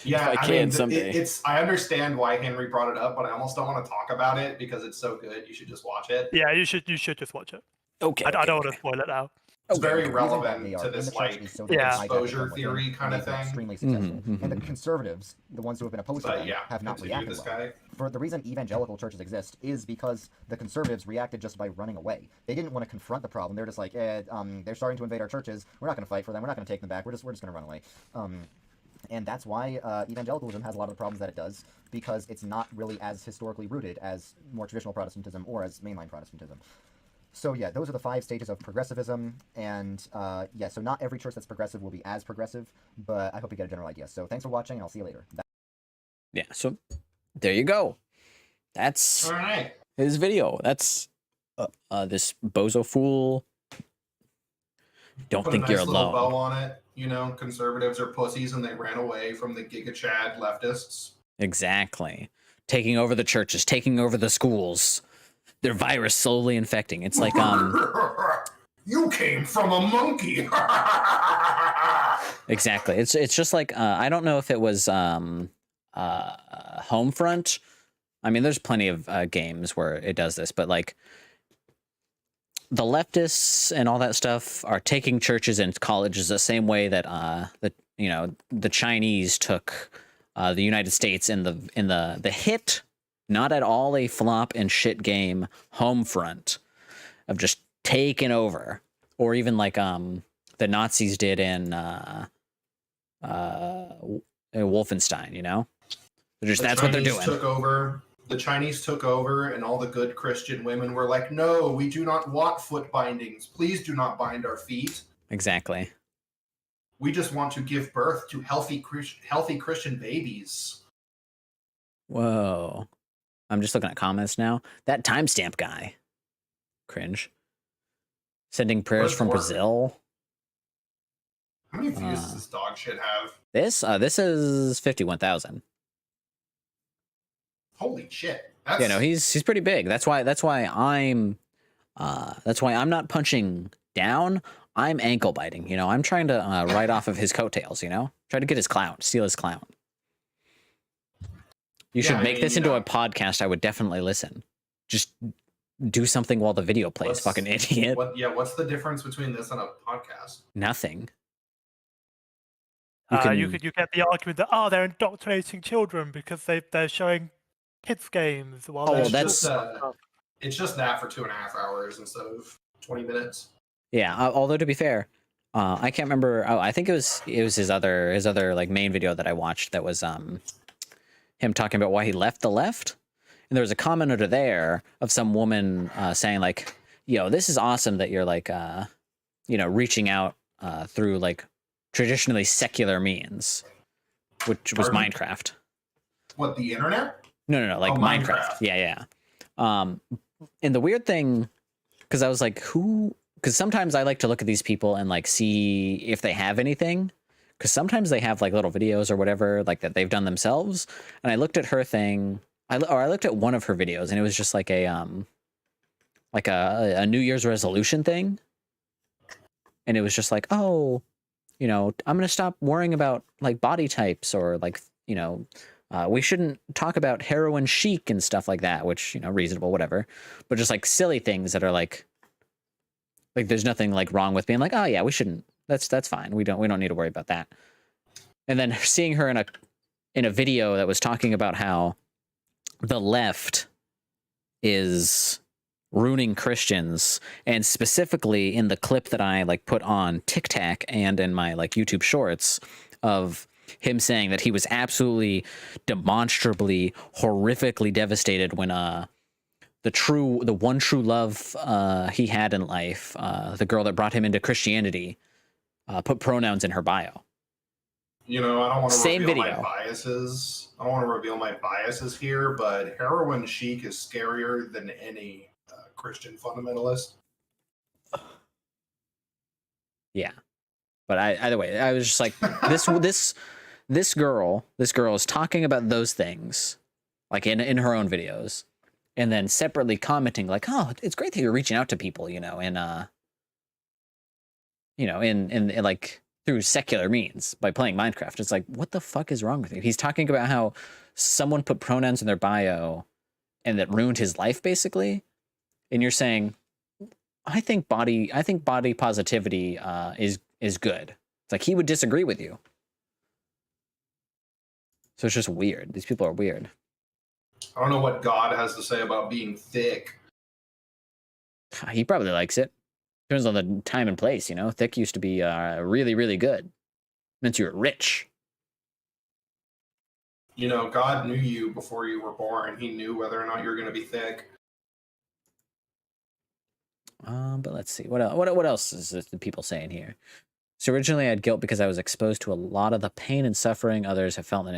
Yeah, If I I can mean, someday. it's. I understand why Henry brought it up, but I almost don't want to talk about it because it's so good. You should just watch it. Yeah, you should just watch it. Okay. I don't want to spoil it now. It's very The reason why relevant they are to in this the church like is so Yeah. they hijack exposure them within, theory kind of make them thing. Extremely successful. Mhm, And the mhm. conservatives, the ones who have been opposed to But them, yeah, have not continue reacted this well. guy. For the reason evangelical churches exist is because the conservatives reacted just by running away. They didn't want to confront the problem. They're just like, they're starting to invade our churches. We're not going to fight for them. We're not going to take them back. We're just going to run away. And that's why evangelicalism has a lot of the problems that it does, because it's not really as historically rooted as more traditional Protestantism or as mainline Protestantism. So yeah, those are the 5 stages of progressivism, and so not every church that's progressive will be as progressive, but I hope you get a general idea. So thanks for watching, and I'll see you later. Bye. Yeah, so there you go. That's All right. his video. That's this bozo fool. Don't Put think a nice you're little bow alone. on it. You know, conservatives are pussies and they ran away from the Giga Chad leftists. Exactly. Taking over the churches, taking over the schools. Their virus slowly infecting. It's like You came from a monkey. exactly. It's just like I don't know if it was Homefront. I mean, there's plenty of games where it does this, but like the leftists and all that stuff are taking churches and colleges the same way that the Chinese took the United States in the hit, not at all a flop and shit game Homefront of just taking over, or even like the Nazis did in Wolfenstein. That's what they're Chinese doing. Took over the Chinese took over and all the good Christian women were like, no, we do not want foot bindings. Please do not bind our feet. Exactly. We just want to give birth to healthy Christian babies. Whoa. I'm just looking at comments now. That timestamp guy. Cringe. Sending prayers from Brazil. How many views does this dog shit have? This is 51,000. Holy shit. Yeah, no, he's pretty big. That's why I'm not punching down. I'm ankle biting. You know, I'm trying to ride off of his coattails. You know, try to get his clout, steal his clout. You should make this into a podcast. I would definitely listen. Just do something while the video plays. Fucking idiot. What's the difference between this and a podcast? Nothing. You get the argument that they're indoctrinating children because they're showing kids games while it's just that for 2.5 hours instead of 20 minutes. Yeah, although to be fair, I can't remember. Oh, I think it was his other like main video that I watched that was him talking about why he left the left. And there was a comment under there of some woman saying like, "Yo, this is awesome that you're like reaching out through like traditionally secular means," which was Minecraft. What, the internet? No, like Minecraft. Yeah. And the weird thing, because I was like, because sometimes I like to look at these people and like see if they have anything, because sometimes they have like little videos or whatever like that they've done themselves. And I looked at her thing, I looked at one of her videos, and it was just like a New Year's resolution thing, and it was just like, oh, I'm gonna stop worrying about like body types or like we shouldn't talk about heroin chic and stuff like that, which reasonable, whatever, but just like silly things that are like there's nothing like wrong with being like, oh yeah, we shouldn't. That's fine. We don't need to worry about that. And then seeing her in a video that was talking about how the left is ruining Christians, and specifically in the clip that I like put on TikTok and in my like YouTube shorts of him saying that he was absolutely demonstrably horrifically devastated when the one true love he had in life, the girl that brought him into Christianity, put pronouns in her bio. I don't want to reveal my biases. I don't want to reveal my biases here, but heroin chic is scarier than any Christian fundamentalist. Yeah, but either way, I was just like, this girl is talking about those things, like in her own videos, and then separately commenting like, oh, it's great that you're reaching out to people, in like through secular means by playing Minecraft. It's like, what the fuck is wrong with you? He's talking about how someone put pronouns in their bio and that ruined his life, basically. And you're saying, I think body positivity is good. It's like he would disagree with you. So it's just weird. These people are weird. I don't know what God has to say about being thick. He probably likes it. Depends on the time and place, Thick used to be really, really good. Meant you were rich. God knew you before you were born. He knew whether or not you were going to be thick. But let's see. What else is the people saying here? So originally I had guilt because I was exposed to a lot of the pain and suffering others have felt.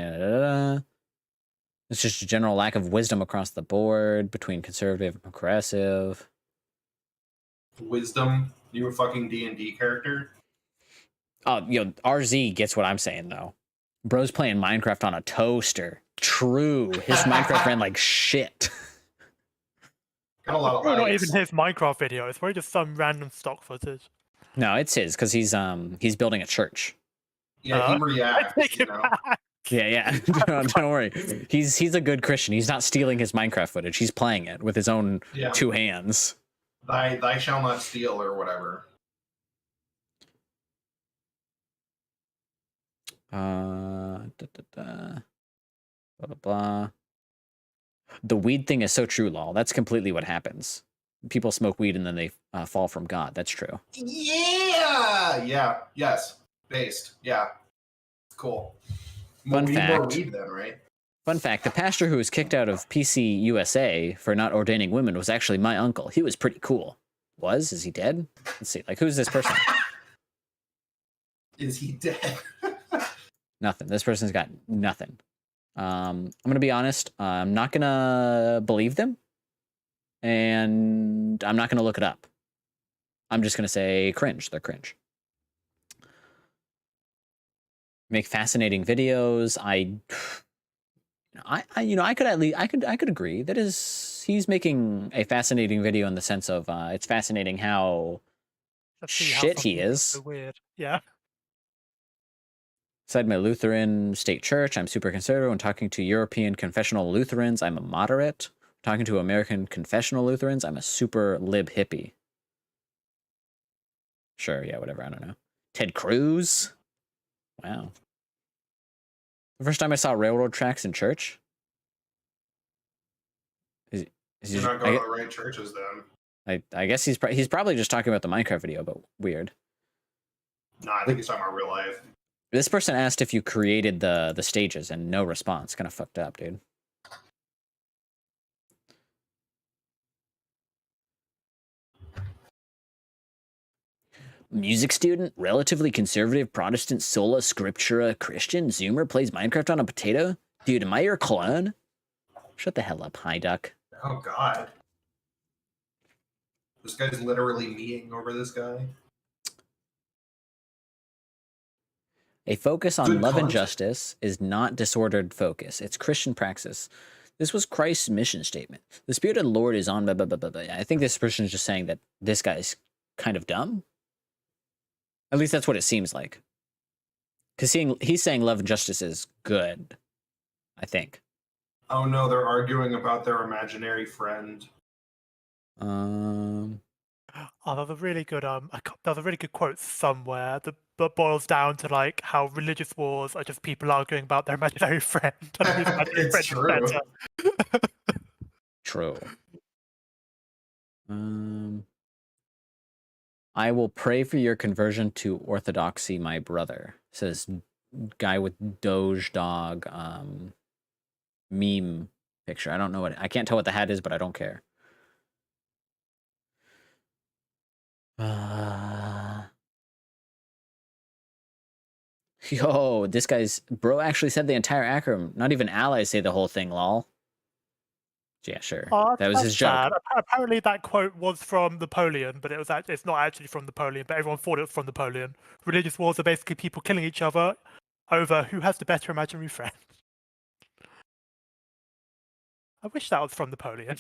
It's just a general lack of wisdom across the board between conservative and progressive. Wisdom? You a fucking D&D character? Oh, RZ gets what I'm saying, though. Bro's playing Minecraft on a toaster. True. His Minecraft ran like shit. Got a lot of not even his Minecraft video. It's probably just some random stock footage. No, it's his, because he's building a church. Yeah, he reacts, Yeah. Don't worry. He's a good Christian. He's not stealing his Minecraft footage. He's playing it with his own 2 hands. Thy shall not steal, or whatever. Blah, blah, blah. The weed thing is so true, lol. That's completely what happens. People smoke weed and then they fall from God. That's true. Yeah. Yes. Based. Yeah. Cool. Fun fact. More weed then, right? Fun fact, the pastor who was kicked out of PC USA for not ordaining women was actually my uncle. He was pretty cool. Was? Is he dead? Let's see. Like, who's this person? Is he dead? Nothing. This person's got nothing. I'm going to be honest. I'm not going to believe them. And I'm not going to look it up. I'm just going to say cringe. They're cringe. Make fascinating videos. I could agree that he's making a fascinating video in the sense of it's fascinating how shit he is. So weird. Yeah. Inside my Lutheran state church, I'm super conservative. When talking to European confessional Lutherans, I'm a moderate. Talking to American confessional Lutherans, I'm a super lib hippie. Sure, yeah, whatever. I don't know. Ted Cruz. Wow. The first time I saw railroad tracks in church. You're not going to the right churches then. I guess he's probably just talking about the Minecraft video, but weird. No, I think he's talking about real life. This person asked if you created the stages and no response. Kind of fucked up, dude. Music student, relatively conservative Protestant sola scriptura Christian, Zoomer plays Minecraft on a potato? Dude, am I your clone? Shut the hell up, Hi Duck. Oh god. This guy's literally memeing over this guy. A focus on love and justice is not disordered focus. It's Christian praxis. This was Christ's mission statement. The Spirit of the Lord is on blah, blah, blah, blah, blah. I think this person is just saying that this guy's kind of dumb. At least that's what it seems like. Because he's saying love and justice is good, I think. Oh no, they're arguing about their imaginary friend. Oh, there's a really good there's a really good quote somewhere that boils down to like how religious wars are just people arguing about their imaginary friend. It's true. True. I will pray for your conversion to orthodoxy, my brother. Says guy with Doge dog meme picture. I don't know I can't tell what the hat is, but I don't care. Yo, this guy's bro actually said the entire acronym. Not even allies say the whole thing, lol. Yeah, sure. That was his joke. Apparently that quote was from Napoleon, but it's not actually from Napoleon, but everyone thought it was from Napoleon. Religious wars are basically people killing each other over who has the better imaginary friend. I wish that was from Napoleon.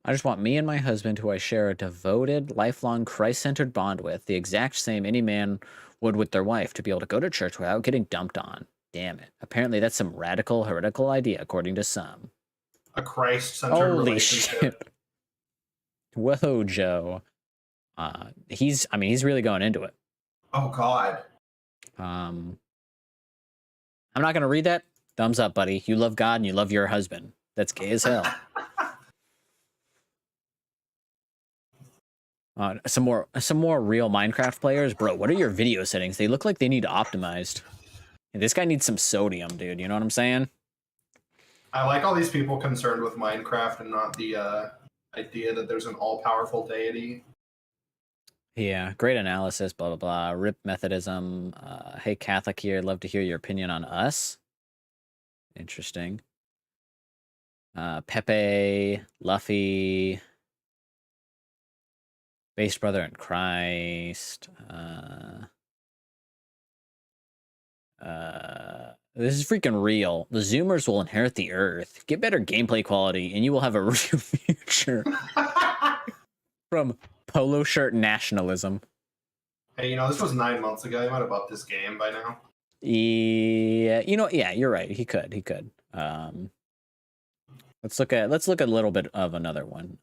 I just want me and my husband, who I share a devoted, lifelong, Christ-centered bond with, the exact same any man would with their wife, to be able to go to church without getting dumped on. Damn it. Apparently that's some radical, heretical idea, according to some. A Christ-centered relationship. Holy shit. Whoa, Joe. He's really going into it. Oh, God. I'm not going to read that. Thumbs up, buddy. You love God and you love your husband. That's gay as hell. Some more real Minecraft players. Bro, what are your video settings? They look like they need optimized. And this guy needs some sodium, dude. You know what I'm saying? I like all these people concerned with Minecraft and not the idea that there's an all-powerful deity. Yeah, great analysis, blah, blah, blah. Rip Methodism. Hey, Catholic here. Love to hear your opinion on us. Interesting. Pepe, Luffy, Base Brother in Christ. This is freaking real. The Zoomers will inherit the Earth. Get better gameplay quality, and you will have a real future. From Polo Shirt Nationalism. Hey, this was 9 months ago. He might have bought this game by now. Yeah, yeah, you're right. He could. Let's look at a little bit of another one.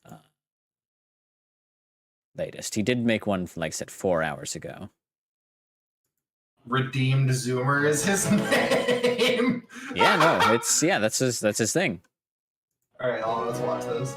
Latest. He did make one, like I said, 4 hours ago. Redeemed Zoomer is his name. Yeah, no, that's his thing. Alright, let's watch this.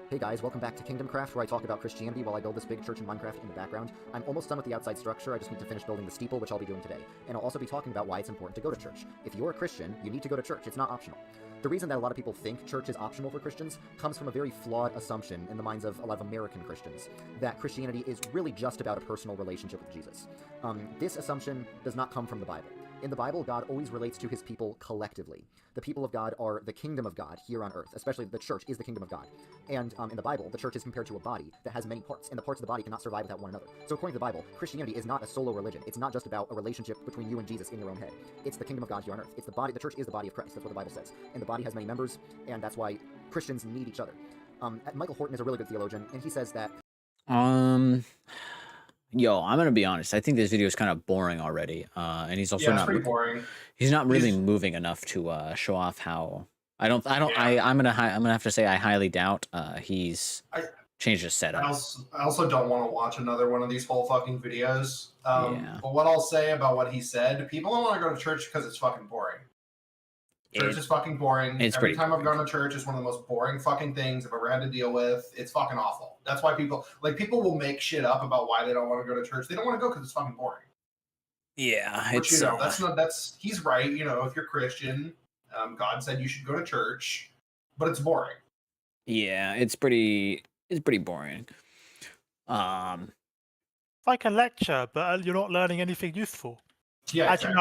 Hey guys, welcome back to Kingdom Craft, where I talk about Christianity while I build this big church in Minecraft in the background. I'm almost done with the outside structure, I just need to finish building the steeple, which I'll be doing today. And I'll also be talking about why it's important to go to church. If you're a Christian, you need to go to church, it's not optional. The reason that a lot of people think church is optional for Christians comes from a very flawed assumption in the minds of a lot of American Christians, that Christianity is really just about a personal relationship with Jesus. This assumption does not come from the Bible. In the Bible, God always relates to his people collectively. The people of God are the kingdom of God here on earth, especially the church is the kingdom of God. And in the Bible, the church is compared to a body that has many parts, and the parts of the body cannot survive without one another. So according to the Bible, Christianity is not a solo religion. It's not just about a relationship between you and Jesus in your own head. It's the kingdom of God here on earth. It's the body. The church is the body of Christ. That's what the Bible says. And the body has many members, and that's why Christians need each other. Michael Horton is a really good theologian, and he says that Yo, I'm gonna be honest. I think this video is kind of boring already, and he's also Yeah, it's not. pretty boring. He's not really He's- moving enough to show off how. I'm gonna Yeah. I'm gonna have to say I highly doubt he's changed his I setup. also don't want to watch another one of these whole fucking videos. Yeah. But what I'll say about what he said, people don't want to go to church because it's fucking boring. Church is fucking boring. It's Every pretty time I've gone to church, it's one of the most boring fucking things I've ever had to deal with. It's fucking awful. That's why people will make shit up about why they don't want to go to church. They don't want to go because it's fucking boring. Yeah, Which, it's he's right. You know, if you're Christian, God said you should go to church, but it's boring. yeah, it's pretty boring. It's like a lecture, but you're not learning anything useful. Yeah, Actually,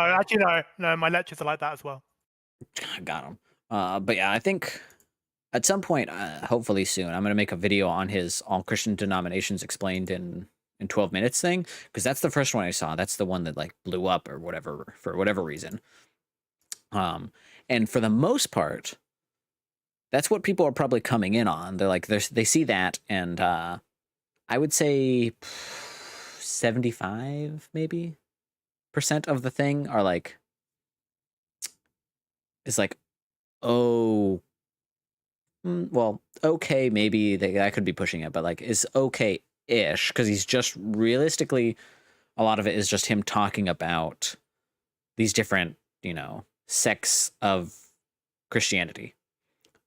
no, my lectures are like that as well. Got him. But yeah, I think at some point, hopefully soon, I'm gonna make a video on his all Christian denominations explained in 12 minutes thing, because that's the first one I saw. That's the one that like blew up or whatever for whatever reason. And for the most part, that's what people are probably coming in on. They're like, they see that, and I would say 75 maybe % of the thing are like, is like, oh, well, okay, maybe I could be pushing it, but like, is okay-ish, because he's just realistically, a lot of it is just him talking about these different, sects of Christianity.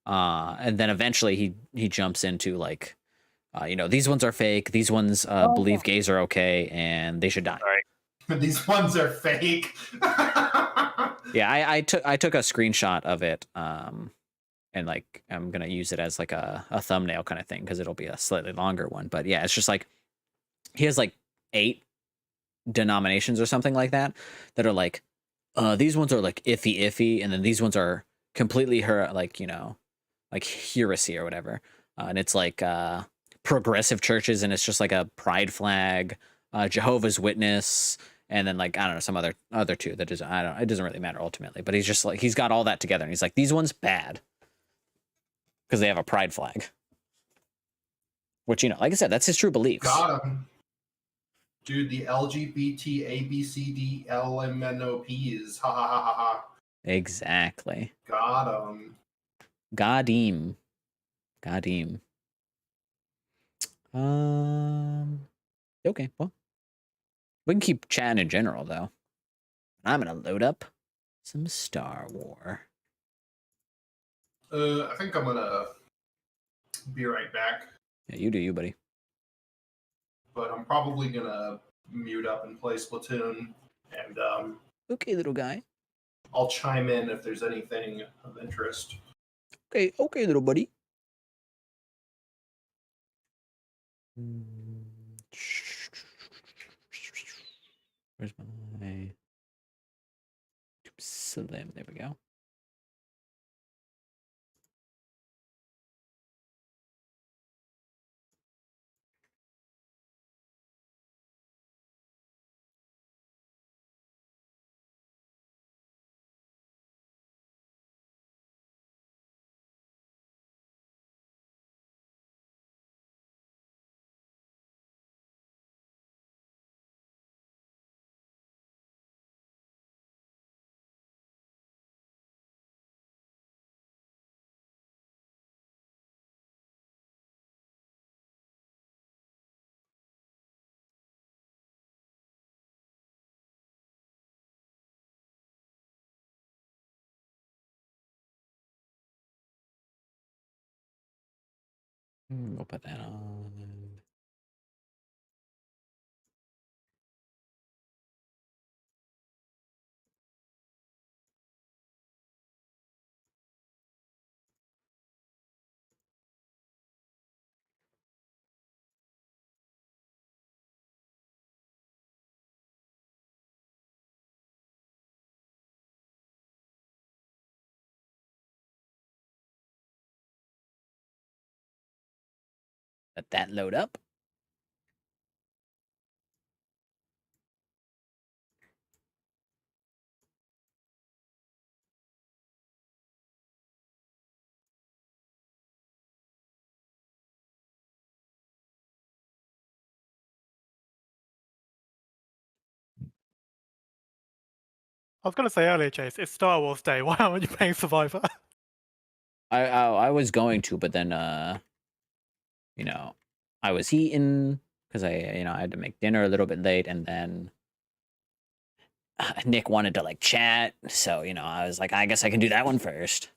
And then eventually he jumps into like, these ones are fake, these ones believe gays are okay, and they should die. These ones are fake. Yeah, I took a screenshot of it, and like I'm gonna use it as like a thumbnail kind of thing, because it'll be a slightly longer one. But yeah, it's just like he has like 8 denominations or something like that are like, these ones are like iffy, and then these ones are completely like heresy or whatever, and it's like progressive churches, and it's just like a pride flag, Jehovah's Witness, and then like I don't know, some other two that is, I don't, it doesn't really matter ultimately, but he's just like, he's got all that together, and he's like, these ones bad because they have a pride flag, which, like I said, that's his true beliefs. Got him. Dude, the LGBT ABCDLMNOPs. Ha ha ha ha ha. Exactly. Got him. Godim. Okay, well, we can keep chatting in general though. I'm gonna load up some Star Wars. I think I'm gonna be right back. Yeah, you do you, buddy. But I'm probably gonna mute up and play Splatoon, and okay, little guy. I'll chime in if there's anything of interest. Okay, little buddy. Where's my slim? There we go. We'll put that on. Let that load up. I was going to say earlier, Chase, it's Star Wars Day. Why aren't you playing Survivor? I was going to, but then you know, I was eating because I had to make dinner a little bit late, and then Nick wanted to like chat, so I was like, I guess I can do that one first.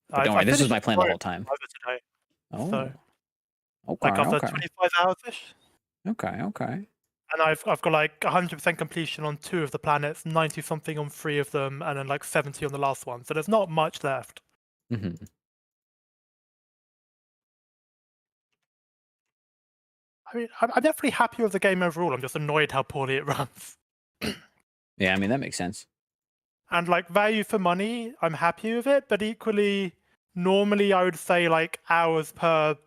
But don't worry, this was my plan the whole time. Today, Oh, so, okay, like after okay, 25 hours ish. okay. And I've got like 100% completion on 2 of the planets, 90 something on 3 of them, and then like 70 on the last one. So there's not much left. Mm-hmm. I mean, I'm definitely happy with the game overall. I'm just annoyed how poorly it runs. Yeah, I mean that makes sense. And like value for money, I'm happy with it, but equally, normally I would say like hours per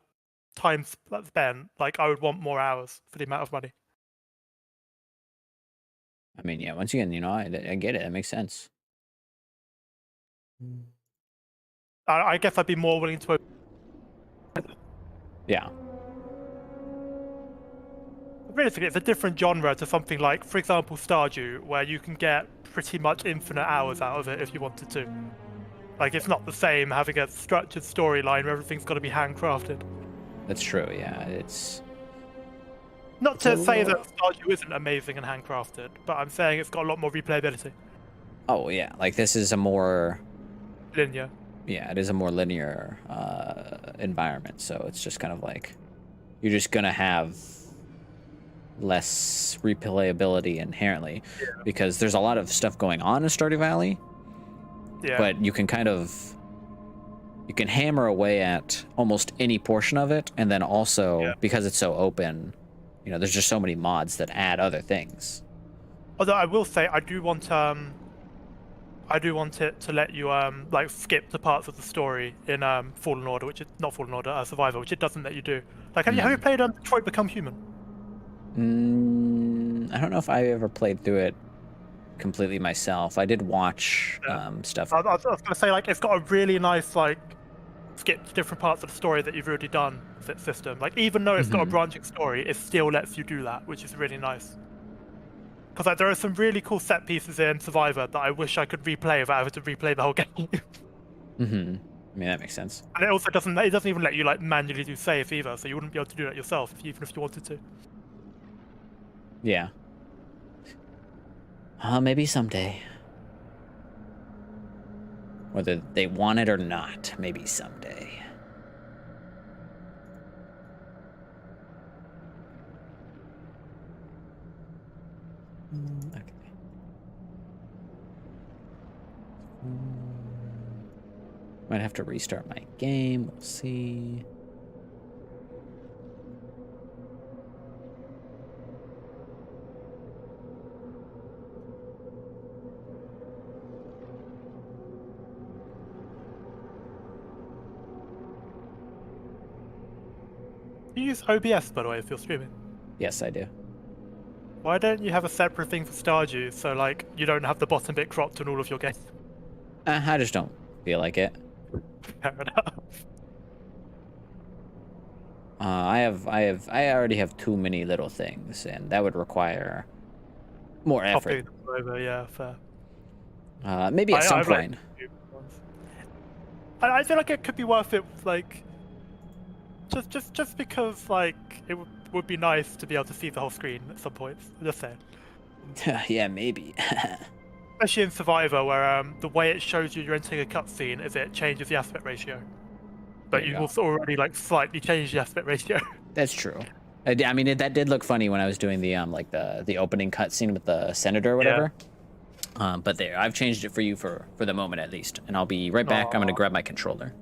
time spent. Like I would want more hours for the amount of money. I mean, yeah. Once again, I get it. That makes sense. I guess I'd be more willing to. Yeah. Realistically, it's a different genre to something like, for example, Stardew, where you can get pretty much infinite hours out of it if you wanted to. Like, it's not the same having a structured storyline where everything's got to be handcrafted. That's true. Yeah, it's not to say that Stardew isn't amazing and handcrafted, but I'm saying it's got a lot more replayability. Oh yeah, like this is a more linear. Yeah, it is a more linear environment, so it's just kind of like you're just gonna have less replayability inherently because there's a lot of stuff going on in Stardew Valley. Yeah. But you can hammer away at almost any portion of it, and then also because it's so open, there's just so many mods that add other things. Although I will say I do want it to let you like skip the parts of the story in Fallen Order, which is not Fallen Order, Survivor, which it doesn't let you do. Like, have you played Detroit Become Human? I don't know if I ever played through it completely myself. I did watch stuff. I was gonna say, like, it's got a really nice like skip to different parts of the story that you've already done system. Like, even though it's got a branching story, it still lets you do that, which is really nice. Because like, there are some really cool set pieces in Survivor that I wish I could replay without having to replay the whole game. I mean, that makes sense. And it also doesn't even let you like manually do saves either, so you wouldn't be able to do that yourself even if you wanted to. Yeah. Maybe someday. Whether they want it or not, maybe someday. Okay. Might have to restart my game. We'll see. Do you use OBS, by the way, if you're streaming? Yes, I do. Why don't you have a separate thing for Stardew, so like you don't have the bottom bit cropped in all of your games? I just don't feel like it. Fair enough. I already have too many little things, and that would require more effort. Over, yeah, fair. Maybe at some point. I feel like it could be worth it, like just because like it would be nice to be able to see the whole screen at some points. Just saying. Yeah, maybe. Especially in Survivor, where the way it shows you you're entering a cutscene is it changes the aspect ratio. but There you you've go. also already like slightly changed the aspect ratio. That's true. I mean, that did look funny when I was doing the like the opening cutscene with the senator or whatever. But there, I've changed it for you for the moment at least, and I'll be right back. I'm gonna grab my controller.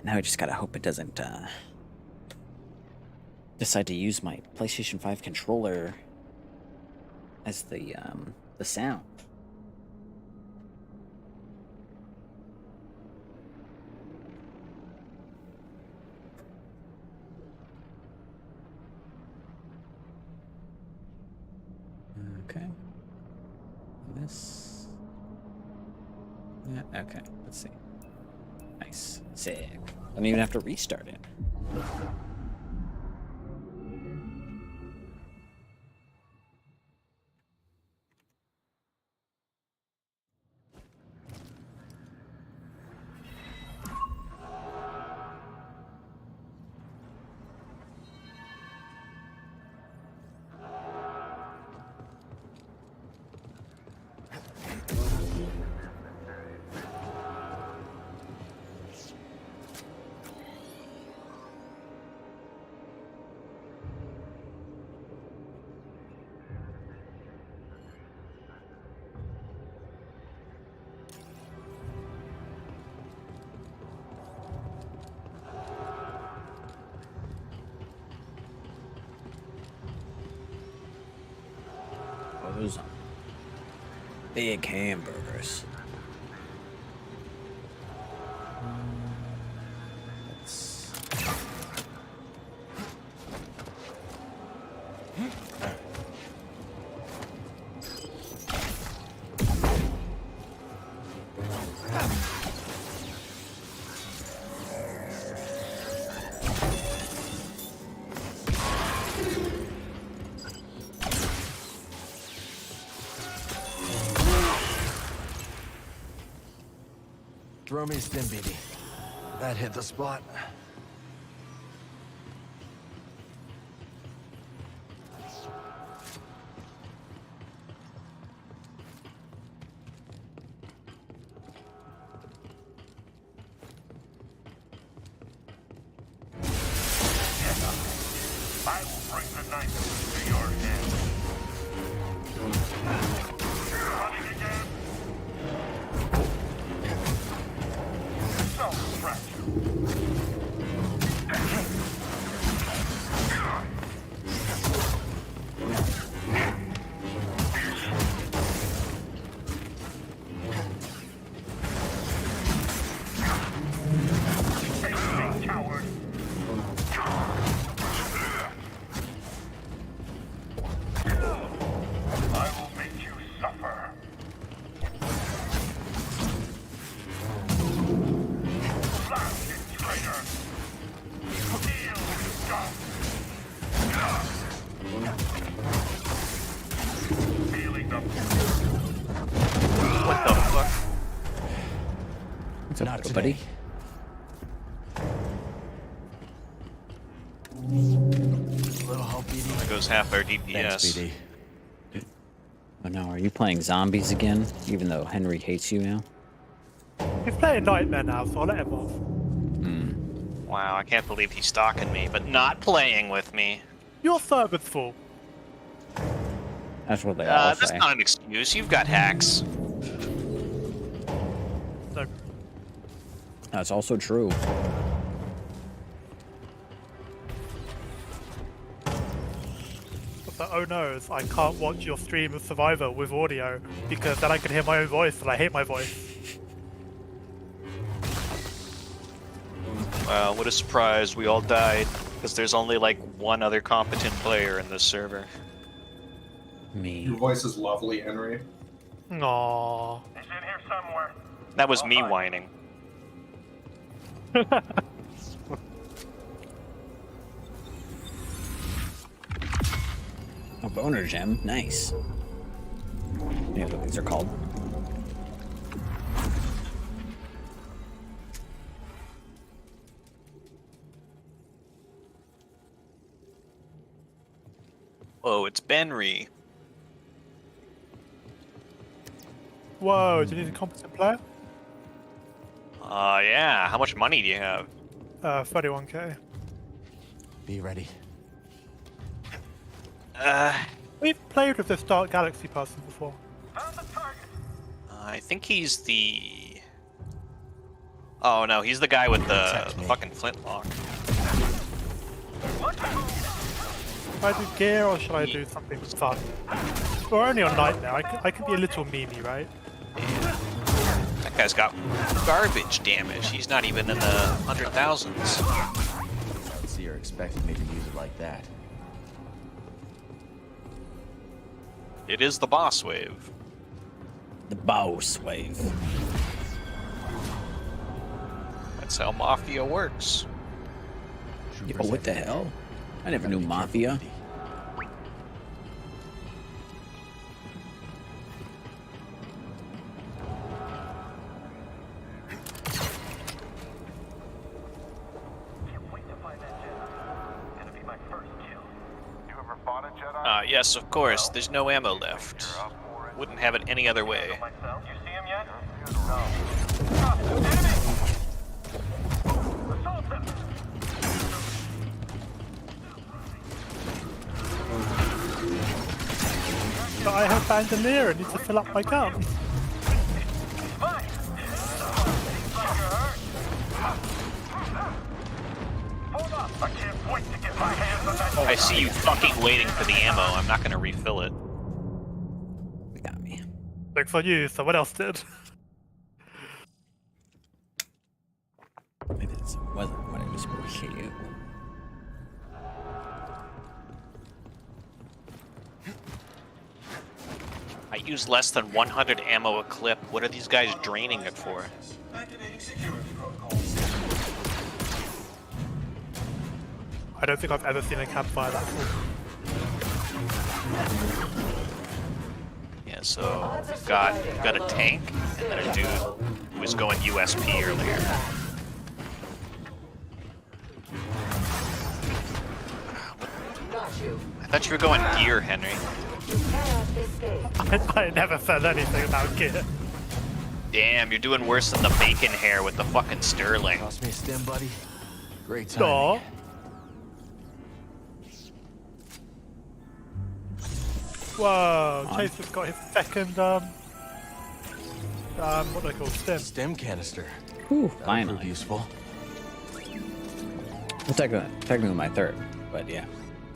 Now I just gotta hope it doesn't decide to use my PlayStation 5 controller as the sound. Okay. This. Yeah. Okay. Let's see. Nice. Sick. I don't even have to restart it. Those big hamburgers. Throw me a stim, baby. That hit the spot. I will bring the knife to your head. Running again. So fragile. Coward. I will make you suffer. traitor. Feel done. Feeling the What the fuck? What's up, Not little buddy? Little help, BD. There goes half our Thanks, DPS. BD. Oh no, are you playing zombies again? Even though Henry hates you now? He's playing Nightmare now, so I'll let him off. Wow, I can't believe he's stalking me, but not playing with me. Your server's full. That's what they all That's say. not an excuse. You've got hacks. No. That's also true. But oh no, I can't watch your stream of Survivor with audio because then I can hear my own voice and I hate my voice. Wow, what a surprise. We all died because there's only like one other competent player in this server. Me. Your voice is lovely, Henry. Aww. He's in here somewhere. That was me whining. A boner gem. Nice. Yeah, what these are called. Oh, it's Benry. Whoa, do you need a competent player? Yeah. How much money do you have? 31k. Be ready. We've played with this Dark Galaxy person before. I think he's the... Oh no, he's the guy with the fucking flintlock. Should I do gear or should I do something fun? We're only on Nightmare, I can be a little memey, right? That guy's got garbage damage. He's not even in the 100,000s. So you're expecting me to use it like that? It is the boss wave. The boss wave. That's how Mafia works. Yo, what the hell? I never knew Mafia. Yes, of course. There's no ammo left. Wouldn't have it any other way. But I have Bandolier and need to fill up my gun. I see you fucking waiting for the ammo. I'm not gonna refill it. Got me. Looks on you, someone else did. Maybe this wasn't what I was supposed to do. I use less than 100 ammo a clip. What are these guys draining it for? I don't think I've ever seen a campfire that full. Yeah, so we've got a tank and then a dude who was going USP earlier. I thought you were going gear, Henry. I never said anything about gear. Damn, you're doing worse than the bacon hair with the fucking Sterling. Toss me a stim, buddy. Great time. Aw. Whoa, Chase has got his second, what do they call it? Stim canister. Ooh, That'll finally. prove useful. Well, technically my third, but yeah.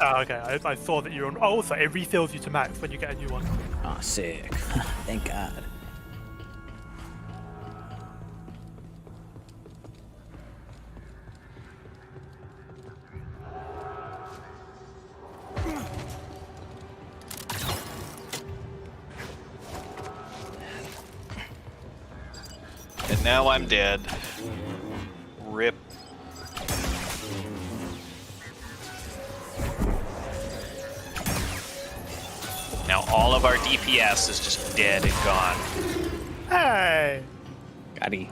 Oh, okay, I saw that you're on. Oh, also, it refills you to max when you get a new one. Aw, sick. Thank God. And now I'm dead. Rip. of our DPS is just dead and gone. Hey! Gotti.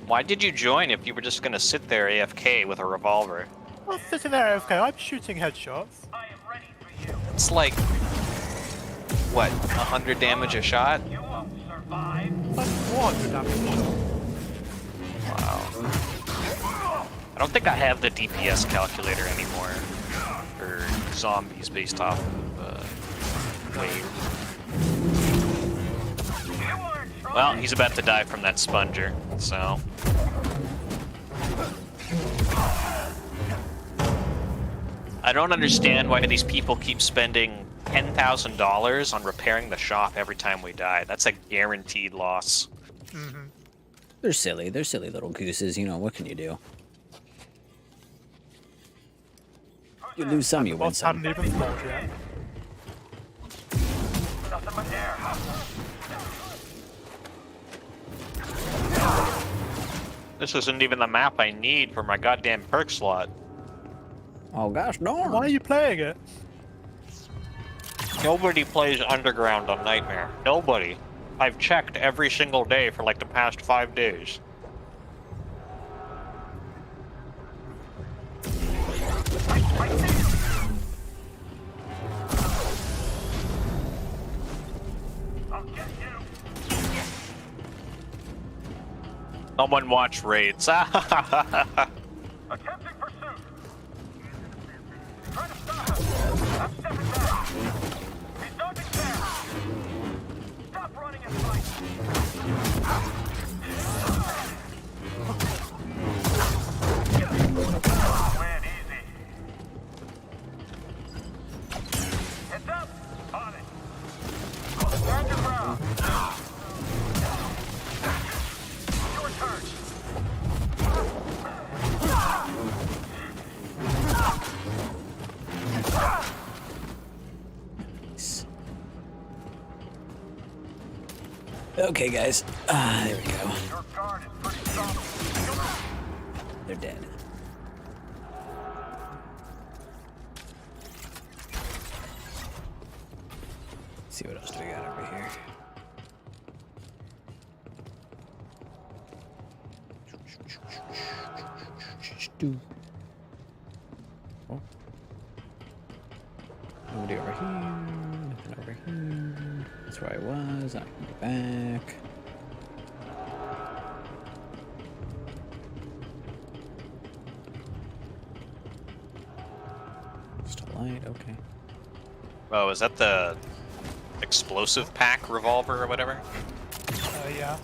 Why did you join if you were just gonna sit there AFK with a revolver? I'm sitting there, AFK. I'm shooting headshots. It's like, what, 100 damage a shot? Like 400 damage. Wow. I don't think I have the DPS calculator anymore. For zombies based off of wave. Well, he's about to die from that sponger, so... I don't understand why these people keep spending $10,000 on repairing the shop every time we die. That's a guaranteed loss. Mm-hmm. They're silly. They're silly little gooses. You know, what can you do? You lose some, you win some. Haven't even spawned yet. This isn't even the map I need for my goddamn perk slot. Oh gosh, darn. Why are you playing it? Nobody plays Underground on Nightmare. Nobody. I've checked every single day for like the past 5 days. Someone watch raids. Attempting pursuit. Trying to stop him. I'm stepping back. He's dodging fast. Stop running and fight. Win easy. Heads up. On it. Stand your ground. Your turn. Okay, guys. There we go. Your guard is pretty strong. They're dead. Let's see what else do we got over here. Oh. Nobody over here. Nothing over here. That's where I was. I'm back. Just a light, okay. Oh, is that the explosive pack revolver or whatever? Yeah.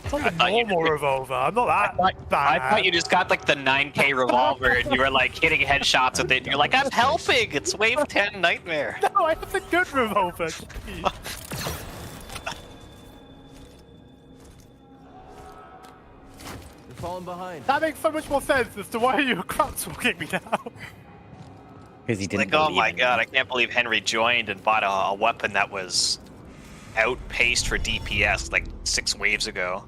It's like a normal revolver. I'm not that bad. I thought you just got like the 9K revolver and you were like hitting headshots with it. And you're like, I'm helping. It's wave 10 Nightmare. No, I have a good revolver. You're falling behind. That makes so much more sense as to why you were crap talking me down. Because he didn't. Like, oh my god, I can't believe Henry joined and bought a weapon that was outpaced for DPS like 6 waves ago.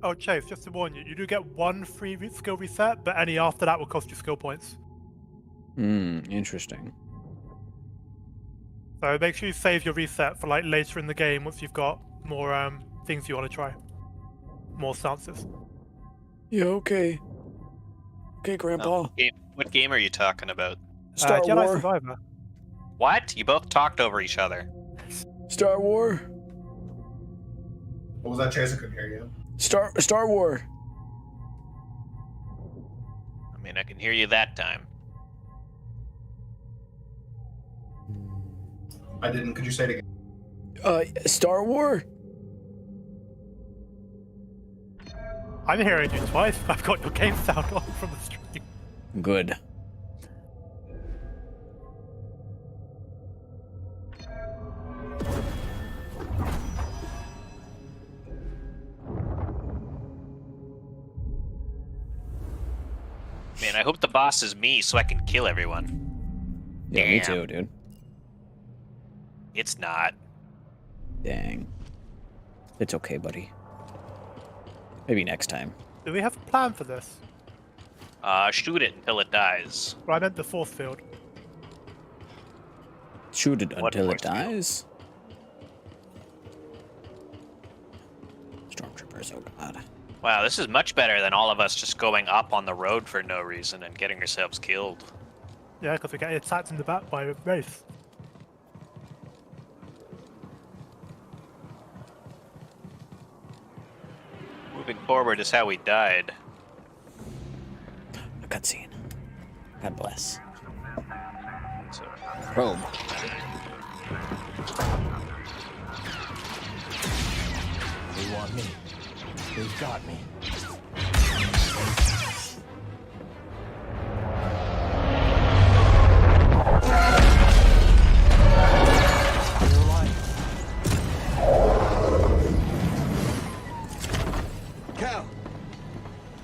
Oh, Chase, just to warn you, you do get 1 free skill reset, but any after that will cost you skill points. Interesting. So make sure you save your reset for like later in the game once you've got more things you want to try. More stances. Yeah, okay. Okay, Grandpa. What game are you talking about? Star Jedi War. Survivor. What? You both talked over each other. Star War. What was that, Chase? I couldn't hear you. Star War. I mean, I can hear you that time. I didn't. Could you say it again? Star War. I'm hearing you twice. I've got your game sound on from the stream. Good. Man, I hope the boss is me so I can kill everyone. Yeah, me Damn. too, dude. It's not. Dang. It's okay, buddy. Maybe next time. Do we have a plan for this? Shoot it until it dies. Well, I meant the force field. Shoot it What until it force field? dies. Stormtroopers, oh god. Wow, this is much better than all of us just going up on the road for no reason and getting ourselves killed. Yeah, because we get attacked in the back by a Wraith. Moving forward is how we died. A cutscene. God bless. So, Probe. They want me. They've got me. Cal,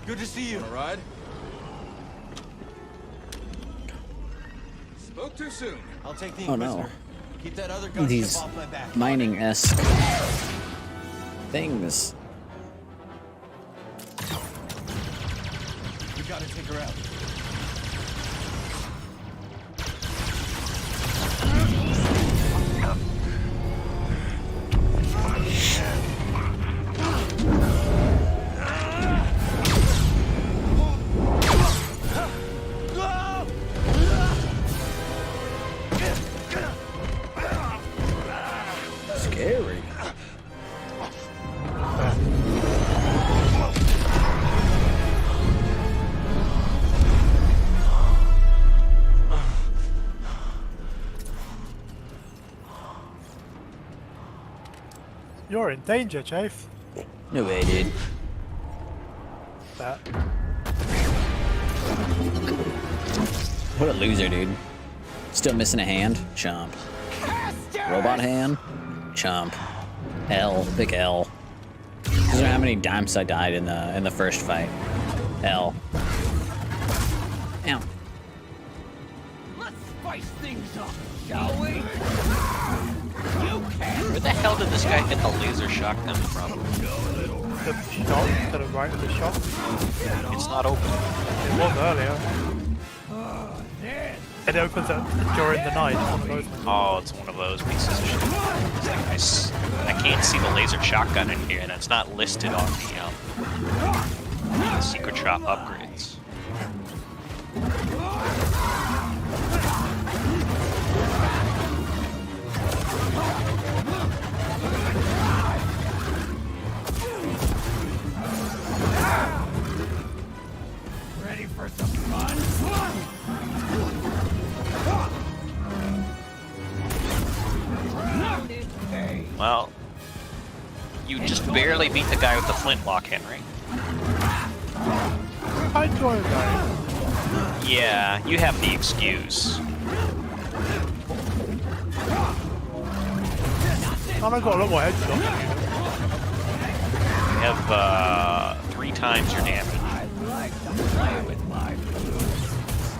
good to see you. All right. Spoke too soon. I'll take the Oh no. Inquisitor. Keep that other gunship These off my back. mining-esque things. We gotta take her out. Scary. You're in danger, Chase. No way, dude. That. What a loser, dude. Still missing a hand? Chomp. Robot hand? Chomp. L. Big L. Doesn't know how many times I died in the first fight. L. Ow. Let's spice things up, shall we? You can. where the hell did this guy get the laser shotgun from? The shot to the right of the shop. It's not open. It was earlier. It opens up during the night. One of those ones. Oh, it's one of those pieces of shit. I can't see the laser shotgun in here, and it's not listed on the secret shop upgrades. Ready for some fun? Well, you just barely beat the guy with the flintlock, Henry. I joined that. Yeah, you have the excuse. And I got a lot more headshots. You have 3 times your damage.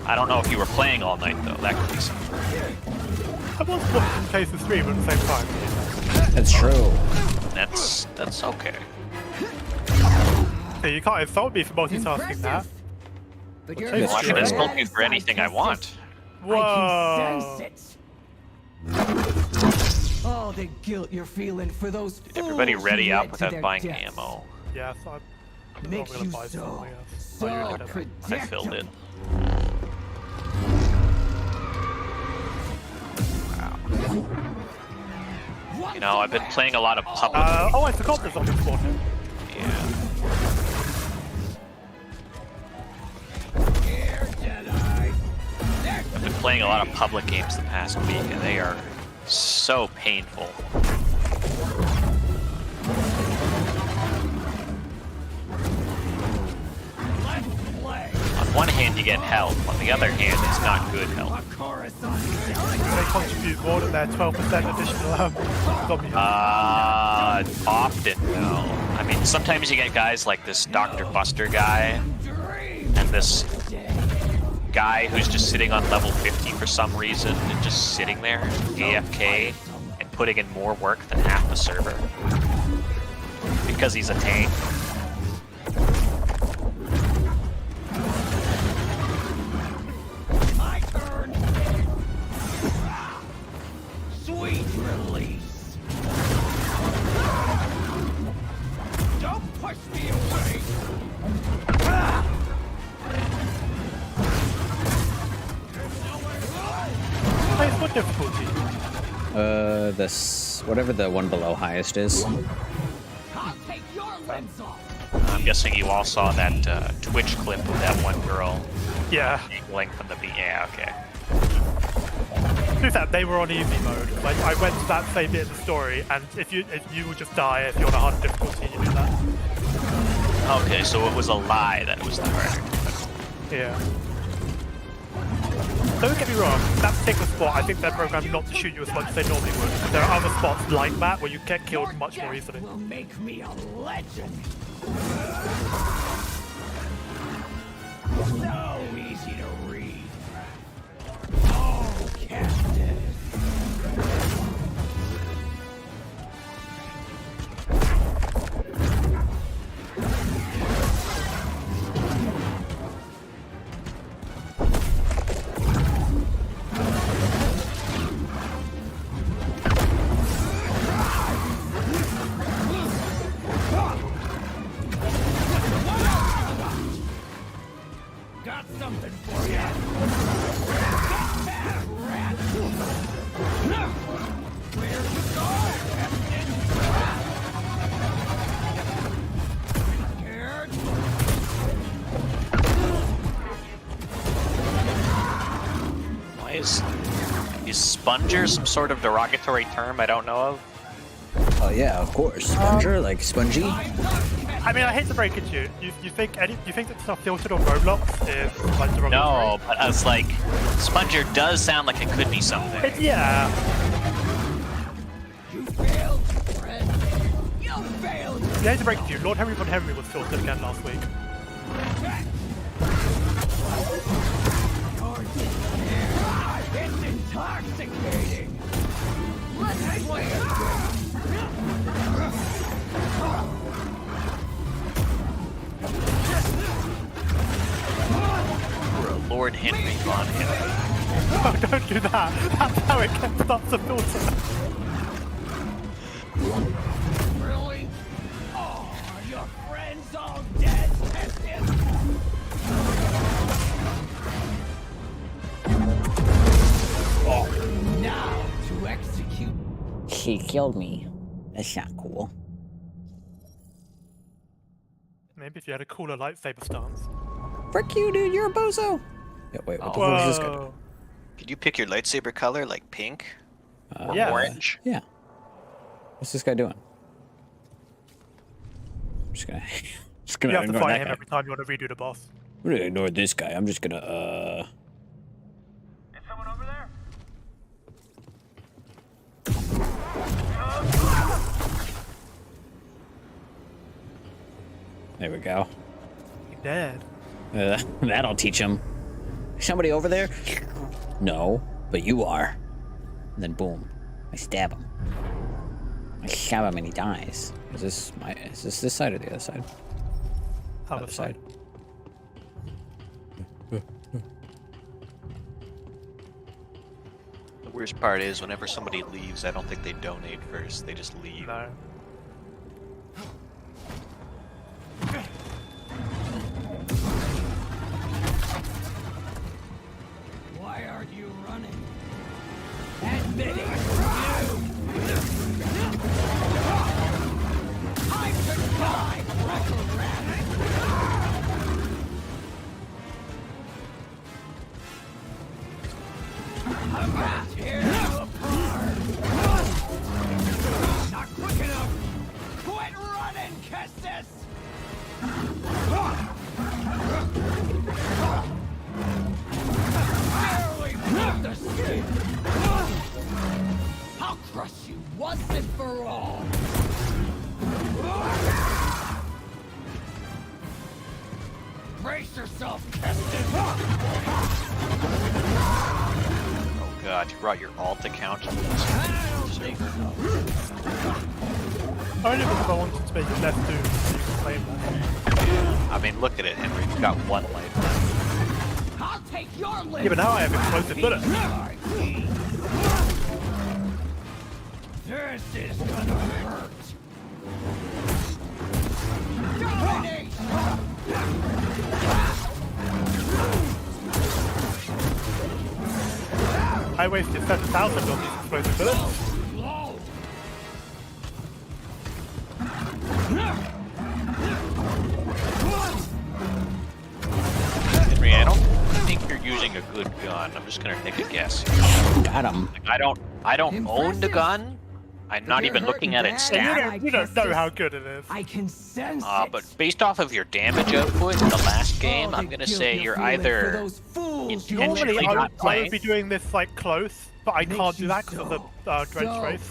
I don't know if you were playing all night though. That could be something. I was watching Chase's stream at the same time. That's true. That's okay. So you can't insult me for multitasking that. But you're Well, I can insult you for anything I want. Whoa! I can sense it. All the guilt you're feeling for those Did everybody fools ready you up led to without their buying deaths. ammo? Yes, I'm Makes gonna you buy some, so, I guess. so Oh, you already did that. I filled it. Wow. You know, I've been playing a lot of public. Oh, I forgot there's something important. Yeah. I've been playing a lot of public games the past week, and they are so painful. On one hand, you get health. On the other hand, it's not good health. They contribute more than their 12% additional zombie health. Often, no. I mean, sometimes you get guys like this Dr. Buster guy, and this guy who's just sitting on level 50 for some reason and just sitting there, AFK, and putting in more work than half the server. Because he's a tank. My turn. Sweet release. Don't push me away. What difficulty? This whatever the one below highest is. I'll take your limbs off. I'm guessing you all saw that Twitch clip of that one girl Yeah. angling from the beat. Yeah, okay. To be fair, they were on easy mode. Like I went to that same bit of the story, and if you would just die if you're on a hard difficulty, you do that. Okay, so it was a lie that it was the harder. Yeah. Don't get me wrong, that particular spot, I think they're programmed not to shoot you as much as they normally would. There are other spots like that where you get killed much more easily. Will make me a legend. So easy to read. Oh, Captain. Got something for you. Get back, rat. Where you going, Captain? Scared? Why is sponger some sort of derogatory term I don't know of? Oh yeah, of course. Sponger, like spongy. I mean, I hate to break it to you. You think that stuff filtered on Roblox is like derogatory? No, but I was like, sponger does sound like it could be something. Yeah. You failed, friend. You failed. I hate to break it to you. Lord Henry von Henry was filtered again last week. It's intoxicating. Let's play a Or a Lord Henry von Henry. Oh, don't do that. That's how it starts to filter. Really? Oh, your friends all dead, Testin? Now to execute. She killed me. That's not cool. Maybe if you had a cooler lightsaber stance. Frick you, dude. You're a bozo. Yeah, wait, what the fuck is this guy doing? Could you pick your lightsaber color, like pink? Or Yeah. orange? Yeah. What's this guy doing? I'm just gonna You have to ignore fight that him guy. every time you want to redo the boss. I'm gonna ignore this guy. I'm just gonna Is someone over there? There we go. You're dead. That'll teach him. Somebody over there? No, but you are. And then boom, I stab him. I stab him and he dies. Is this this side or the other side? Other side. The worst part is whenever somebody leaves, I don't think they donate first. They just leave. No. Why are you running? Admit it, I could die, I'm gonna tear you apart. Not quick enough. Quit running, Kestis. Barely broke the skin. I'll crush you once and for all. Brace yourself, Oh god, you brought your alt account. Only because I wanted to make it less doom so you can claim that. I mean, look at it, Henry. You've got 1 life. I'll take your life. Yeah, but now I have explosive bullets. This is gonna hurt. Dominate. I wasted 7,000 on these explosive bullets. Henry, I don't think you're using a good gun. I'm just gonna take a guess. Got him. Like, I don't own the gun. I'm not even looking at its stats. You don't know how good it is. I can sense But based off of your damage output in the last game, I'm gonna say you're either Normally, intentionally I not would playing. be doing this like close, but I can't do that because of the drench race.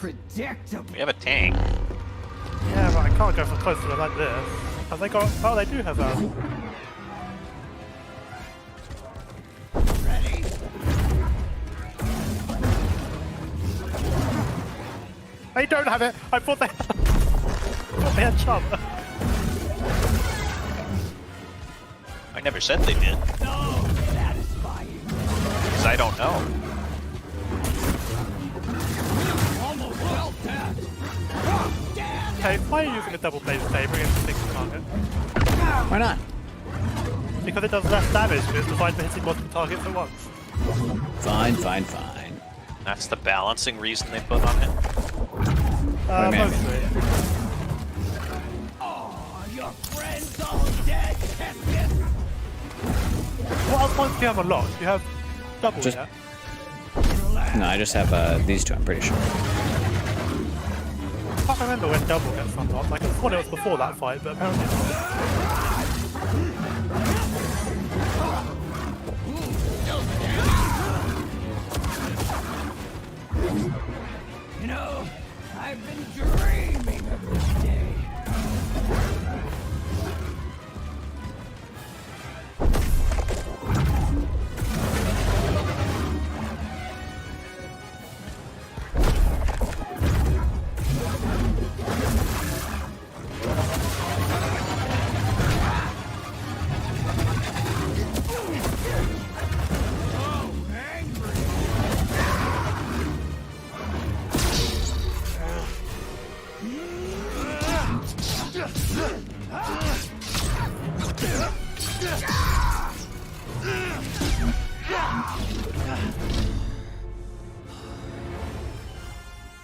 We have a tank. Yeah, but I can't go for close to it like this. Have they got? Oh, they do have a. They don't have it. I thought they. I thought they had chum. I never said they did. Because I don't know. Okay, why are you using a double bladed saber against a single target? Why not? Because it does less damage, but it's designed for hitting multiple targets at once. Fine. That's the balancing reason they put on it. Mostly. Oh, your friend's all dead, Kestis. What else ones do you have unlocked? You have double, Just- yeah? No, I just have these two, I'm pretty sure. I can't remember when double gets unlocked. I could have thought it was before that fight, but apparently not. You know, I've been dreaming of this day.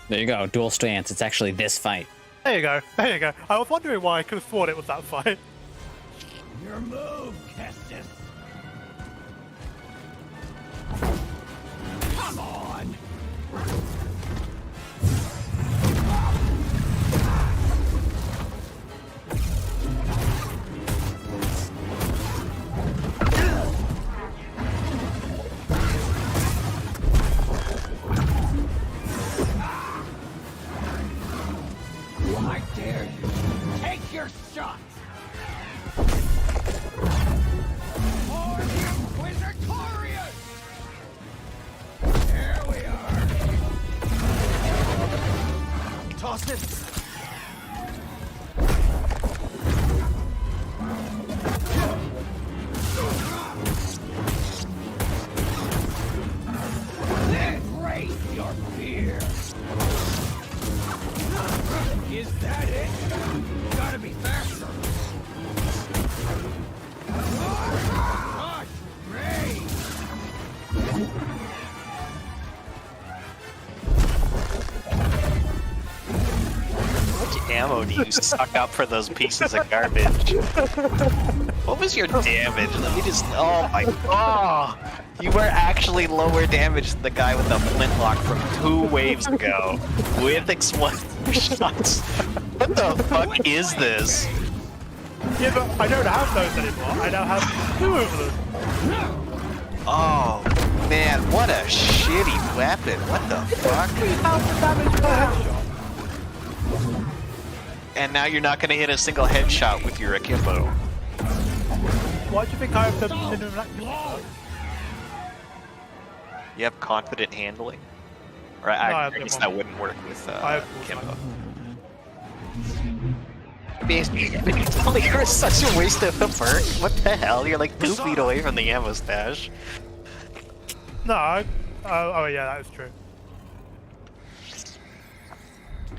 There you go, dual stance. It's actually this fight. There you go. There you go. I was wondering why I could have thought it was that fight. Your move, Kestis. Come on. I dare you. Take your shot. For the Inquisitorius! There we are. Toss it. Embrace your fear. Is that it? Gotta be faster. Gosh, Ray! How much ammo do you suck up for those pieces of garbage? What was your damage? Let me just. Oh my god! You were actually lower damage than the guy with the flintlock from 2 waves ago with explosive shots. What the fuck is this? Yeah, but I don't have those anymore. I now have 2 of them. Oh man, what a shitty weapon. What the fuck? 3,000 damage per headshot. And now you're not gonna hit a single headshot with your akimbo. Why do you think I have the minimum accuracy? You have confident handling? Or I I have guess one. that wouldn't work with I have Kimbo. You're such a waste of a perk. What the hell? You're like 2 feet away from the ammo stash. No, oh yeah, that is true.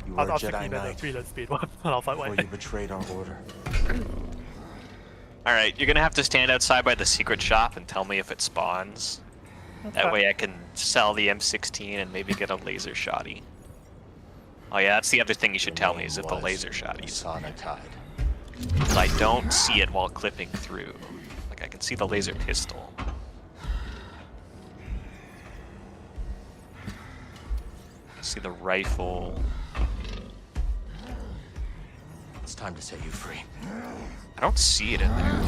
You I were a was thinking Jedi about Knight the reload speed one, and I was like, before wait. you betrayed our order. Alright, you're gonna have to stand outside by the secret shop and tell me if it spawns. That way I can sell the M16 and maybe get a laser shotty. Oh yeah, that's the other thing you should tell me is if the laser shotties. Sonic Tide. Because I don't see it while clipping through. Like I can see the laser pistol. I see the rifle. It's time to set you free. I don't see it in there.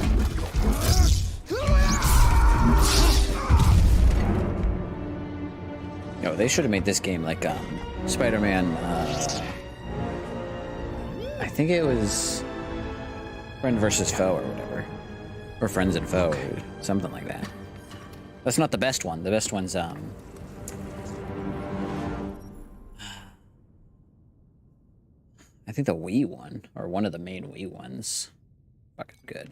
Yo, they should have made this game like Spider-Man. I think it was Friend versus Foe or whatever, or Friends and Foe, or something like that. That's not the best one. The best one's I think the Wii one, or one of the main Wii ones. Fucking good.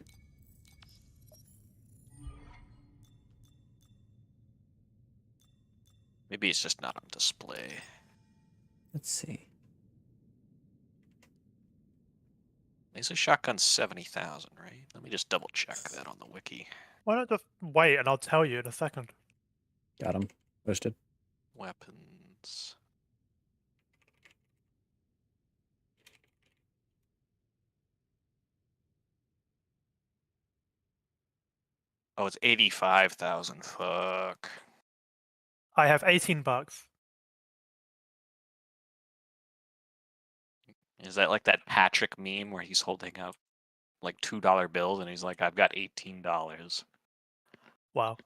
Maybe it's just not on display. Let's see. Laser shotgun 70,000, right? Let me just double check that on the wiki. Why not just wait and I'll tell you in a second. Got him. Posted. Weapons. Oh, it's 85,000. Fuck. I have $18. Is that like that Patrick meme where he's holding up like $2 bills and he's like, I've got $18. Wow.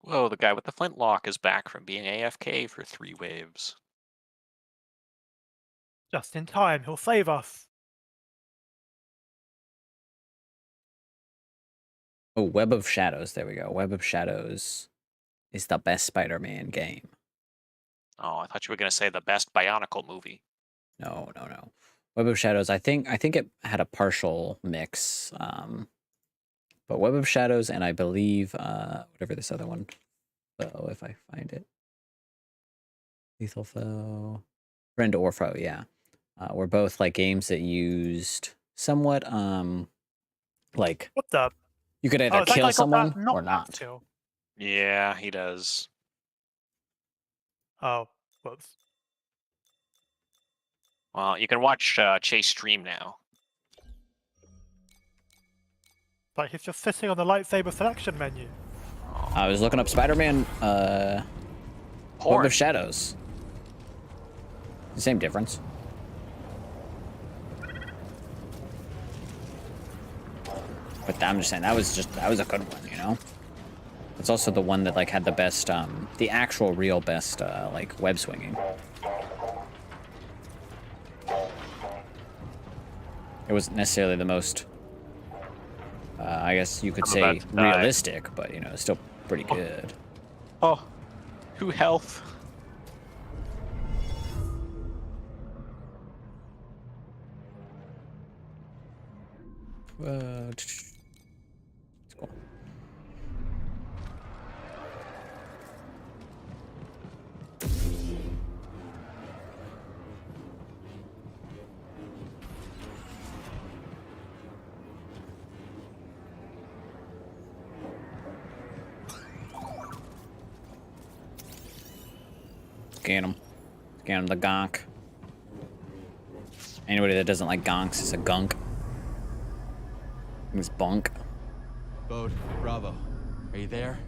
Whoa, the guy with the flintlock is back from being AFK for 3 waves. Just in time, he'll save us. Oh, Web of Shadows. There we go. Web of Shadows is the best Spider-Man game. Oh, I thought you were going to say the best Bionicle movie. No. Web of Shadows. I think it had a partial mix. But Web of Shadows and I believe whatever this other one. Foe, if I find it. Lethal Foe. Friend or Foe, yeah. Were both like games that used somewhat like what the? You could either kill someone or not. Kill. Yeah, he does. Oh, whoops. Well, you can watch Chase stream now. But he's just sitting on the lightsaber selection menu. I was looking up Spider-Man Web of Shadows. The same difference. But I'm just saying that was a good one, you know? It's also the one that like had the best the actual real best like web swinging. It wasn't necessarily the most I guess you could say realistic, but you know, it's still pretty good. Oh, 2 health. Let's go. Scan him. Scan him, the gonk. Anybody that doesn't like gonks is a gunk. It's bunk. Bode, Bravo, are you there?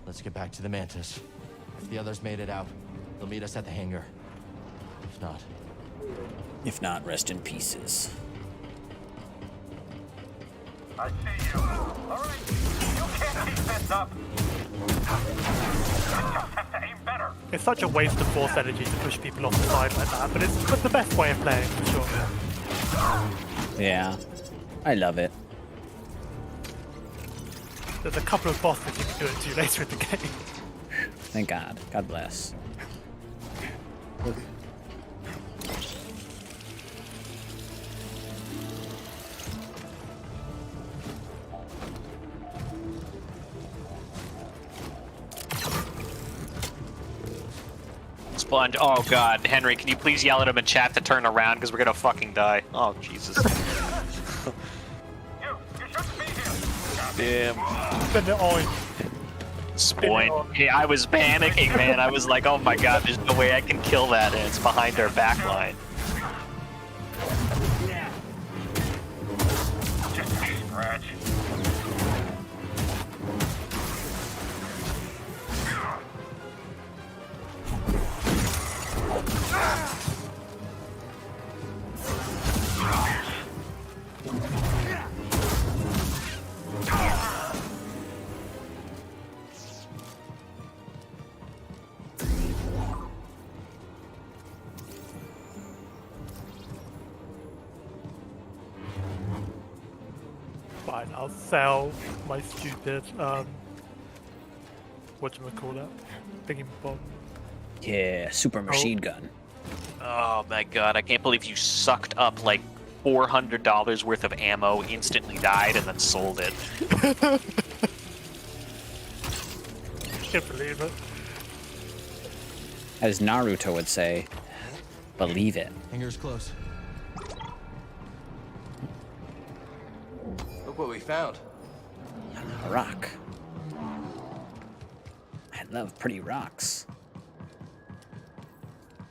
Let's get back to the Mantis. If the others made it out, they'll meet us at the hangar. If not, rest in pieces. I see you. All right, you can't keep this up. You just have to aim better. It's such a waste of force energy to push people off the side like that, but it's the best way of playing, for sure. Yeah, I love it. There's a couple of bosses you can do it to later in the game. Thank God. God bless. Sponge. Oh god, Henry, can you please yell at him in chat to turn around because we're gonna fucking die. Oh Jesus. Damn. Spin it on. Spoint. Hey, I was panicking, man. I was like, oh my god, there's no way I can kill that, and it's behind our back line. Just a scratch. Fine, I'll sell my stupid, whatchamacallit, thingy bomb. Yeah, super machine gun. Oh my god, I can't believe you sucked up like $400 worth of ammo, instantly died, and then sold it. Can't believe it. As Naruto would say, believe it. Fingers close. Look what we found. A rock. I love pretty rocks.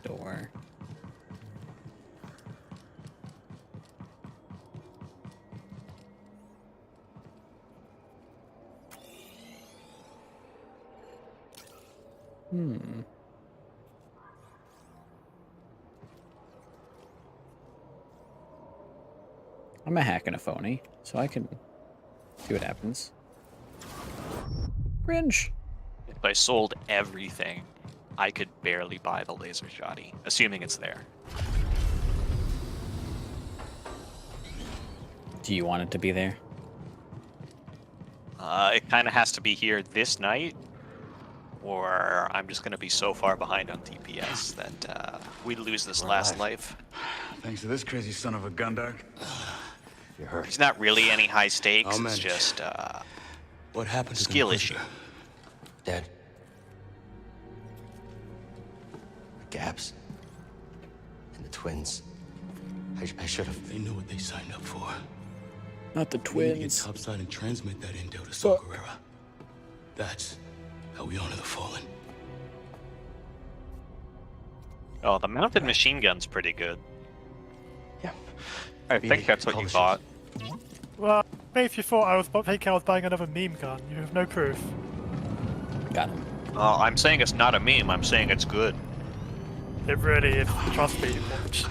Door. I'm a hack and a phony, so I can see what happens. Cringe. If I sold everything, I could barely buy the laser shotty, assuming it's there. Do you want it to be there? It kind of has to be here this night, or I'm just going to be so far behind on DPS that we lose this last life. Thanks to this crazy son of a Gundog. You're hurt. It's not really any high stakes, I'll it's manage. just What happened to skill the issue. Dead. The Gaps. And the twins. I should have. They know what they signed up for. Not the We need to get twins. topside and transmit that intel to Saw Gerrera. That's how we honor the fallen. Oh, the mounted machine gun's pretty good. Yeah. I think that's what you thought. Well, if you thought I was buying another meme gun, you have no proof. Got him. I'm saying it's not a meme, I'm saying it's good. It really is. Trust me. Watch.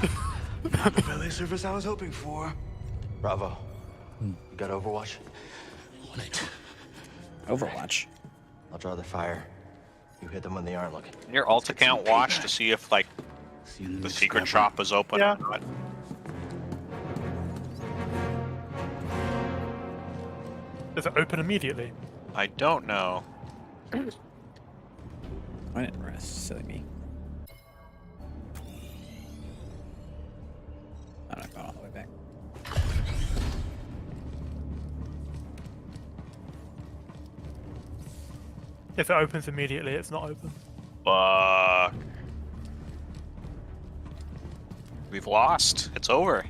The valet service I was hoping for. Bravo. You got Overwatch? On it. Overwatch. I'll draw the fire. You hit them when they aren't looking. Your alt account watch to see if, like, the secret shop was open Yeah. or not. Does it open immediately? I don't know. I didn't rest. Silly me. I'm not going all the way back. If it opens immediately, it's not open. Fuck. We've lost. It's over.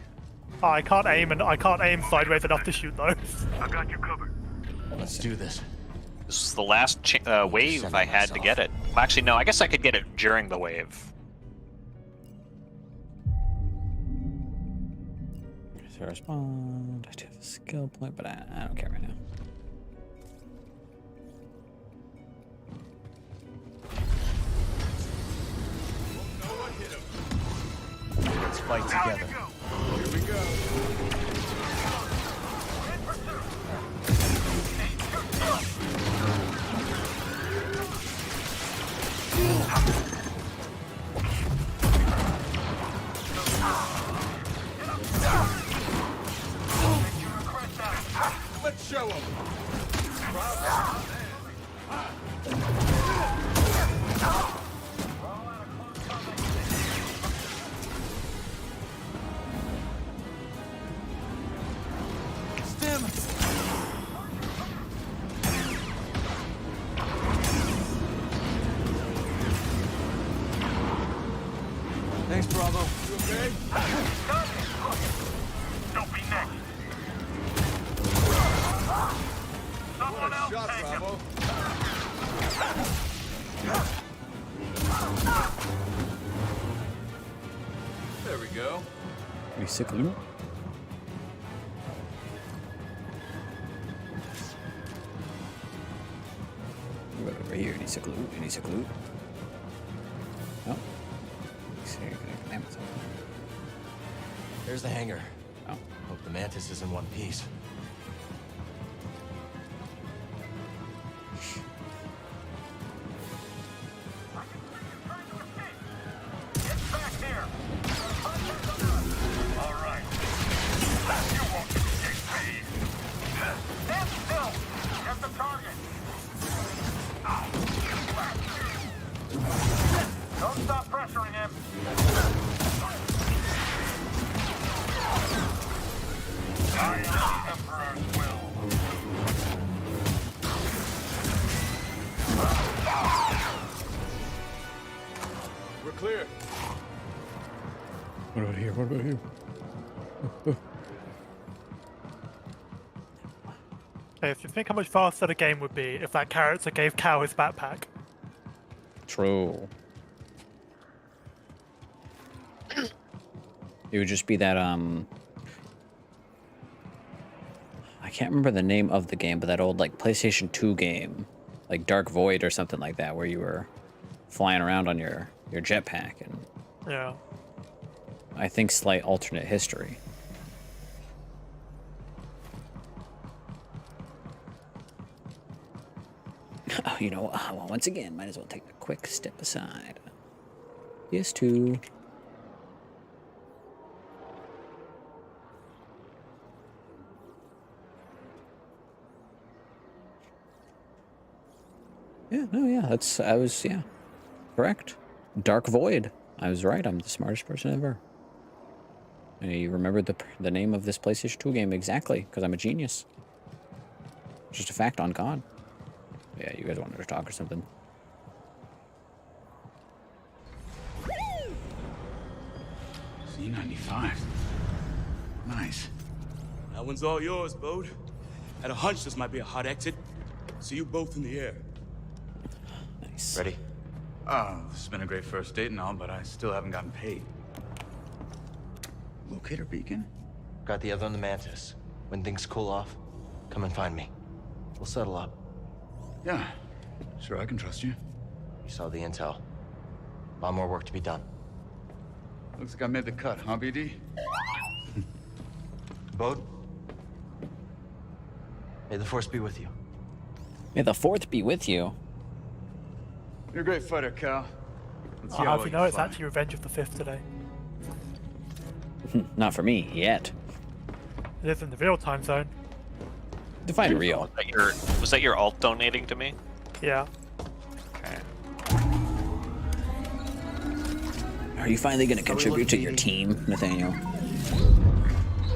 I can't aim sideways enough to shoot those. I got you covered. Let's do this. This is the last wave I had to get it. Well, actually, no, I guess I could get it during the wave. So respond. I do have a skill point, but I don't care right now. Let's fight together. Here we go. In pursuit. Let's show him. Stim. Thanks, Bravo. You okay? Don't be next. Someone else Shot, take him. Bravo. There we go. Recycle. Right over here, recycle. Recycle. Oh. There's the hangar. Oh. Hope the Mantis is in one piece. Get back here. All right. You won't escape me. Stand still. Get the target. Don't stop pressuring him. I am the Emperor's will. We're clear. What about here? What about here? Okay, so think how much faster the game would be if that character gave Cal his backpack. True. It would just be that, I can't remember the name of the game, but that old, like, PlayStation 2 game, like Dark Void or something like that, where you were flying around on your jetpack, and Yeah. I think slight alternate history. Oh, you know, well, once again, might as well take a quick step aside. PS2. Yeah, no, yeah, yeah, correct. Dark Void. I was right, I'm the smartest person ever. And you remembered the name of this PlayStation 2 game exactly, because I'm a genius. Just a fact on God. Yeah, you guys wanted to talk or something. C95. Nice. That one's all yours, Bode. Had a hunch this might be a hot exit. See you both in the air. Nice. Ready? Oh, this has been a great first date and all, but I still haven't gotten paid. Locator beacon? Got the other on the Mantis. When things cool off, come and find me. We'll settle up. Yeah, sure, I can trust you. You saw the intel. A lot more work to be done. Looks like I made the cut, huh, BD? Bode? May the Force be with you. May the Fourth be with you. You're a great fighter, Cal. Let's see How how do you well know it's fly. actually Revenge of the Fifth today? Not for me, yet. It is in the real time zone. Define real. Was that your alt donating to me? Yeah. Okay. Are you finally going to contribute to your team, Nathaniel?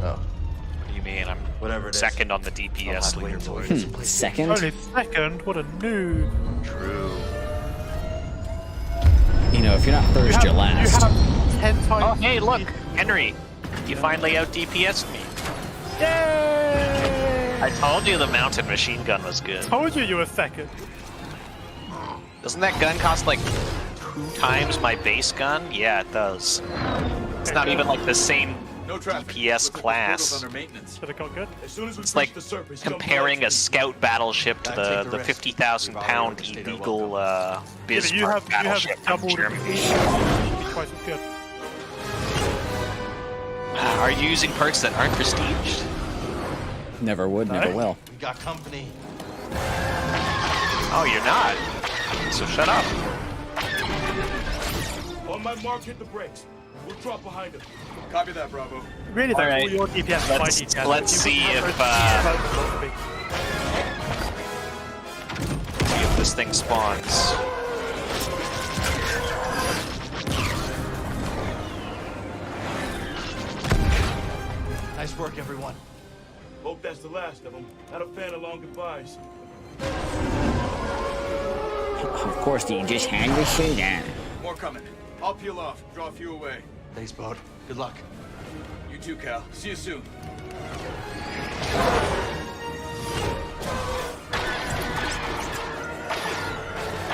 Oh. What do you mean? I'm Whatever it is. second on the DPS leaderboard. Second? Only second? What a noob. True. You know, if you're not first, you're last. You have 10 times. Oh, hey, look! Henry! You finally out DPS'd me. Yay! I told you the mounted machine gun was good. Told you were second. Doesn't that gun cost like 2 times my base gun? Yeah, it does. It's not even like the same No traffic. DPS class. Under maintenance. Should have got good. As soon as we It's breach like the surface, jump comparing right a scout battleship to the 50,000-pound illegal Yeah, but you Bismarck have battleship from double the Germany. prestige. Should be twice as good. Are you using perks that aren't prestiged? Never would, never will. We got company. Oh, you're not. So shut up. my mark, hit the brakes. We'll drop behind him. Copy that, Bravo. Really, All that's right. all your DPS and my Let's- DPS. let's You see wouldn't if, have see if this thing spawns. Nice work, everyone. Hope that's the last of them. Not a fan of long goodbyes. Of course, you just hand the shit down. More coming. I'll peel off. Draw a few away. Thanks, Bode. Good luck. You too, Cal. See you soon.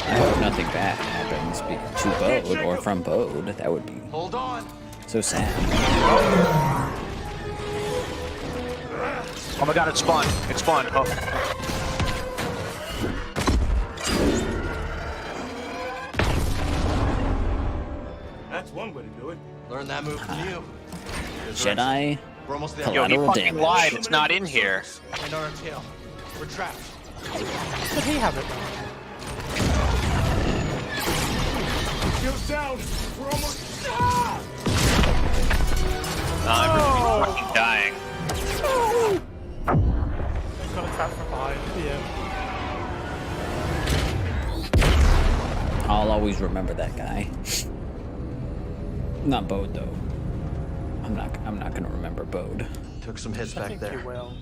I hope nothing bad happens to Bode or from Bode. That would be Hold on. so sad. Oh my god, it spawned. It spawned. Oh. That's one way to do it. Learn that move from you. Jedi We're almost there. Yo, he collateral fucking damage. lied. It's not in here. And our tail. We're trapped. Did he have it? Shields down. We're almost. Everybody's fucking dying. Got attacked from behind. Yeah. I'll always remember that guy. Not Bode though. I'm not gonna remember Bode. Took some hits I back think there. you will.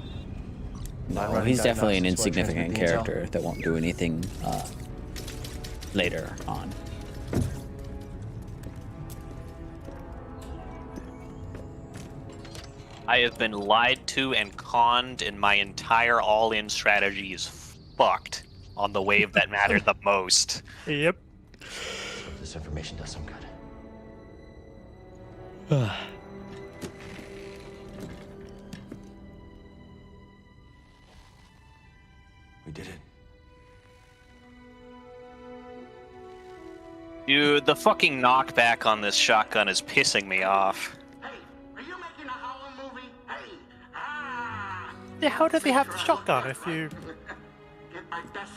No, he's definitely an insignificant character that won't do anything later on. I have been lied to and conned, and my entire all-in strategy is fucked on the wave that mattered the most. Yep. This information does some good. We did it. Dude, the fucking knockback on this shotgun is pissing me off. Yeah, how does he have the shotgun if you...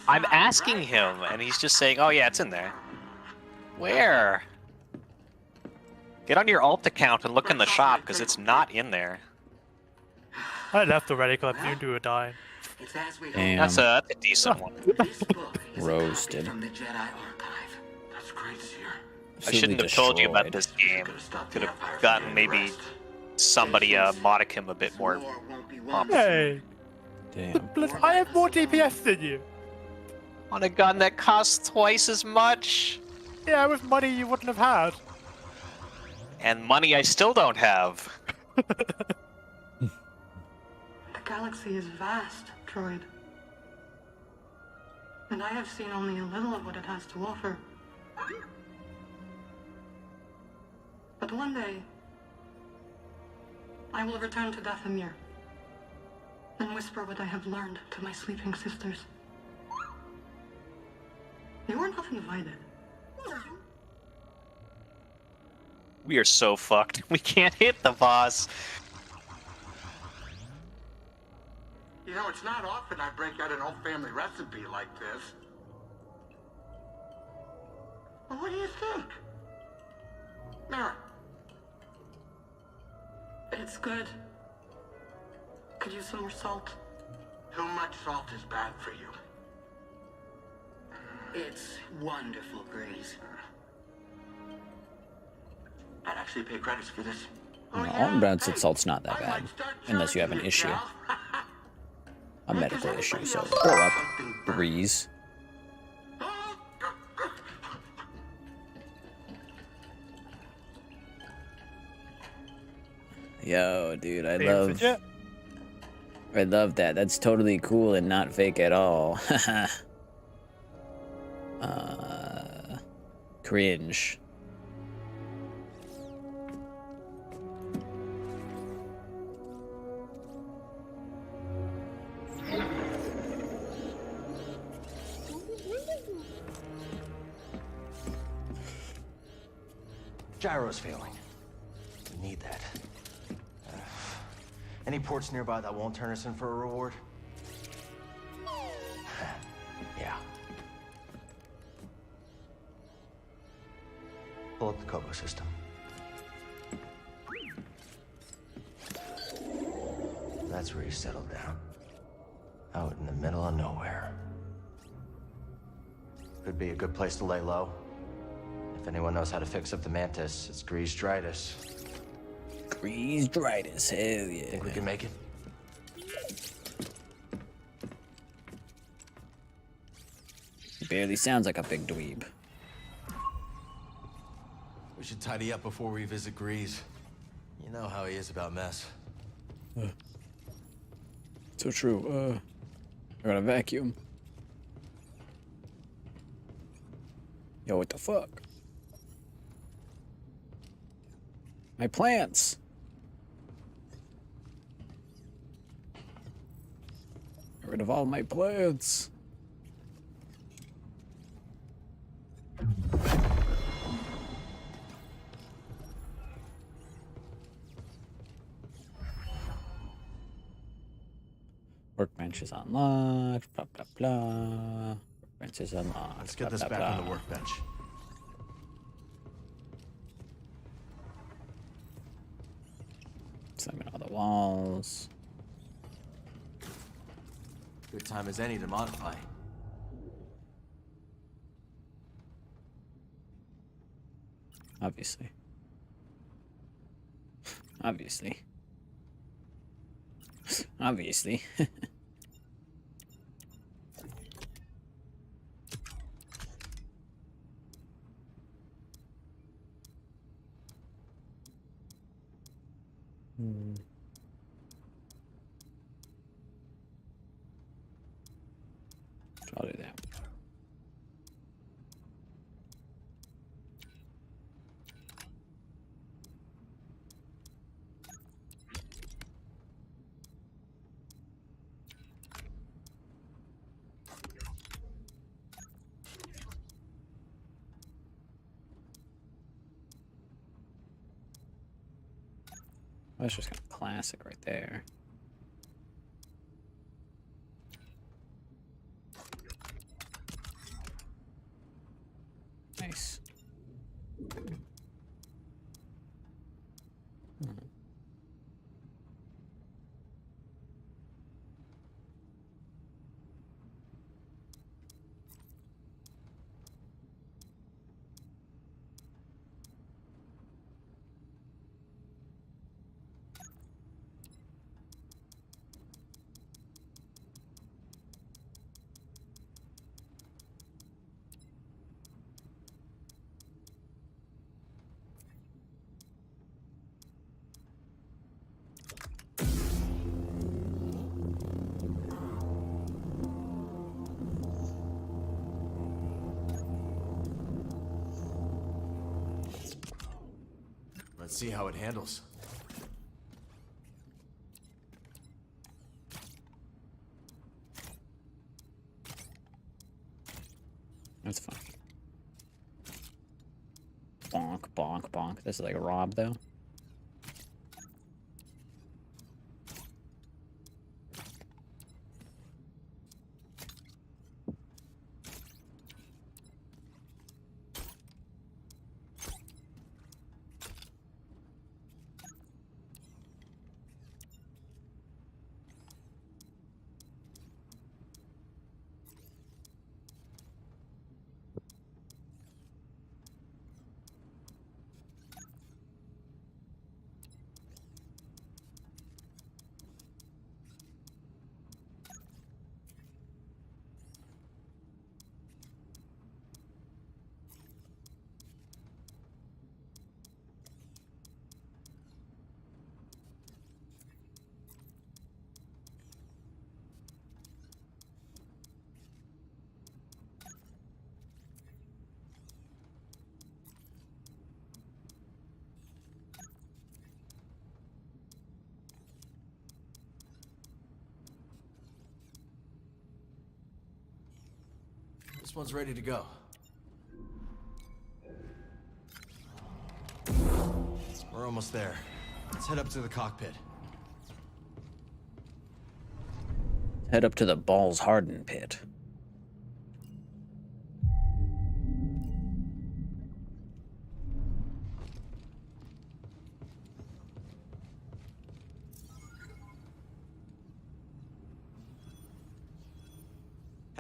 I'm asking him, and he's just saying, oh yeah, it's in there. Where? Get on your alt account and look in the shop, because it's not in there. I left already because I knew you were dying. Damn. That's a decent one. Roasted. I shouldn't have told you about this game. Could have gotten maybe somebody modicum a bit more. Hey! Damn. I have more DPS than you! On a gun that costs twice as much? Yeah, with money you wouldn't have had. And money I still don't have. The galaxy is vast, droid. And I have seen only a little of what it has to offer. But one day, I will return to Dathomir and whisper what I have learned to my sleeping sisters. You are not invited. We are so fucked. We can't hit the boss. You know, it's not often I break out an old family recipe like this. Well, what do you think? Mara. It's good. Could use some more salt. Too much salt is bad for you. It's wonderful, Grace. I'd actually pay credits for this. No, brown salt's not that bad, unless you have an issue. A medical issue, so grow up, Breeze. Yo, dude, I love that. That's totally cool and not fake at all. Cringe. Gyro's failing. We need that. Any ports nearby that won't turn us in for a reward? Yeah. Pull up the Kobo system. That's where you settled down. Out in the middle of nowhere. Could be a good place to lay low. If anyone knows how to fix up the Mantis, it's Grease-dritis. Grease-dritis, hell yeah. Think we can make it? He barely sounds like a big dweeb. We should tidy up before we visit Grease. You know how he is about mess. So true. I got a vacuum. Yo, what the fuck? My plants. Get rid of all my plants. Workbench is unlocked, blah blah blah. Workbench is unlocked. Let's get blah, this blah, back blah. on the workbench. Slamming all the walls. Good time as any to modify. Obviously. Obviously. Obviously. I'll do that. That's just kind of classic right there. Nice. Let's see how it handles. That's fine. Bonk, bonk, bonk. This is like a Rob, though. This one's ready to go. We're almost there. Let's head up to the cockpit. Head up to the Balls Harden pit.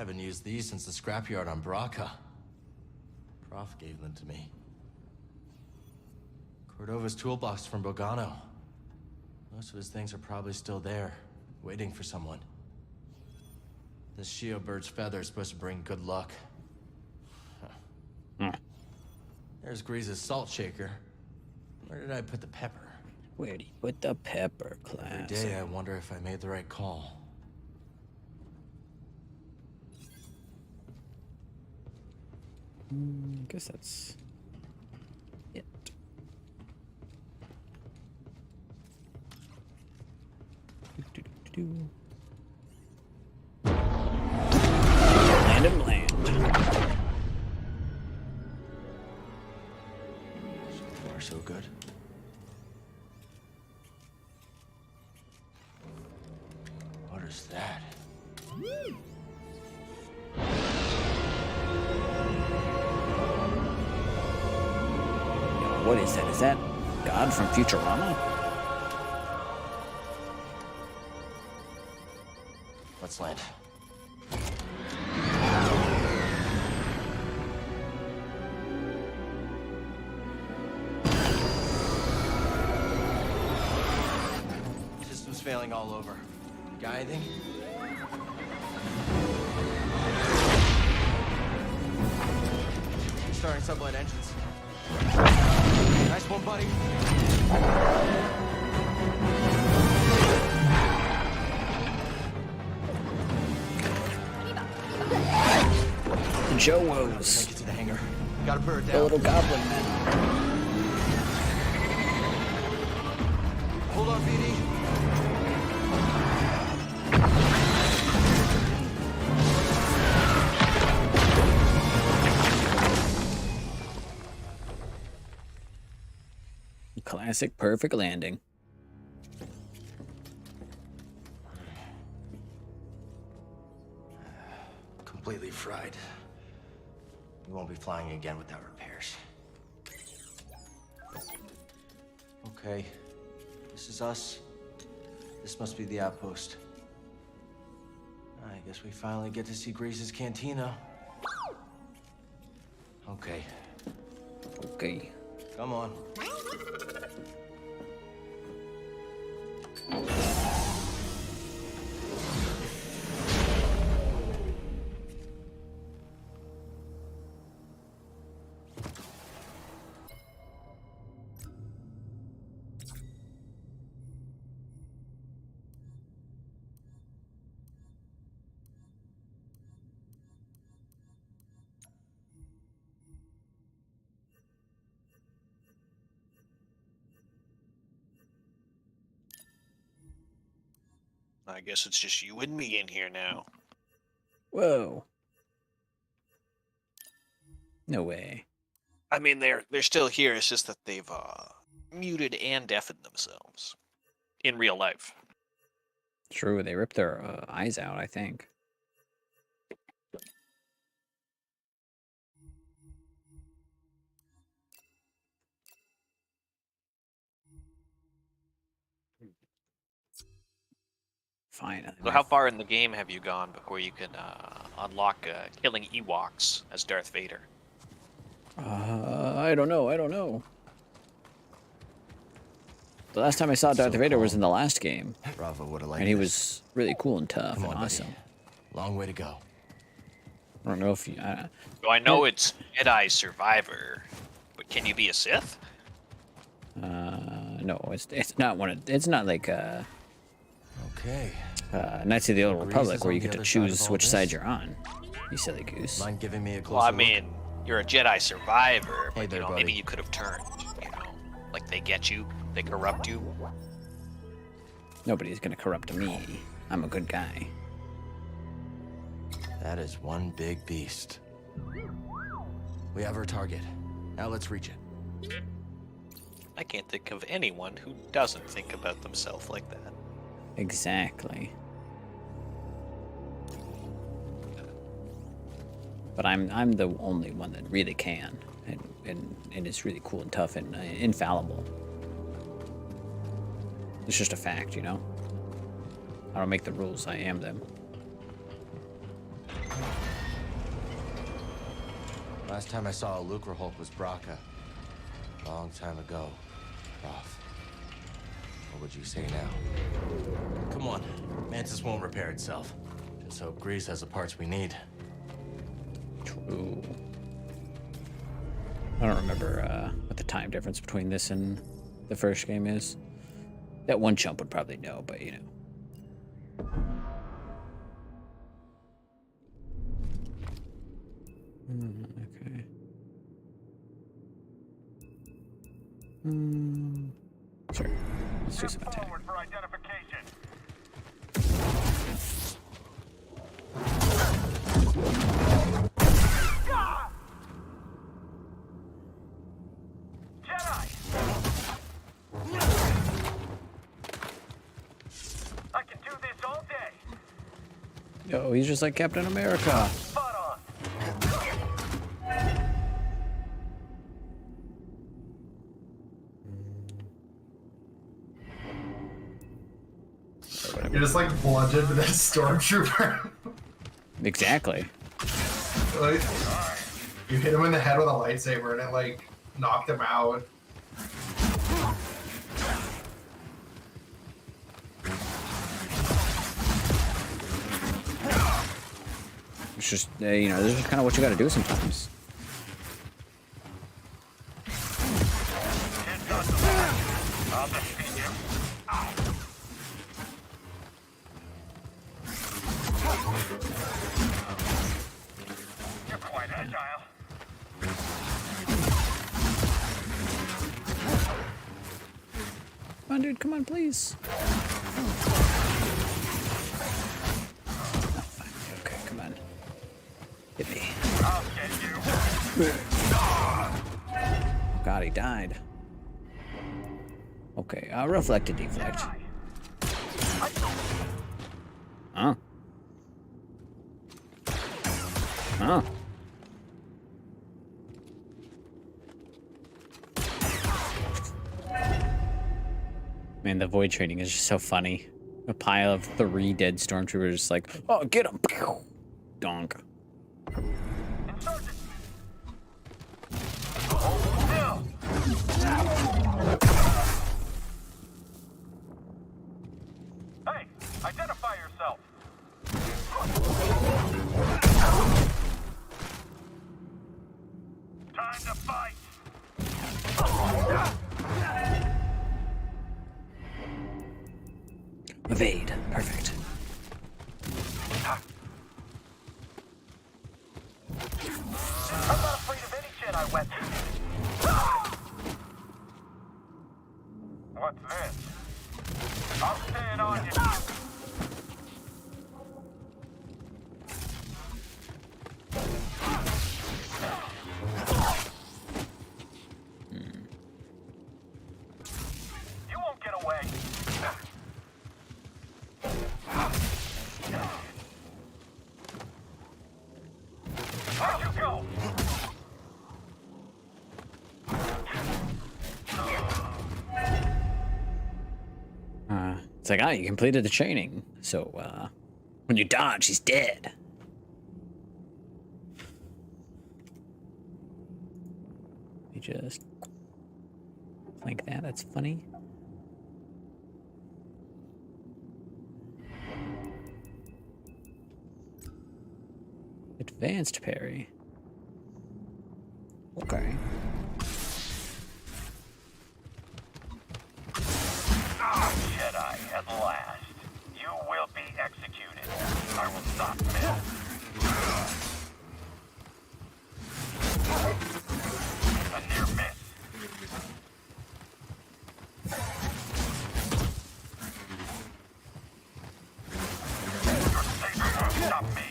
Haven't used these since the scrapyard on Braca. Prof gave them to me. Cordova's toolbox from Bogano. Most of his things are probably still there, waiting for someone. This Shio bird's feather is supposed to bring good luck. There's Grease's salt shaker. Where did I put the pepper? Where'd he put the pepper, class? Every day I wonder if I made the right call. I guess that's it. Land and land. So far, so good. What is that? What is that? Is that God from Futurama? Let's land. System's failing all over. Got anything? Starting sublet engines. Nice one, buddy. The Joe-Woes. Take it to the hangar. Gotta put her down. The little goblin men. Hold on, BD. Classic perfect landing. Completely fried. We won't be flying again without repairs. Okay. This is us. This must be the outpost. I guess we finally get to see Grease's cantina. Okay. Okay. Come on. I guess it's just you and me in here now. Whoa. No way. I mean, they're still here. It's just that they've muted and deafened themselves in real life. True, they ripped their eyes out, I think. Fine. So how far in the game have you gone before you can unlock killing Ewoks as Darth Vader? I don't know. The last time I saw Darth Vader was in the last game. Bravo would have liked and he this. was really cool and tough Come and on, awesome. buddy. Long way to go. I don't know if you... So I know it's Jedi Survivor, but can you be a Sith? no, it's not one of... It's not like... Okay. Knights of the Old Breeze Republic is where on you the get to other side of choose all which this? side you're on. You silly goose. Mind giving me a closer Well, I look? mean, you're a Jedi Survivor, Hey but there, you know, buddy. maybe you could have turned. You know, like they get you, they corrupt you. Nobody's gonna corrupt me. I'm a good guy. That is one big beast. We have our target. Now let's reach it. I can't think of anyone who doesn't think about themselves like that. Exactly. But I'm the only one that really can, and is really cool and tough and infallible. It's just a fact, you know? I don't make the rules, I am them. Last time I saw a Lucre Hulk was Braca. Long time ago. Roth. What would you say now? Come on. Mantis won't repair itself. Just hope Grease has the parts we need. True. I don't remember what the time difference between this and the first game is. That one chump would probably know, but you know. Okay. Sure. Let's do some attack. Forward for identification. Jedi! I can do this all day. Yo, he's just like Captain America. Spot on. You're just like bludgeoned to that stormtrooper. Exactly. Like, you hit him in the head with a lightsaber and it like knocked him out. It's just, you know, this is kind of what you got to do sometimes. I'll defeat you. You're quite agile. Come on, dude. Come on, please. Okay, come on. Hit me. I'll get you. Oh, God, he died. Okay, reflect to deflect. Huh? Huh? Man, the void training is just so funny. A pile of 3 dead stormtroopers, like, oh, get him! Donk. Hey, identify yourself. Time to fight. Evade. Perfect. I'm not afraid of any Jedi weapon. What's this? I'm staying on you. You won't get away. Where'd you go? It's like, you completed the training. So, when you dodge, he's dead. You just like that. That's funny. Advanced parry. Okay. Jedi, at last. You will be executed. I will stop this. A near miss. Your saber won't stop me.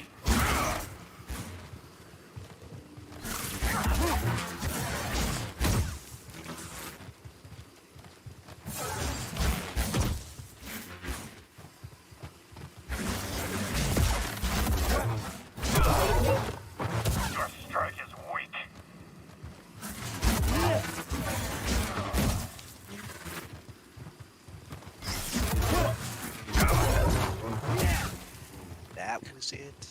Your strike is weak. That was it.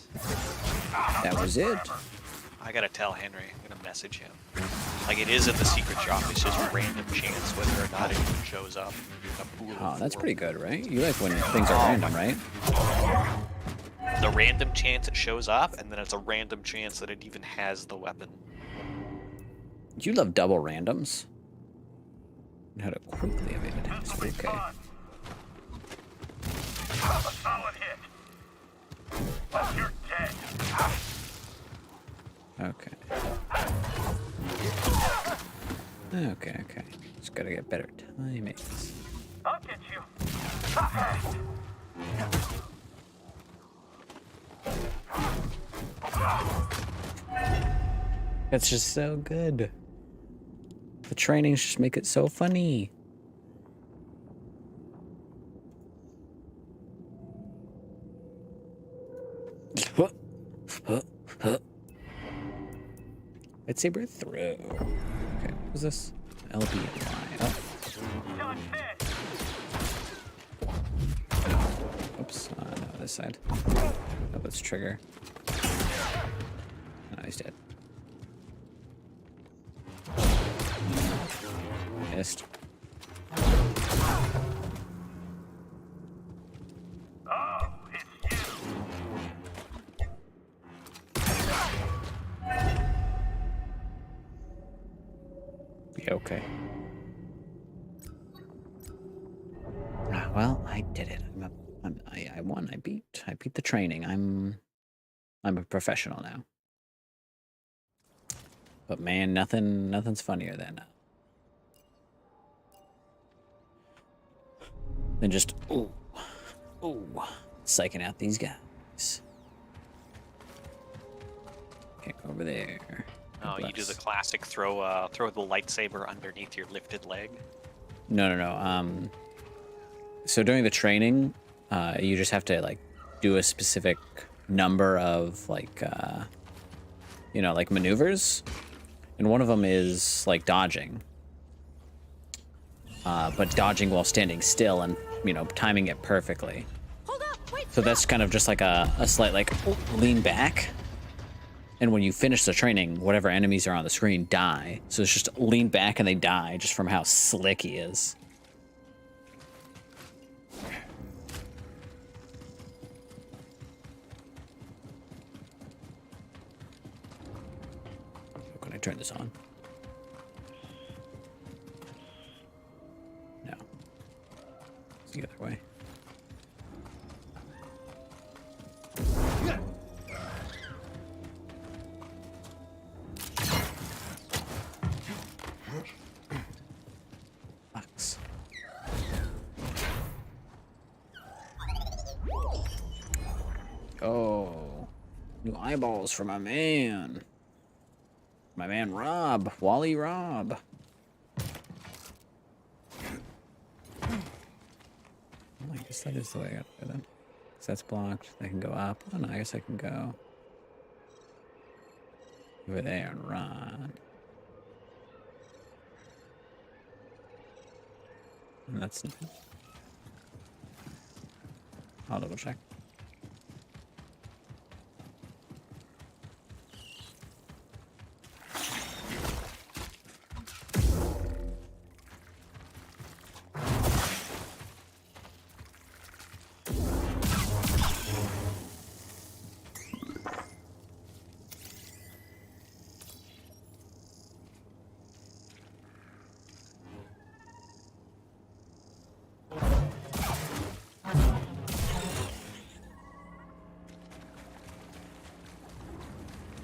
That was it. I gotta tell Henry. I'm gonna message him. Like, it isn't the secret shop. It's just random chance whether or not it even shows up. Oh, that's pretty good, right? You like when things are random, right? The random chance it shows up, and then it's a random chance that it even has the weapon. You love double randoms. And how to quickly evade attacks. Okay. A solid hit. Oh, you're dead. Okay. Okay. Just gotta get better timings. I'll get you. That's just so good. The trainings just make it so funny. Lightsaber throw. Okay, what was this? LB and Y. Oh. Oops. No, this side. Oh, that's trigger. Oh, he's dead. Missed. Yeah, okay. Well, I did it. I won. I beat the training. I'm a professional now. But man, nothing's funnier than just psyching out these guys. Can't go over there. Oh, you do the classic throw the lightsaber underneath your lifted leg. No. So during the training, you just have to like do a specific number of like maneuvers, and one of them is like dodging. But dodging while standing still and timing it perfectly. Hold up, wait. So that's kind of just like a slight like lean back. And when you finish the training, whatever enemies are on the screen die. So it's just lean back and they die just from how slick he is. Can I turn this on? No. It's the other way. Oh, new eyeballs for my man. My man Rob, Wally Rob. Well, I guess that is the way I gotta go then. Because that's blocked. I can go up. Oh no, I guess I can go over there and run. And that's... I'll double check.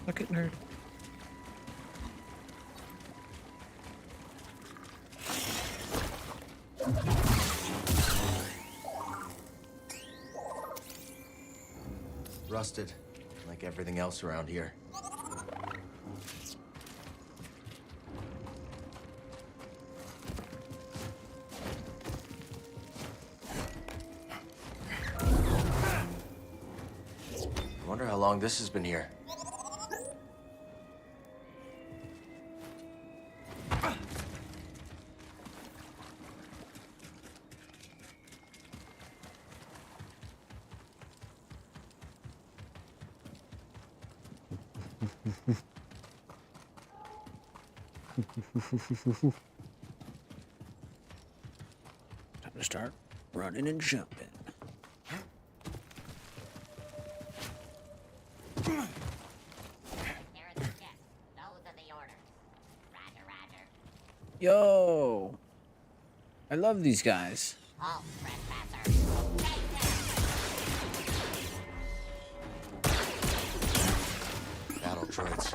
Look at nerd. Rusted, like everything else around here. I wonder how long this has been here. Time to start running and jumping. Yo! I love these guys. Battle droids.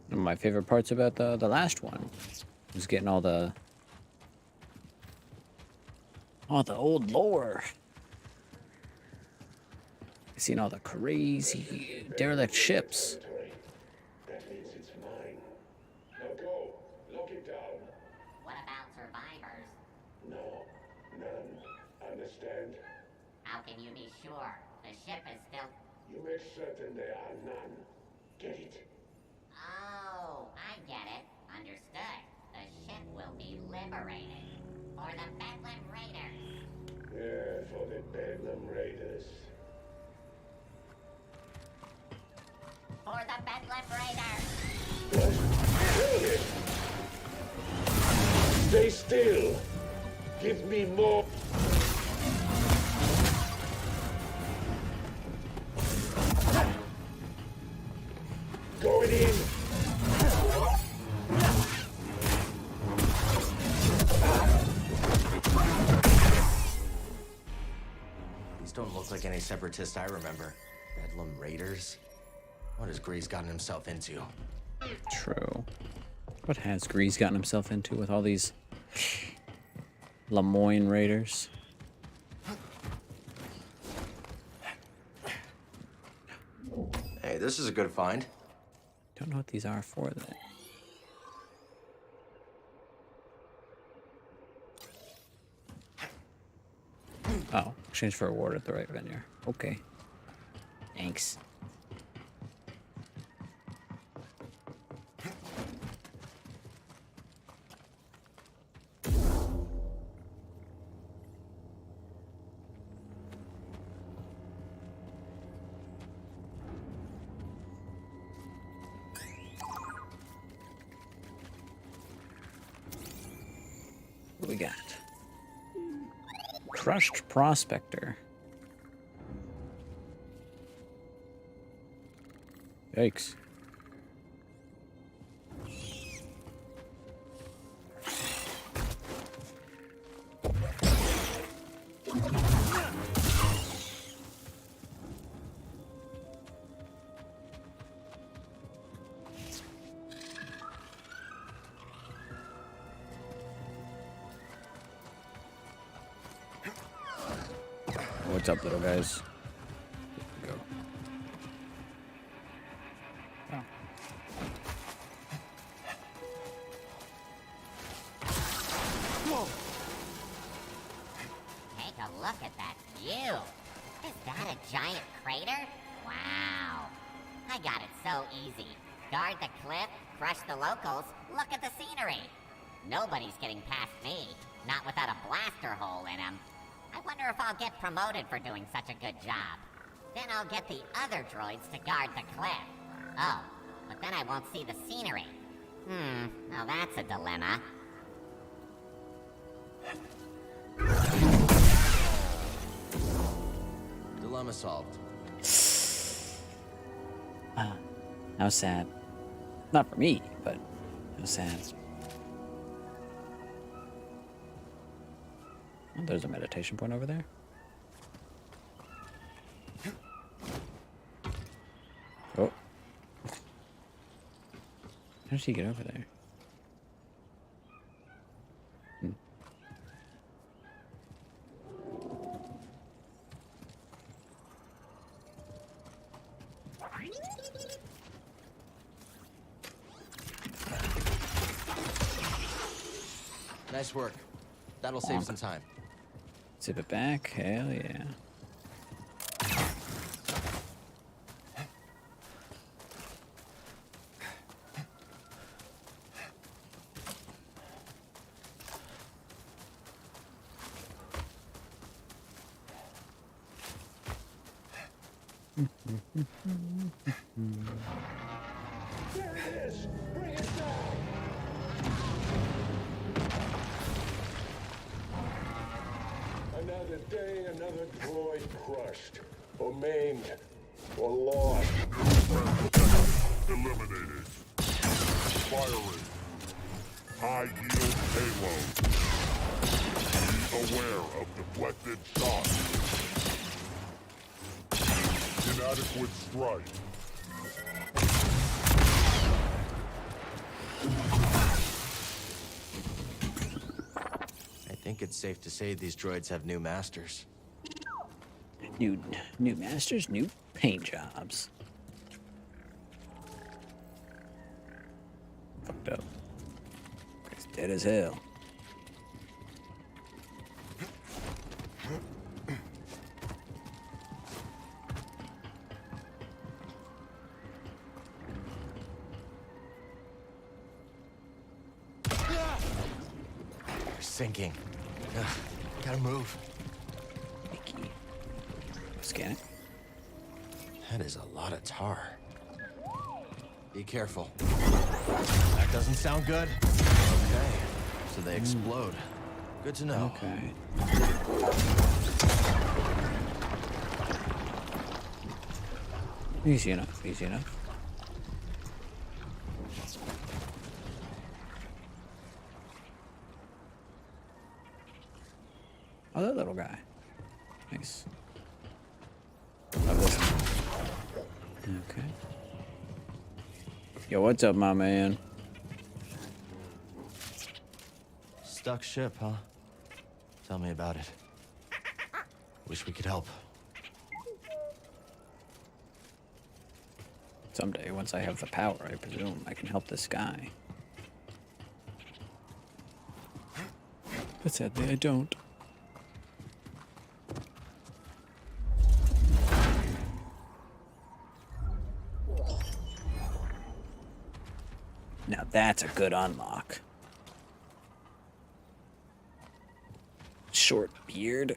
One of my favorite parts about the last one was getting all the old lore. Seeing all the crazy derelict ships. That means it's mine. Now go. Lock it down. What about survivors? No. None. Understand? How can you be sure? The ship is still... You make certain there are none. Get it? Oh, I get it. Understood. The ship will be liberated. For the Bedlam Raiders. Yeah, for the Bedlam Raiders. For the Bedlam Raiders. Stay still. Give me more. Going in. These don't look like any separatists I remember. Bedlam Raiders? What has Grease gotten himself into? True. What has Grease gotten himself into with all these Lemoyne Raiders? Hey, this is a good find. Don't know what these are for then. Oh, exchange for a reward at the right venue. Okay. Thanks. What we got? Crushed Prospector. Yikes. What's up, little guys? Here we go. Oh. Take a look at that view. Is that a giant crater? Wow. I got it so easy. Guard the cliff, crush the locals, look at the scenery. Nobody's getting past me. Not without a blaster hole in him. I wonder if I'll get promoted for doing such a good job. Then I'll get the other droids to guard the cliff. Oh, but then I won't see the scenery. Now that's a dilemma. Dilemma solved. How sad. Not for me, but how sad. Oh, there's a meditation point over there. Oh. How did she get over there? Nice work. That'll save some time. Zip it back. Hell yeah. There it is! Bring it down! Another day, another droid crushed, or maimed, or lost. Eliminated. Firing. High yield payload. Be aware of deflected shots. Inadequate strike. I think it's safe to say these droids have new masters. New masters, new paint jobs. Fucked up. It's dead as hell. They're sinking. Ugh, gotta move. Scan it. That is a lot of tar. Be careful. That doesn't sound good. Okay, so they explode. Good to know. Okay. Easy enough, easy enough. Oh, that little guy. Nice. Love this. Okay. Yo, what's up, my man? Stuck ship, huh? Tell me about it. Wish we could help. Someday, once I have the power, I presume, I can help this guy. But sadly, I don't. Now that's a good unlock. Short beard.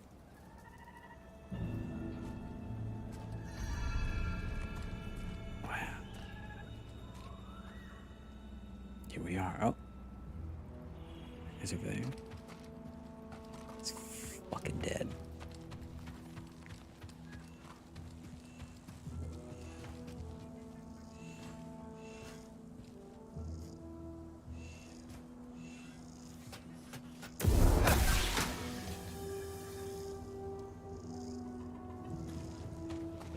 Wow. Here we are. Oh. Is it there? It's fucking dead.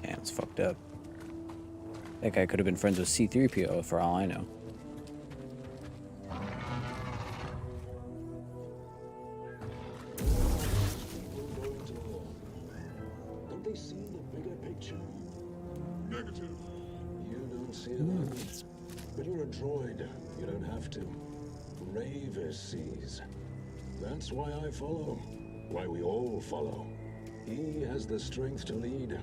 Damn, it's fucked up. That guy could have been friends with C-3PO for all I know. Don't they see the bigger picture? Negative. You don't see that. But you're a droid. You don't have to. Ravis sees. That's why I follow. Why we all follow. He has the strength to lead.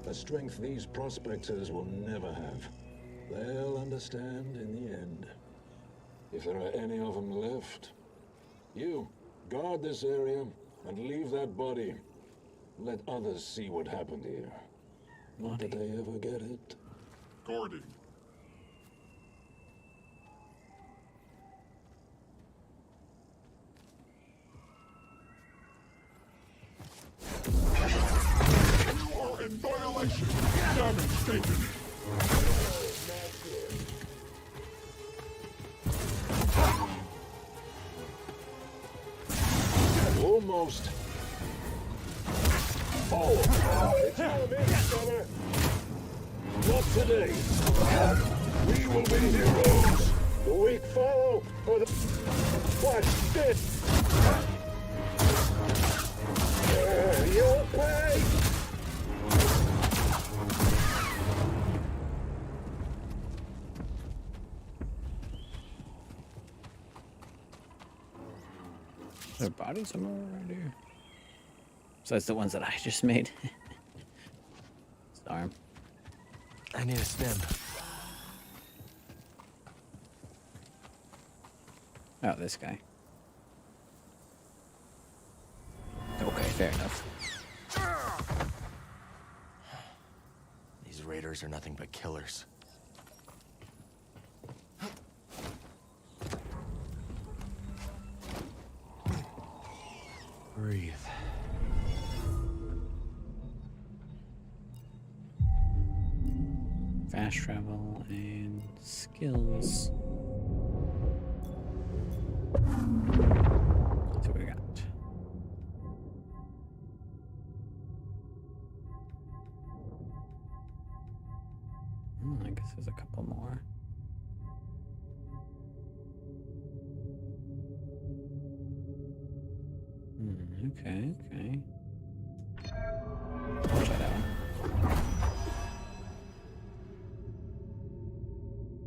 A strength these prospectors will never have. They'll understand in the end. If there are any of them left. You, guard this area and leave that body. Let others see what happened here. Not that they ever get it. Guarding. You are in violation. Demonstrated. Almost. Oh, it's your minute, brother. Not today. We will be heroes. The weak follow, or the... Watch this. You'll pay. Is there a body somewhere around here? Besides the ones that I just made. Darn. I need a stim. Oh, this guy. Okay, fair enough. These raiders are nothing but killers. Breathe. Fast travel and skills. That's what we got. I guess there's a couple more. Okay, okay. I'll try that one.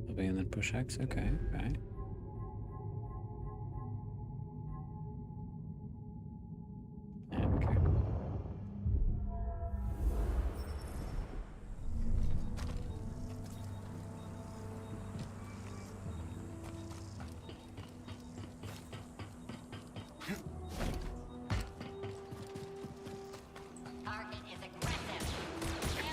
L-B and then push X, okay, okay. Okay. Target is aggressive. Shoot it.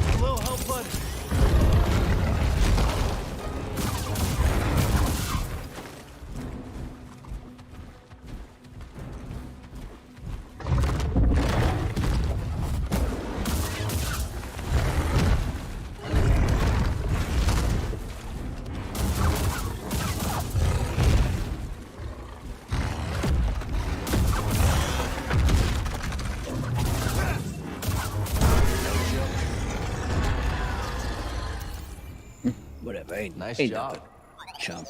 A little help, bud. Whatever. Ain't, Nice ain't job. nothing. Chump.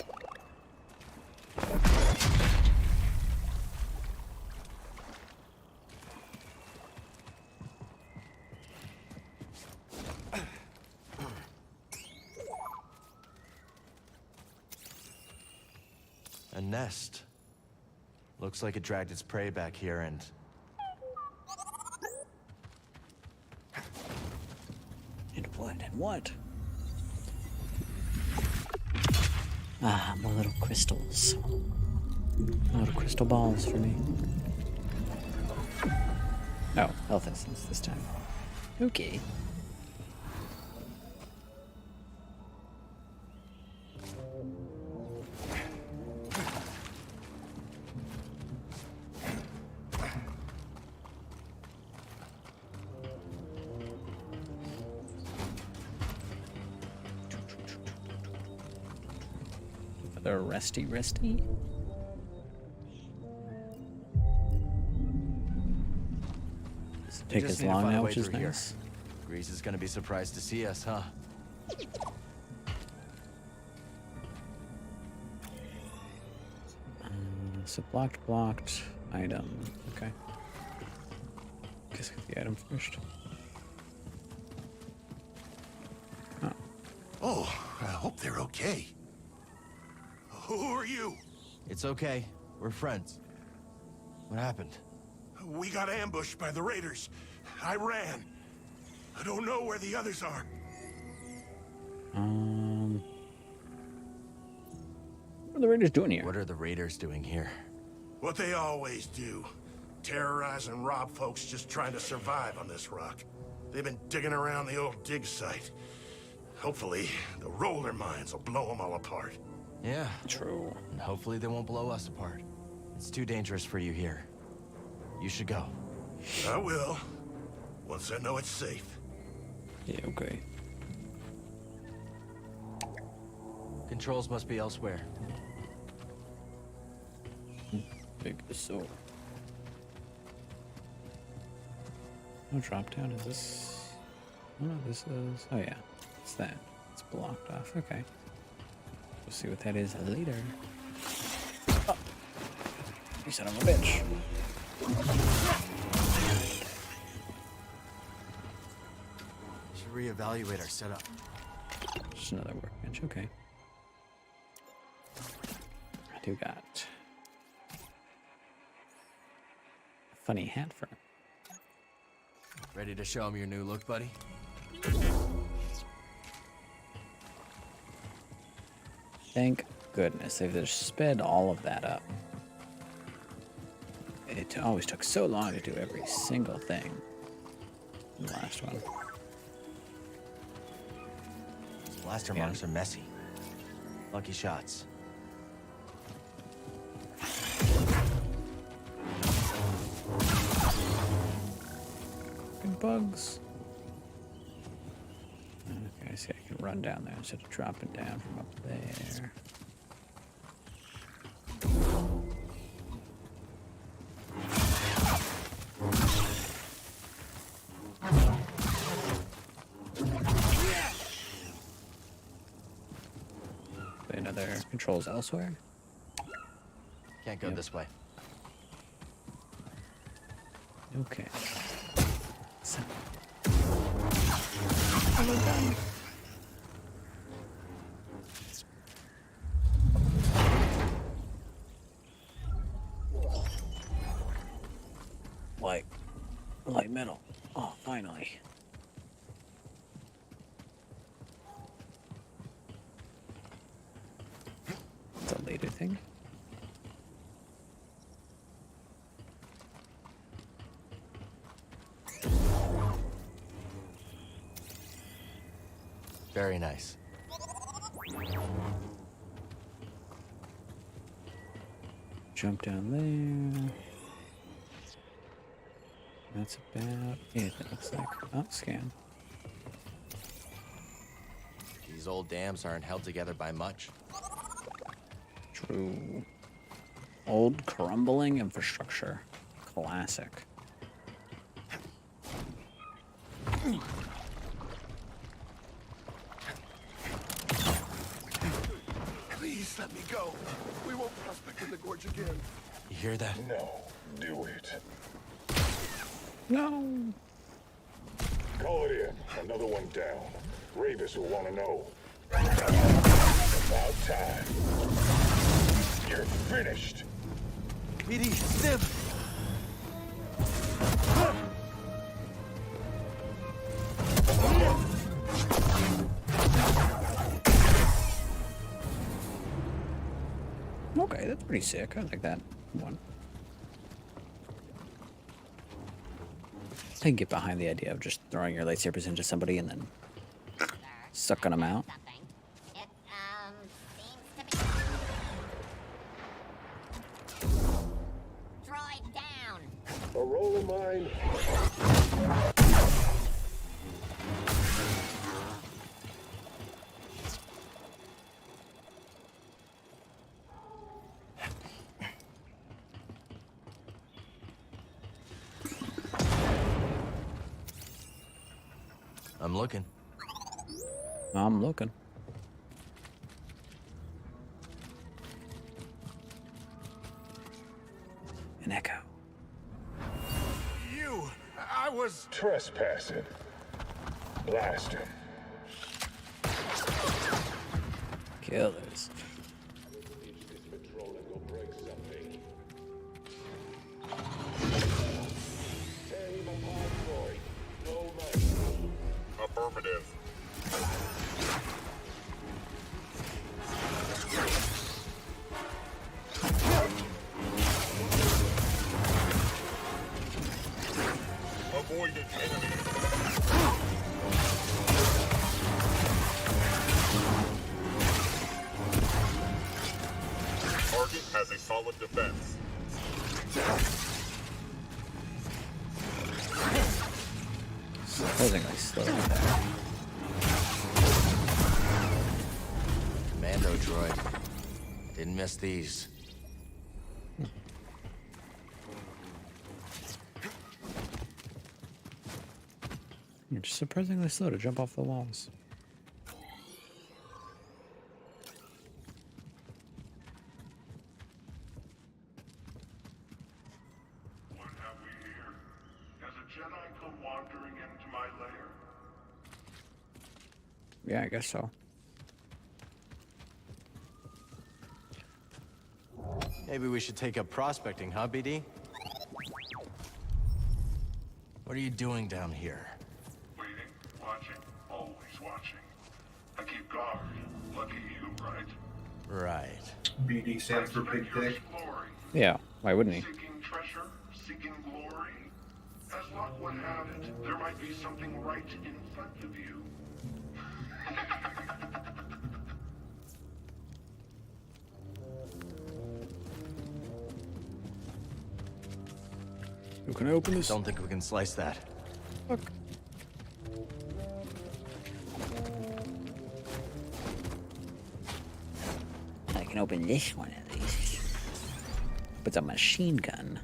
A nest. Looks like it dragged its prey back here and... And what? And what? Ah, more little crystals. Little crystal balls for me. Oh, health essence this time. Okay. The resty. Take as long now, which is nice. Grease is gonna be surprised to see us, huh? So blocked item. Okay. Guess get the item first. Oh, I hope they're okay. Who are you? It's okay. We're friends. What happened? We got ambushed by the raiders. I ran. I don't know where the others are. What are the raiders doing here? What are the raiders doing here? What they always do. Terrorize and rob folks just trying to survive on this rock. They've been digging around the old dig site. Hopefully, the roller mines will blow them all apart. Yeah. True. And hopefully they won't blow us apart. It's too dangerous for you here. You should go. I will. Once I know it's safe. Yeah, okay. Controls must be elsewhere. Big so. No drop down. Is this? Oh no, this is. Oh yeah, it's that. It's blocked off. Okay. We'll see what that is later. Oh. You son of a bitch. reevaluate our setup. Just another workbench, okay. I do got a funny hat for him. Ready to show him your new look, buddy? Thank goodness they've just sped all of that up. It always took so long to do every single thing in the last one. These blaster marks are messy. Lucky shots. Good bugs. Okay, I see I can run down there instead of dropping down from up there. Another controls elsewhere. Can't go this way. Okay. So. Light metal. Oh, finally. It's a later thing. Very nice. Jump down there. That's about it, it looks like. Oh, scan. These old dams aren't held together by much. True. Old crumbling infrastructure. Classic. Please let me go. We won't prospect in the gorge again. You hear that? No, do it. No. Call it in. Another one down. Ravis will want to know. About time. You're finished. BD, Stim! Okay, that's pretty sick. I like that one. I can get behind the idea of just throwing your lightsabers into somebody and then sucking them out. Droid down. A roll of mine. I'm looking. I'm looking. An echo. I was Trespassing. Blast him. Killers. Affirmative. Avoided enemy. Target has a solid defense. Surprisingly slow there. Commando droid. Didn't miss these. You're just surprisingly slow to jump off the walls. What have we here? Has a Jedi come wandering into my lair? Yeah, I guess so. Maybe we should take up prospecting, huh, BD? What are you doing down here? Waiting, watching, always watching. I keep guard. Lucky you, right? Right. BD stands for Big Dick. Yeah, why wouldn't he? Seeking treasure, seeking glory. As luck would have it, there might be something right in front of you. Who can I open this? Don't think we can slice that. Look. I can open this one at least. But it's a machine gun.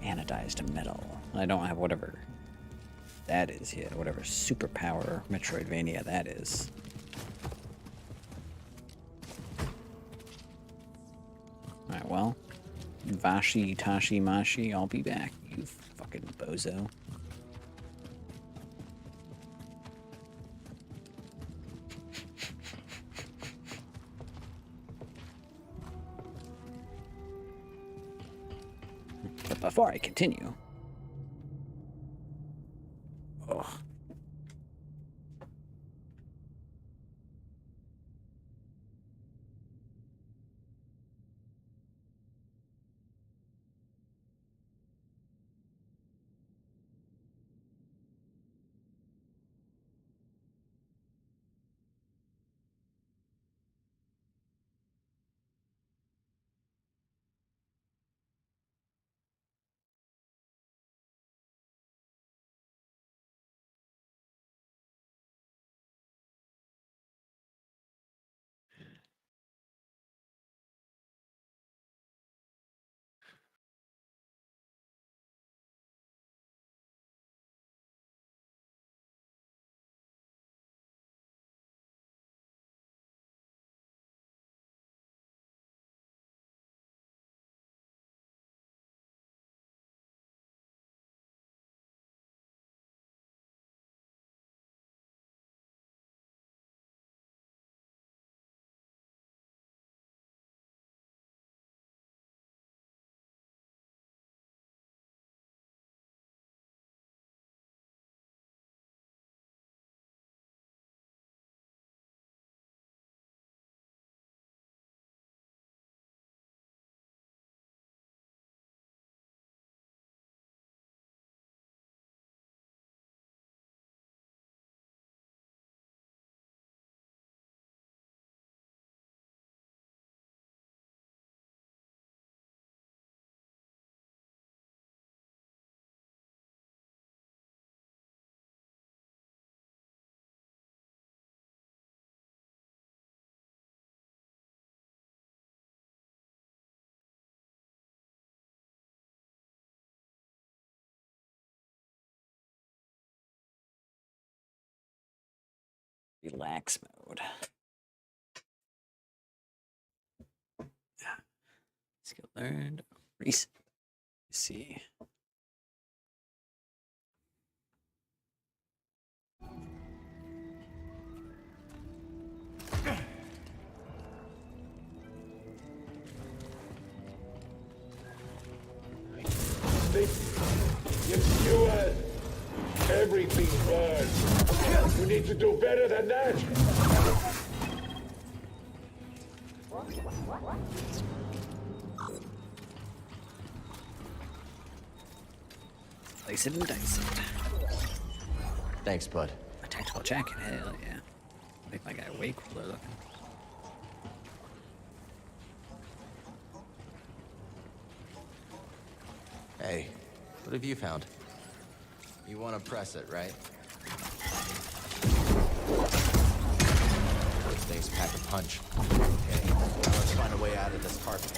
Anodized metal. I don't have whatever that is yet. Whatever superpower Metroidvania that is. Alright, well. Vashi, Tashi, Mashi, I'll be back, you fucking bozo. But before I continue... Ugh. Relax mode. Skill learned. Reset. Let's see. It's Stuart. Everything burns. You need to do better than that. Slice it and dice it. Thanks, bud. A tactical jacket, hell yeah. Make my guy way cooler looking. Hey, what have you found? You want to press it, right? Those things pack a punch. Okay, now let's find a way out of this carpet.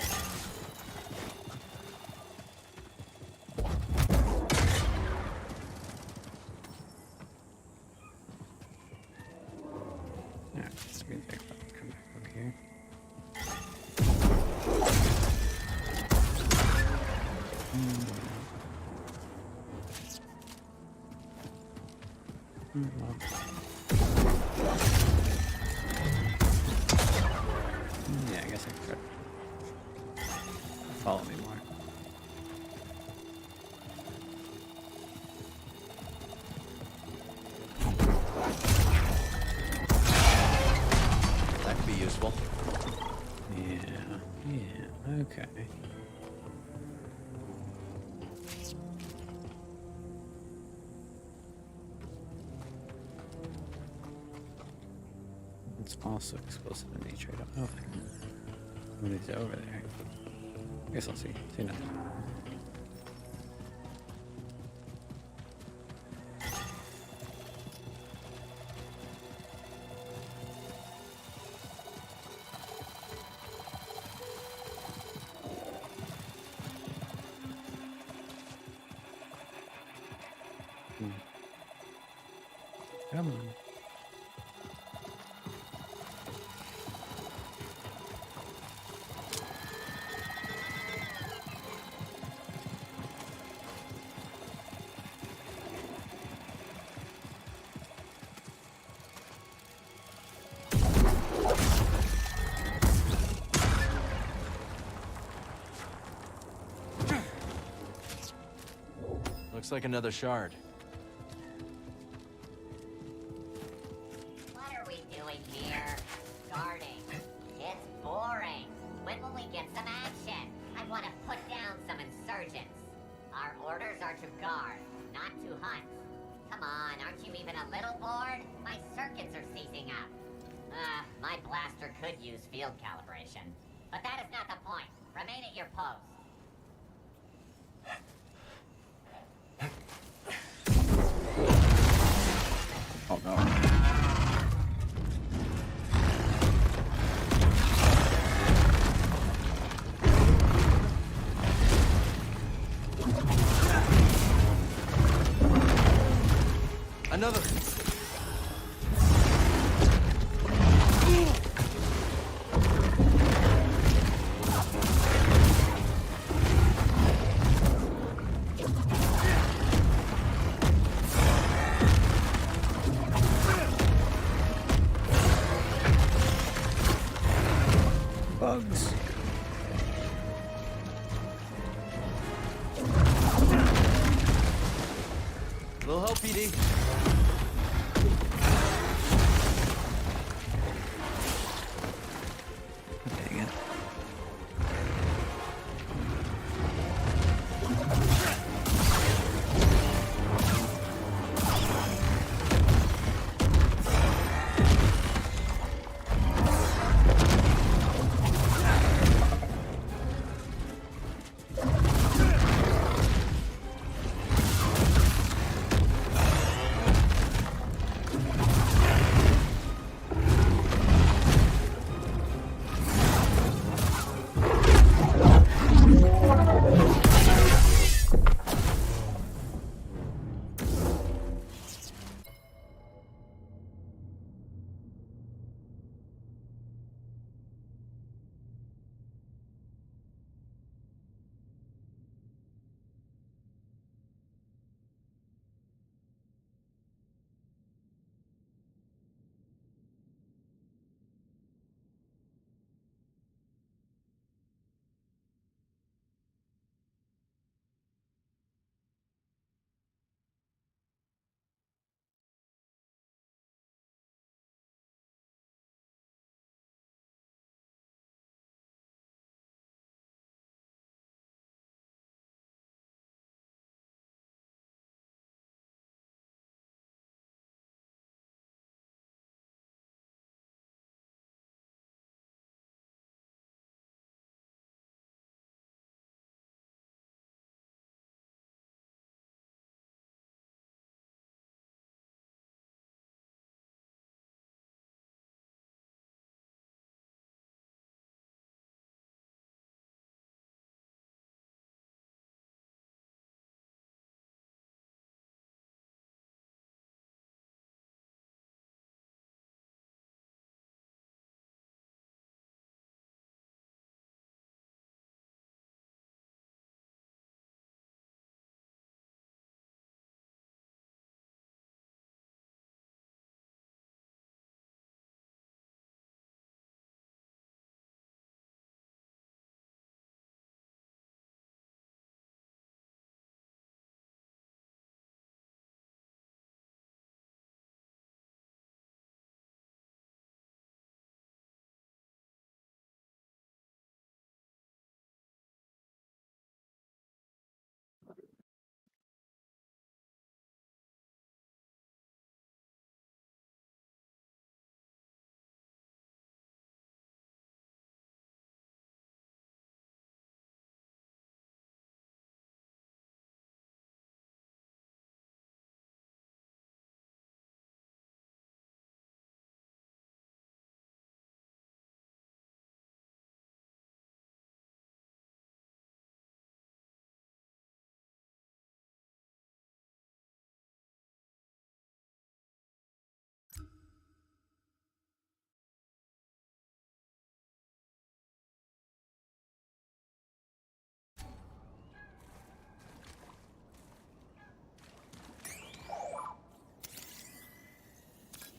Yeah, let's come back over here. Yeah, I guess I could. Follow me more. That could be useful. Yeah, okay. It's also explosive in nature. I don't know if I can move these over there. I guess I'll see. See nothing. Come on. Looks like another shard. What are we doing here? Guarding. It's boring. When will we get some action? I want to put down some insurgents. Our orders are to guard, not to hunt. Come on, aren't you even a little bored? My circuits are seizing up. My blaster could use field calibration. But that is not the point. Remain at your post. Oh no. Another. Bugs. Little help, PD.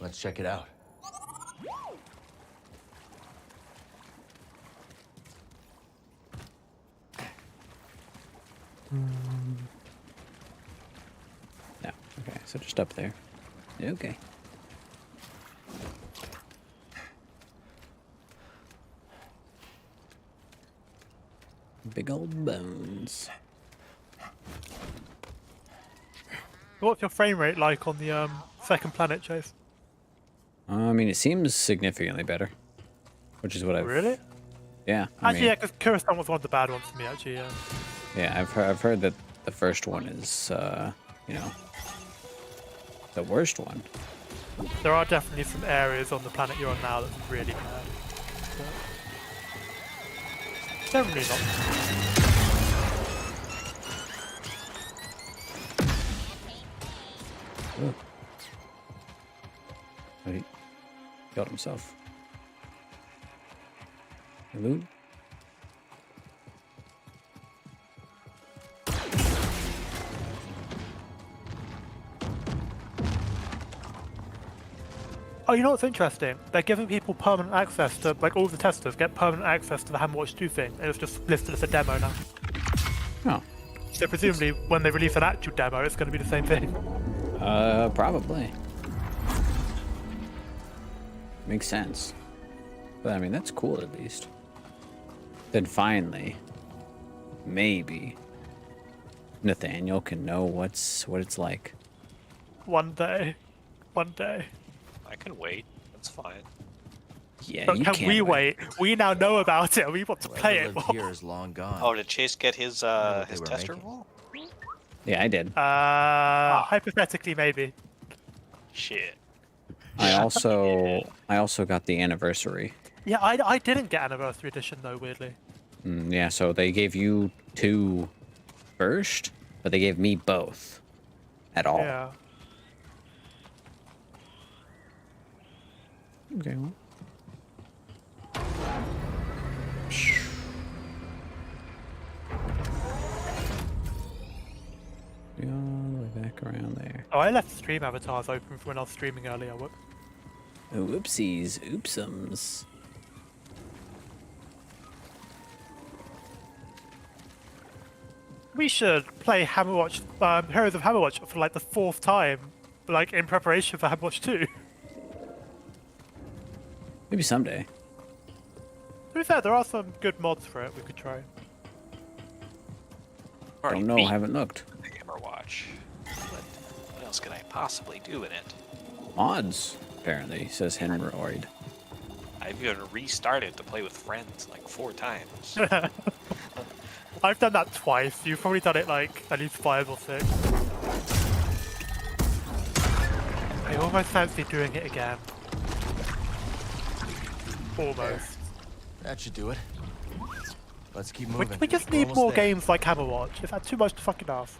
Let's check it out. No. Okay, so just up there. Okay. Big old bones. What's your frame rate like on the second planet, Chase? I mean, it seems significantly better, which is what I've... Really? Yeah. Actually, yeah, because Kurosan was one of the bad ones for me, actually, yeah. Yeah, I've heard that the first one is, you know, the worst one. There are definitely some areas on the planet you're on now that's really bad. But generally not. Ooh. Oh, he killed himself. Hello? Oh, you know what's interesting? They're giving people permanent access to, like, all the testers get permanent access to the Hammer Watch 2 thing, and it's just listed as a demo now. Oh. So presumably, when they release an actual demo, it's going to be the same thing. Probably. Makes sense. But I mean, that's cool at least. Then finally, maybe Nathaniel can know what it's like. One day. One day. I can wait. That's fine. Yeah, But you can can't we wait? We now know about it. We want to play it. Here is long gone. Oh, did Chase get his they were tester making. roll? Yeah, I did. Hypothetically, maybe. Shit. I also got the anniversary. Yeah, I didn't get Anniversary Edition, though, weirdly. Yeah, so they gave you 2 first, but they gave me both at all. Yeah. Okay, well. All the way back around there. Oh, I left stream avatars open for when I was streaming earlier. Whoop. Oh, oopsies, oopsums. We should play Hammerwatch, Heroes of Hammerwatch for like the 4th time, like in preparation for Hammerwatch 2. Maybe someday. To be fair, there are some good mods for it we could try. Don't know, haven't looked. The Hammerwatch. What else could I possibly do in it? Mods, apparently, says Henroid. I've even restarted to play with friends like 4 times. I've done that twice. You've probably done it like at least 5 or 6. I almost fancy doing it again. Almost. There. That should do it. Let's keep moving. We just We're need almost more there. games like Hammerwatch. Is that too much to fucking ask?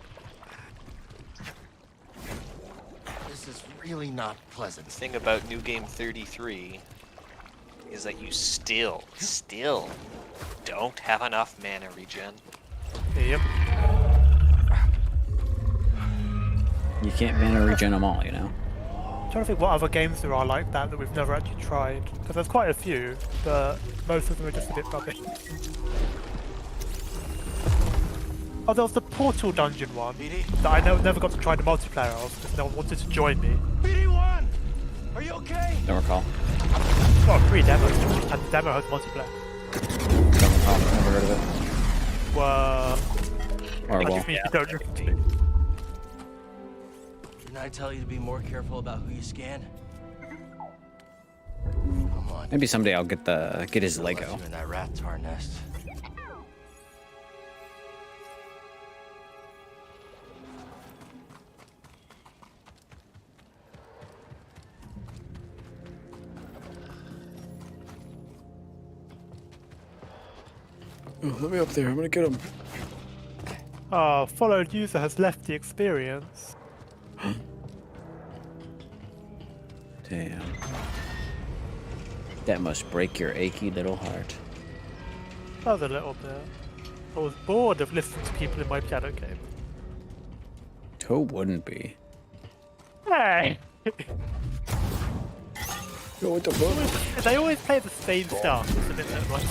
This is really not pleasant. The thing about New Game 33 is that you still don't have enough mana regen. Yep. You can't mana regen them all, you know? I'm trying to think what other games there are like that we've never actually tried. Because there's quite a few, but most of them are just a bit rubbish. Oh, there was the Portal Dungeon one that I never got to try the multiplayer of because no one wanted to join me. BD1! Are you okay? Don't recall. Got a free demo, and the demo has multiplayer. Don't recall. Never heard of it. Well, Horrible. I mean, you don't listen to me. Didn't I tell you to be more careful about who you scan? Come on. Maybe someday I'll get his I left Lego. you in that rat tar nest. Oh, let me up there. I'm gonna get him. Oh, followed user has left the experience. Damn. That must break your achy little heart. That was a little bit. I was bored of listening to people in my piano game. Who wouldn't be? Hey! What the fuck? They always play the same stuff. It's a bit like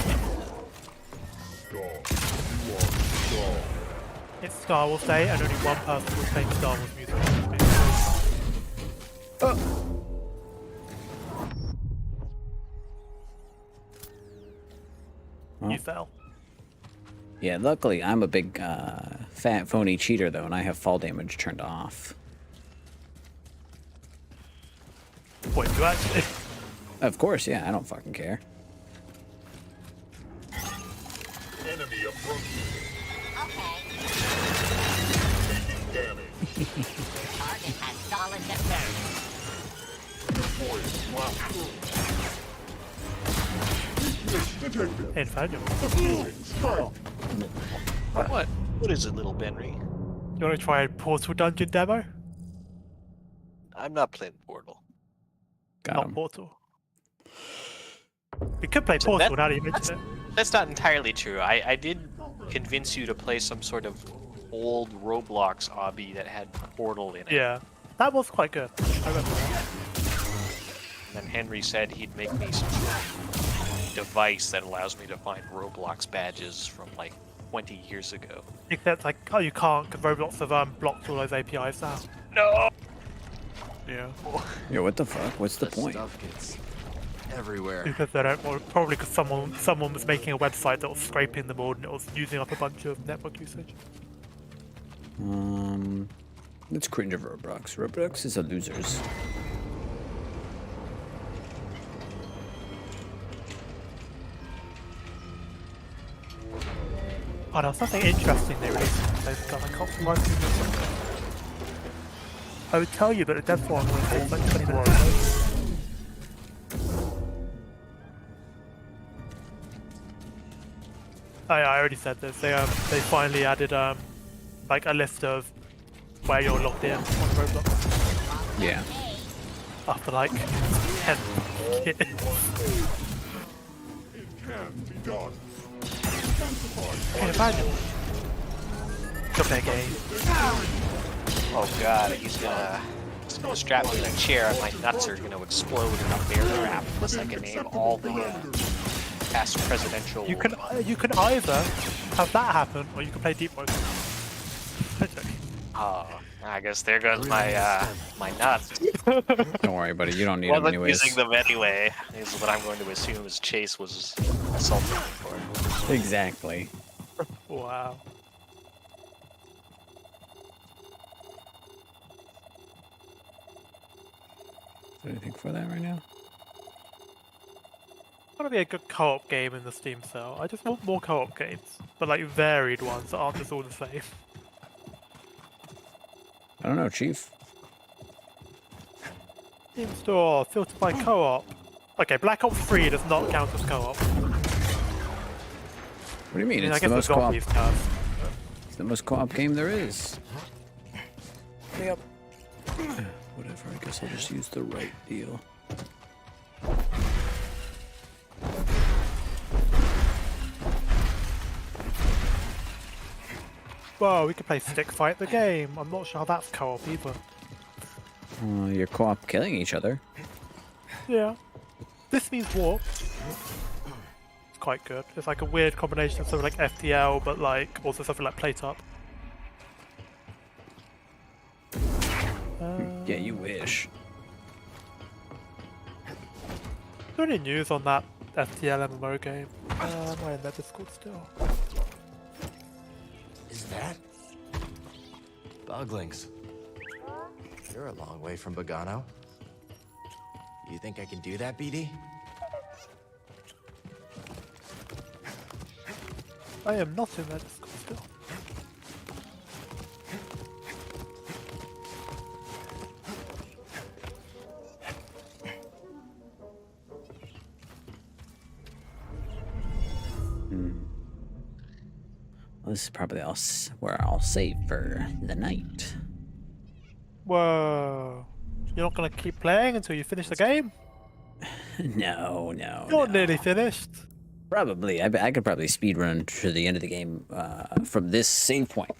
it's Star Wars Day, and only one person was playing Star Wars music. You fell. Yeah, luckily I'm a big fat phony cheater though, and I have fall damage turned off. Wait, you actually? Of course, yeah. I don't fucking care. Enemy approaching. Okay. Taking damage. Target has solid defense. What is it, little Benry? You want to try a Portal dungeon demo? I'm not playing Portal. Not Portal. We could play Portal now that you mention it. That's not entirely true. I did convince you to play some sort of old Roblox obby that had Portal in it. Yeah, that was quite good. I remember that. And then Henry said he'd make me some sort of device that allows me to find Roblox badges from like 20 years ago. Except like, oh, you can't because Roblox have blocked all those APIs now. No. Yeah. Yeah, what the fuck? What's the point? Stuff gets everywhere. Because they don't, or probably because someone was making a website that was scraping them all and it was using up a bunch of network usage. Let's cringe of Roblox. Roblox is a losers. Oh, there was something interesting they released. I can't remember something. I would tell you, but the dev forum was like 20 minutes ago. Oh yeah, I already said this. They finally added like a list of where you're logged in on Roblox. Yeah. After like 10 years. Hey, imagine. Come back, game. Oh god, he's gonna strap me in a chair and my nuts are gonna explode in a bear trap unless I can name all the past presidential... You can either have that happen, or you can play Deep Mode. Oh, I guess there goes my my nuts. Don't worry, buddy. You don't need them anyways. Using them anyway is what I'm going to assume is Chase was assaulting me for. Exactly. Wow. Is there anything for that right now? Gotta be a good co-op game in the Steam sale. I just want more co-op games, but like varied ones that aren't just all the same. I don't know, Chief. Steam Store, filtered by co-op. Okay, Black Ops 3 does not count as co-op. What do you mean? It's the most co-op. It's the most co-op game there is. Yep. Whatever, I guess I'll just use the right deal. Whoa, we could play Stick Fight the game. I'm not sure how that's co-op either. You're co-op killing each other. Yeah. This means warp. It's quite good. It's like a weird combination of something like FTL, but like also something like Playtop. Yeah, you wish. Is there any news on that FTL MMO game? Am I in that Discord still? Is that? Buglings. You're a long way from Bogano. You think I can do that, BD? I am not in that Discord still. Well, this is probably where I'll save for the night. Whoa. You're not going to keep playing until you finish the game? No. You're nearly finished. Probably. I could probably speedrun to the end of the game from this save point.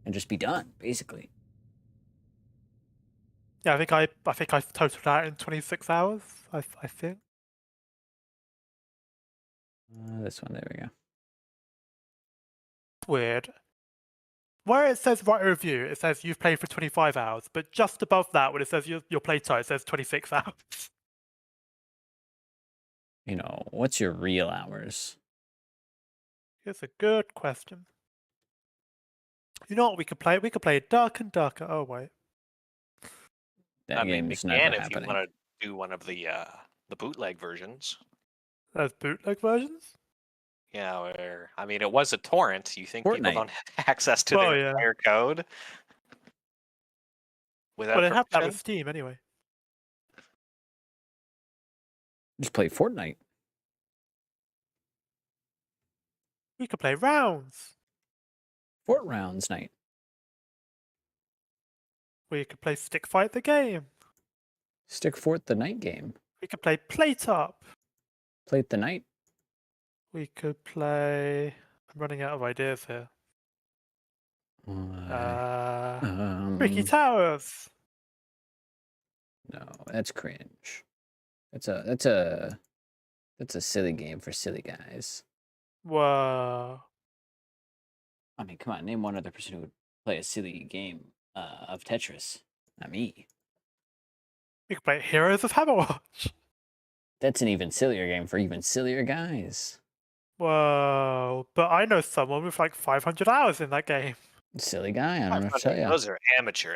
And just be done, basically. Yeah, I think I totaled out in 26 hours. I think. This one, there we go. Weird. Where it says write a review, it says you've played for 25 hours, but just above that, when it says your playtime, it says 26 hours. You know, what's your real hours? It's a good question. You know what we could play? We could play Dark and Darker. Oh wait. That game is never if happening. you want to do one of the bootleg versions. There's bootleg versions? Yeah, where I mean, it was a torrent. You think people Fortnite. don't have access to Well, their yeah. entire code without Well, they have that permission? with Steam anyway. Just play Fortnite. We could play rounds. Fort Rounds night. We could play Stick Fight the game. Stick Fort the night game. We could play Plate Up. Plate the night. We could play. I'm running out of ideas here. Ricky Towers. No, that's cringe. That's a silly game for silly guys. Whoa. I mean, come on, name one other person who would play a silly game of Tetris. Not me. We could play Heroes of Hammerwatch. That's an even sillier game for even sillier guys. Whoa. But I know someone with like 500 hours in that game. Silly guy, I don't know what to tell you. Those are amateur